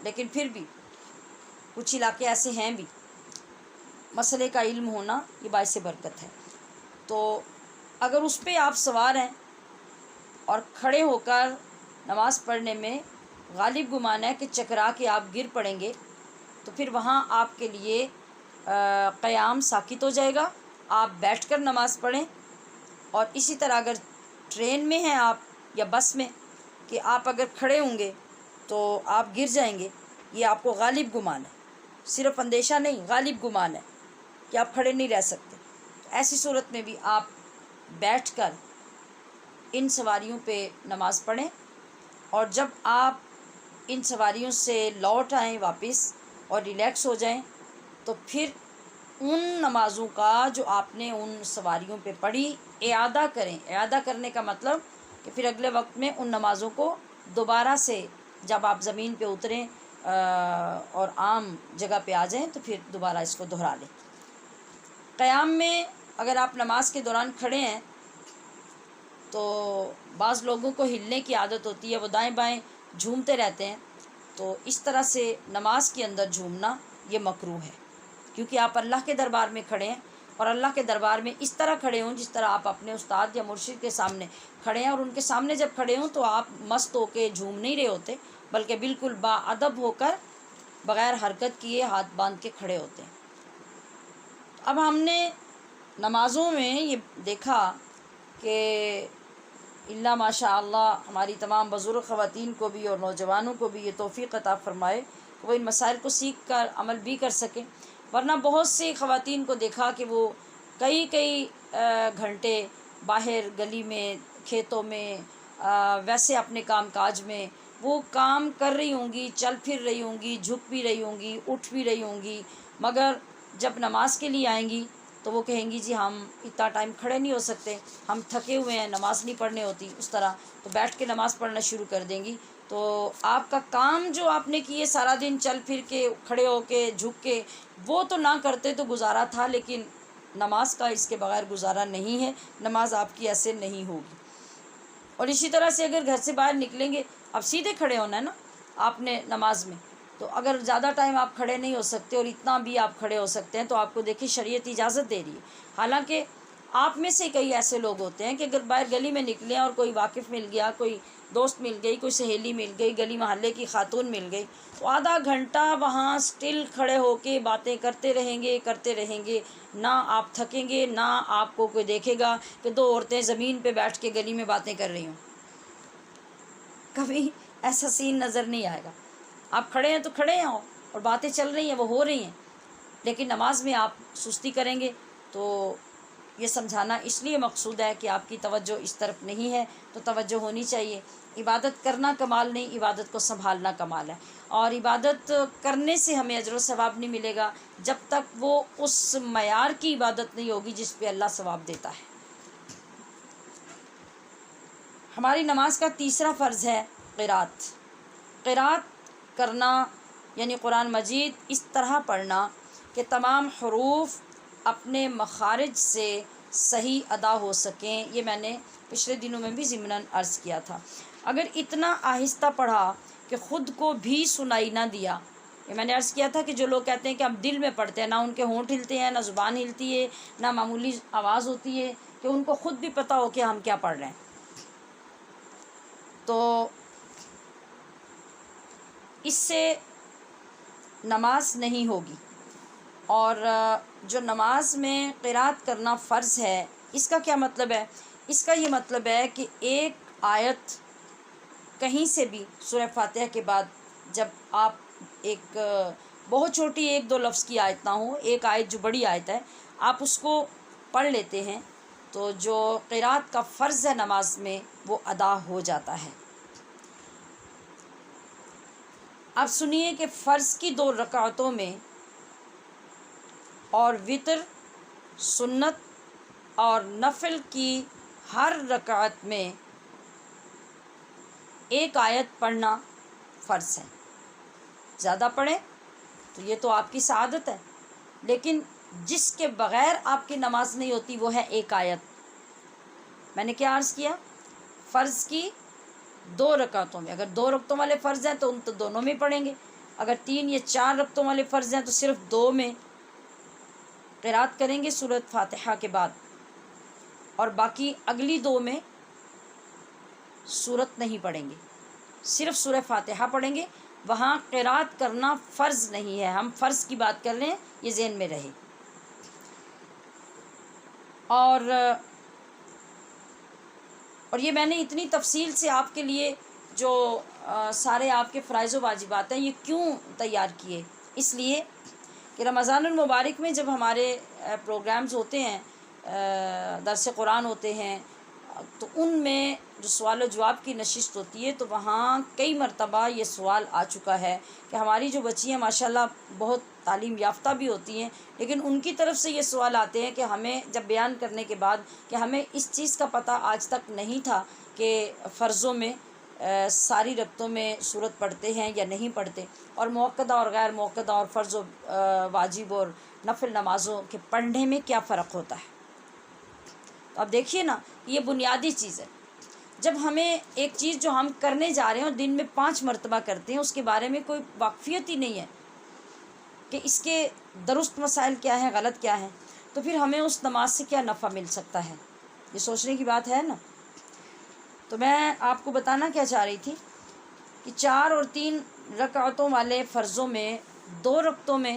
لیکن پھر بھی کچھ علاقے ایسے ہیں بھی، مسئلے کا علم ہونا یہ باعث برکت ہے۔ تو اگر اس پہ آپ سوار ہیں اور کھڑے ہو کر نماز پڑھنے میں غالب گمان ہے کہ چکرا کے آپ گر پڑیں گے، تو پھر وہاں آپ کے لیے قیام ساقط ہو جائے گا، آپ بیٹھ کر نماز پڑھیں۔ اور اسی طرح اگر ٹرین میں ہیں آپ یا بس میں کہ آپ اگر کھڑے ہوں گے تو آپ گر جائیں گے، یہ آپ کو غالب گمان ہے، صرف اندیشہ نہیں، غالب گمان ہے کہ آپ کھڑے نہیں رہ سکتے، تو ایسی صورت میں بھی آپ بیٹھ کر ان سواریوں پہ نماز پڑھیں، اور جب آپ ان سواریوں سے لوٹ آئیں واپس اور ریلیکس ہو جائیں تو پھر ان نمازوں کا جو آپ نے ان سواریوں پہ پڑھی اعادہ کریں۔ اعادہ کرنے کا مطلب کہ پھر اگلے وقت میں ان نمازوں کو دوبارہ سے جب آپ زمین پہ اتریں اور عام جگہ پہ آ جائیں تو پھر دوبارہ اس کو دہرا لیں۔ قیام میں اگر آپ نماز کے دوران کھڑے ہیں تو بعض لوگوں کو ہلنے کی عادت ہوتی ہے، وہ دائیں بائیں جھومتے رہتے ہیں، تو اس طرح سے نماز کے اندر جھومنا یہ مکروہ ہے۔ کیونکہ آپ اللہ کے دربار میں کھڑے ہیں، اور اللہ کے دربار میں اس طرح کھڑے ہوں جس طرح آپ اپنے استاد یا مرشد کے سامنے کھڑے ہیں، اور ان کے سامنے جب کھڑے ہوں تو آپ مست ہو کے جھوم نہیں رہے ہوتے، بلکہ بالکل باادب ہو کر بغیر حرکت کیے ہاتھ باندھ کے کھڑے ہوتے ہیں۔ اب ہم نے نمازوں میں یہ دیکھا کہ اللہ ماشاء اللہ ہماری تمام بزرگ خواتین کو بھی اور نوجوانوں کو بھی یہ توفیق عطا فرمائے کہ وہ ان مسائل کو سیکھ کر عمل بھی کر سکیں، ورنہ بہت سی خواتین کو دیکھا کہ وہ کئی گھنٹے باہر گلی میں، کھیتوں میں، ویسے اپنے کام کاج میں وہ کام کر رہی ہوں گی، چل پھر رہی ہوں گی، جھک بھی رہی ہوں گی، اٹھ بھی رہی ہوں گی، مگر جب نماز کے لیے آئیں گی تو وہ کہیں گی جی ہم اتنا ٹائم کھڑے نہیں ہو سکتے، ہم تھکے ہوئے ہیں، نماز نہیں پڑھنے ہوتی اس طرح، تو بیٹھ کے نماز پڑھنا شروع کر دیں گی۔ تو آپ کا کام جو آپ نے کیے سارا دن چل پھر کے، کھڑے ہو کے، جھک کے، وہ تو نہ کرتے تو گزارا تھا، لیکن نماز کا اس کے بغیر گزارا نہیں ہے، نماز آپ کی ایسے نہیں ہوگی۔ اور اسی طرح سے اگر گھر سے باہر نکلیں گے، اب سیدھے کھڑے ہونا ہے نا آپ نے نماز میں، تو اگر زیادہ ٹائم آپ کھڑے نہیں ہو سکتے اور اتنا بھی آپ کھڑے ہو سکتے ہیں تو آپ کو دیکھیں شریعت اجازت دے رہی ہے۔ حالانکہ آپ میں سے کئی ایسے لوگ ہوتے ہیں کہ اگر باہر گلی میں نکلیں اور کوئی واقف مل گیا، کوئی دوست مل گئی، کوئی سہیلی مل گئی، گلی محلے کی خاتون مل گئی، تو آدھا گھنٹہ وہاں سٹل کھڑے ہو کے باتیں کرتے رہیں گے، نہ آپ تھکیں گے، نہ آپ کو کوئی دیکھے گا کہ دو عورتیں زمین پہ بیٹھ کے گلی میں باتیں کر رہی ہوں، کبھی ایسا سین نظر نہیں آئے گا۔ آپ کھڑے ہیں تو کھڑے ہیں اور باتیں چل رہی ہیں، وہ ہو رہی ہیں، لیکن نماز میں آپ سستی کریں گے تو یہ سمجھانا اس لیے مقصود ہے کہ آپ کی توجہ اس طرف نہیں ہے، تو توجہ ہونی چاہیے۔ عبادت کرنا کمال نہیں، عبادت کو سنبھالنا کمال ہے، اور عبادت کرنے سے ہمیں اجر و ثواب نہیں ملے گا جب تک وہ اس معیار کی عبادت نہیں ہوگی جس پہ اللہ ثواب دیتا ہے۔ ہماری نماز کا تیسرا فرض ہے قرات کرنا، یعنی قرآن مجید اس طرح پڑھنا کہ تمام حروف اپنے مخارج سے صحیح ادا ہو سکیں۔ یہ میں نے پچھلے دنوں میں بھی ضمناً عرض کیا تھا۔ اگر اتنا آہستہ پڑھا کہ خود کو بھی سنائی نہ دیا، یہ میں نے عرض کیا تھا کہ جو لوگ کہتے ہیں کہ ہم دل میں پڑھتے ہیں، نہ ان کے ہونٹ ہلتے ہیں، نہ زبان ہلتی ہے، نہ معمولی آواز ہوتی ہے کہ ان کو خود بھی پتہ ہو کہ ہم کیا پڑھ رہے ہیں، تو اس سے نماز نہیں ہوگی۔ اور جو نماز میں قرات کرنا فرض ہے، اس کا کیا مطلب ہے؟ اس کا یہ مطلب ہے کہ ایک آیت کہیں سے بھی سورہ فاتحہ کے بعد جب آپ ایک بہت چھوٹی 1-2 لفظ کی آیت نہ ہو، ایک آیت جو بڑی آیت ہے آپ اس کو پڑھ لیتے ہیں تو جو قرات کا فرض ہے نماز میں وہ ادا ہو جاتا ہے۔ اب سنیے کہ فرض کی 2 رکعتوں میں اور وتر، سنت اور نفل کی ہر رکعت میں ایک آیت پڑھنا فرض ہے۔ زیادہ پڑھیں تو یہ تو آپ کی سعادت ہے، لیکن جس کے بغیر آپ کی نماز نہیں ہوتی وہ ہے ایک آیت۔ میں نے کیا عرض کیا؟ فرض کی 2 رکعتوں میں، اگر 2 رکعتوں والے فرض ہیں تو ان تو دونوں میں پڑھیں گے، اگر 3 یا 4 رکعتوں والے فرض ہیں تو صرف 2 میں قرات کریں گے سورۃ فاتحہ کے بعد، اور باقی اگلی 2 میں سورت نہیں پڑھیں گے، صرف سورہ فاتحہ پڑھیں گے۔ وہاں قرات کرنا فرض نہیں ہے، ہم فرض کی بات کر رہے ہیں، یہ ذہن میں رہے۔ اور یہ میں نے اتنی تفصیل سے آپ کے لیے جو سارے آپ کے فرائض و واجبات ہیں یہ کیوں تیار کیے؟ اس لیے کہ رمضان المبارک میں جب ہمارے پروگرامز ہوتے ہیں، درس قرآن ہوتے ہیں، تو ان میں جو سوال و جواب کی نشست ہوتی ہے تو وہاں کئی مرتبہ یہ سوال آ چکا ہے کہ ہماری جو بچیاں ماشاءاللہ بہت تعلیم یافتہ بھی ہوتی ہیں، لیکن ان کی طرف سے یہ سوال آتے ہیں کہ ہمیں جب بیان کرنے کے بعد کہ ہمیں اس چیز کا پتہ آج تک نہیں تھا کہ فرضوں میں ساری رکعتوں میں سورت پڑھتے ہیں یا نہیں پڑھتے، اور موقدہ اور غیر موقدہ اور فرض و واجب اور نفل نمازوں کے پڑھنے میں کیا فرق ہوتا ہے۔ تو اب دیکھیے نا، یہ بنیادی چیز ہے۔ جب ہمیں ایک چیز جو ہم کرنے جا رہے ہیں اور دن میں 5 مرتبہ کرتے ہیں، اس کے بارے میں کوئی واقفیت ہی نہیں ہے کہ اس کے درست مسائل کیا ہیں، غلط کیا ہیں، تو پھر ہمیں اس نماز سے کیا نفع مل سکتا ہے، یہ سوچنے کی بات ہے نا۔ تو میں آپ کو بتانا کیا چاہ رہی تھی کہ 4 اور 3 رکعتوں والے فرضوں میں 2 رکعتوں میں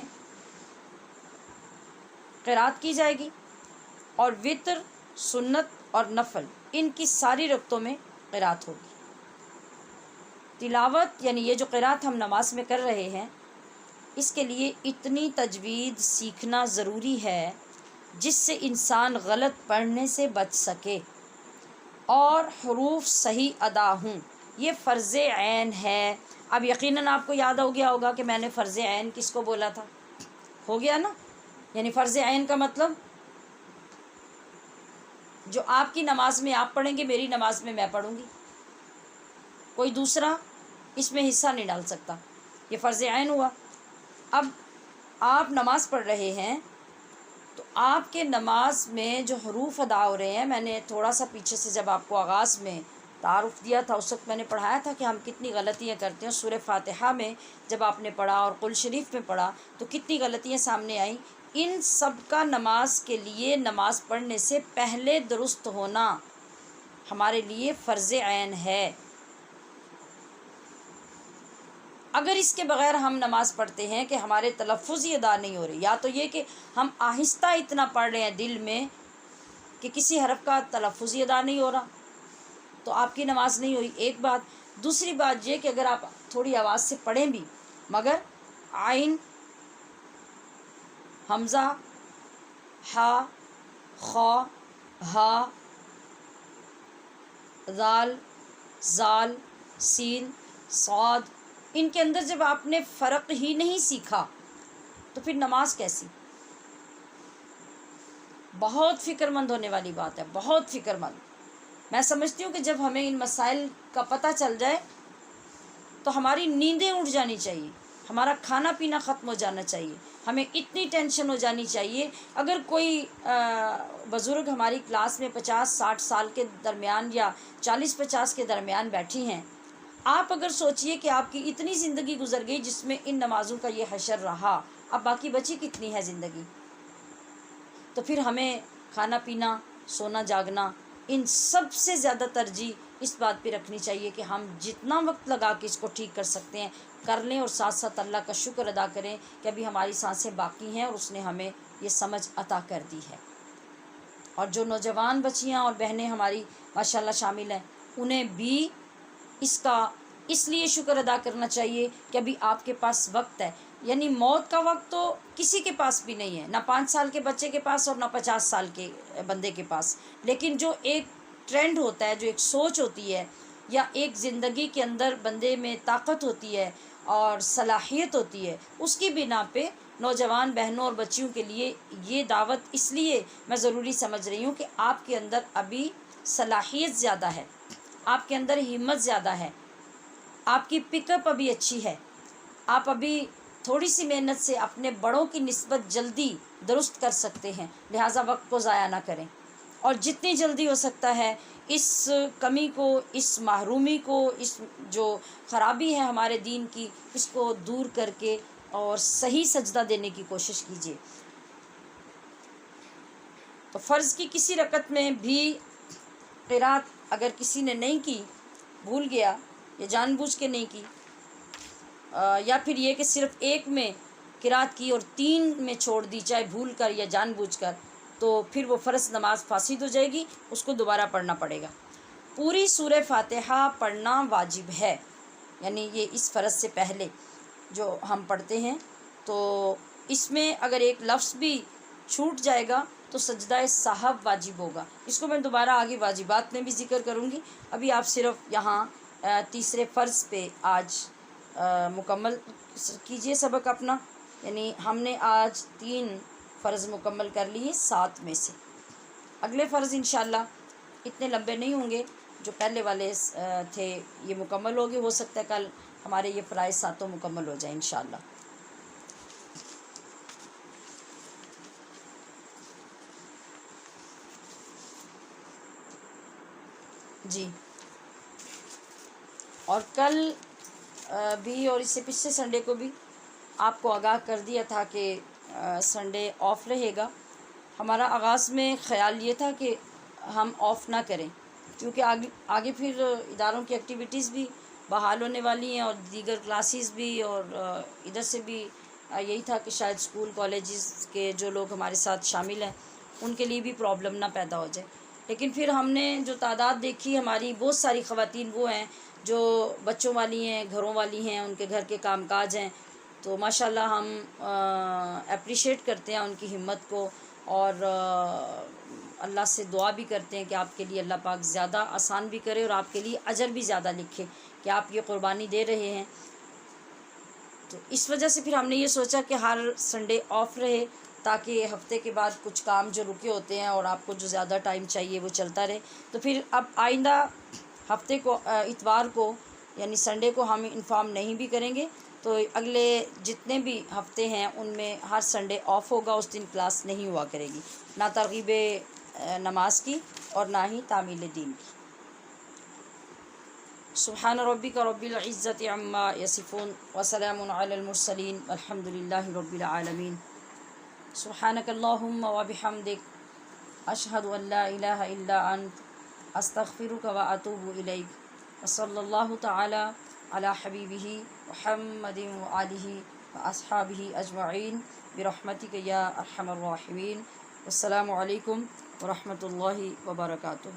قرات کی جائے گی، اور وطر، سنت اور نفل ان کی ساری رکعتوں میں قرات ہوگی۔ تلاوت یعنی یہ جو قرات ہم نماز میں کر رہے ہیں، اس کے لیے اتنی تجوید سیکھنا ضروری ہے جس سے انسان غلط پڑھنے سے بچ سکے اور حروف صحیح ادا ہوں۔ یہ فرض عین ہے۔ اب یقیناً آپ کو یاد ہو گیا ہوگا کہ میں نے فرض عین کس کو بولا تھا، ہو گیا نا؟ یعنی فرض عین کا مطلب جو آپ کی نماز میں آپ پڑھیں گے، میری نماز میں میں پڑھوں گی، کوئی دوسرا اس میں حصہ نہیں ڈال سکتا، یہ فرض عین ہوا۔ اب آپ نماز پڑھ رہے ہیں تو آپ کے نماز میں جو حروف ادا ہو رہے ہیں، میں نے تھوڑا سا پیچھے سے جب آپ کو آغاز میں تعارف دیا تھا، اس وقت میں نے پڑھایا تھا کہ ہم کتنی غلطیاں کرتے ہیں۔ سورہ فاتحہ میں جب آپ نے پڑھا اور قل شریف میں پڑھا تو کتنی غلطیاں سامنے آئیں۔ ان سب کا نماز کے لیے، نماز پڑھنے سے پہلے درست ہونا ہمارے لیے فرض عین ہے۔ اگر اس کے بغیر ہم نماز پڑھتے ہیں کہ ہمارے تلفظ ہی ادا نہیں ہو رہے، یا تو یہ کہ ہم آہستہ اتنا پڑھ رہے ہیں دل میں کہ کسی حرف کا تلفظ ہی ادا نہیں ہو رہا، تو آپ کی نماز نہیں ہوئی، ایک بات۔ دوسری بات یہ کہ اگر آپ تھوڑی آواز سے پڑھیں بھی مگر عین، حمزہ، ہا، خا، ہا، ذال، زال، سین، صاد، ان کے اندر جب آپ نے فرق ہی نہیں سیکھا تو پھر نماز کیسی؟ بہت فکر مند ہونے والی بات ہے، بہت فکر مند۔ میں سمجھتی ہوں کہ جب ہمیں ان مسائل کا پتہ چل جائے تو ہماری نیندیں اٹھ جانی چاہیے، ہمارا کھانا پینا ختم ہو جانا چاہیے، ہمیں اتنی ٹینشن ہو جانی چاہیے۔ اگر کوئی بزرگ ہماری کلاس میں 50-60 سال کے درمیان یا 40-50 کے درمیان بیٹھی ہیں، آپ اگر سوچئے کہ آپ کی اتنی زندگی گزر گئی جس میں ان نمازوں کا یہ حشر رہا، اب باقی بچی کتنی ہے زندگی؟ تو پھر ہمیں کھانا پینا، سونا جاگنا، ان سب سے زیادہ ترجیح اس بات پہ رکھنی چاہیے کہ ہم جتنا وقت لگا کے اس کو ٹھیک کر سکتے ہیں کر لیں، اور ساتھ ساتھ اللہ کا شکر ادا کریں کہ ابھی ہماری سانسیں باقی ہیں اور اس نے ہمیں یہ سمجھ عطا کر دی ہے۔ اور جو نوجوان بچیاں اور بہنیں ہماری ماشاءاللہ شامل ہیں، انہیں بھی اس کا اس لیے شکر ادا کرنا چاہیے کہ ابھی آپ کے پاس وقت ہے۔ یعنی موت کا وقت تو کسی کے پاس بھی نہیں ہے، نہ 5 سال کے بچے کے پاس اور نہ 50 سال کے بندے کے پاس، لیکن جو ایک ٹرینڈ ہوتا ہے، جو ایک سوچ ہوتی ہے، یا ایک زندگی کے اندر بندے میں طاقت ہوتی ہے اور صلاحیت ہوتی ہے، اس کی بنا پہ نوجوان بہنوں اور بچیوں کے لیے یہ دعوت اس لیے میں ضروری سمجھ رہی ہوں کہ آپ کے اندر ابھی صلاحیت زیادہ ہے، آپ کے اندر ہمت زیادہ ہے، آپ کی پک اپ ابھی اچھی ہے، آپ ابھی تھوڑی سی محنت سے اپنے بڑوں کی نسبت جلدی درست کر سکتے ہیں، لہٰذا وقت کو ضائع نہ کریں، اور جتنی جلدی ہو سکتا ہے اس کمی کو، اس محرومی کو، اس جو خرابی ہے ہمارے دین کی، اس کو دور کر کے اور صحیح سجدہ دینے کی کوشش کیجیے۔ تو فرض کی کسی رکعت میں بھی قرات اگر کسی نے نہیں کی، بھول گیا یا جان بوجھ کے نہیں کی، یا پھر یہ کہ صرف ایک میں قرات کی اور 3 میں چھوڑ دی، چاہے بھول کر یا جان بوجھ کر، تو پھر وہ فرض نماز فاسد ہو جائے گی، اس کو دوبارہ پڑھنا پڑے گا۔ پوری سورہ فاتحہ پڑھنا واجب ہے، یعنی یہ اس فرض سے پہلے جو ہم پڑھتے ہیں، تو اس میں اگر ایک لفظ بھی چھوٹ جائے گا تو سجدہ سہو واجب ہوگا۔ اس کو میں دوبارہ آگے واجبات میں بھی ذکر کروں گی، ابھی آپ صرف یہاں تیسرے فرض پہ آج مکمل کیجئے سبق اپنا۔ یعنی ہم نے آج 3 فرض مکمل کر لیے 7 میں سے، اگلے فرض انشاءاللہ اتنے لمبے نہیں ہوں گے، جو پہلے والے تھے یہ مکمل ہوگے، ہو سکتا ہے کل ہمارے یہ فرائض 7 مکمل ہو جائیں انشاءاللہ۔ جی، اور کل بھی اور اس سے پچھلے سنڈے کو بھی آپ کو آگاہ کر دیا تھا کہ سنڈے آف رہے گا. ہمارا آغاز میں خیال یہ تھا کہ ہم آف نہ کریں، کیونکہ آگے پھر اداروں کی ایکٹیویٹیز بھی بحال ہونے والی ہیں، اور دیگر کلاسز بھی، اور ادھر سے بھی یہی تھا کہ شاید اسکول کالجز کے جو لوگ ہمارے ساتھ شامل ہیں ان کے لیے بھی پرابلم نہ پیدا ہو جائے. لیکن پھر ہم نے جو تعداد دیکھی، ہماری بہت ساری خواتین وہ ہیں جو بچوں والی ہیں، گھروں والی ہیں، ان کے گھر کے کام کاج ہیں، تو ماشاءاللہ ہم اپریشیٹ کرتے ہیں ان کی ہمت کو، اور اللہ سے دعا بھی کرتے ہیں کہ آپ کے لیے اللہ پاک زیادہ آسان بھی کرے اور آپ کے لیے اجر بھی زیادہ لکھے کہ آپ یہ قربانی دے رہے ہیں. تو اس وجہ سے پھر ہم نے یہ سوچا کہ ہر سنڈے آف رہے، تاکہ ہفتے کے بعد کچھ کام جو رکے ہوتے ہیں اور آپ کو جو زیادہ ٹائم چاہیے وہ چلتا رہے. تو پھر اب آئندہ ہفتے کو اتوار کو یعنی سنڈے کو ہم انفارم نہیں بھی کریں گے، تو اگلے جتنے بھی ہفتے ہیں ان میں ہر سنڈے آف ہوگا، اس دن کلاس نہیں ہوا کرے گی، نہ ترغیب نماز کی اور نہ ہی تعمیل دین کی. سبحان ربک رب العزت عما یصفون وسلام علی المرسلین والحمد للہ رب العالمین. سبحانک اللہم وبحمدک اشہد ان لا الہ الا انت استغفرک واتوب الیک وصلی اللہ تعالی علی حبیبہ محمد وآلہ واصحابہ اجمعین برحمتک یا ارحم الراحمین. السلام علیکم ورحمۃ اللہ وبرکاتہ.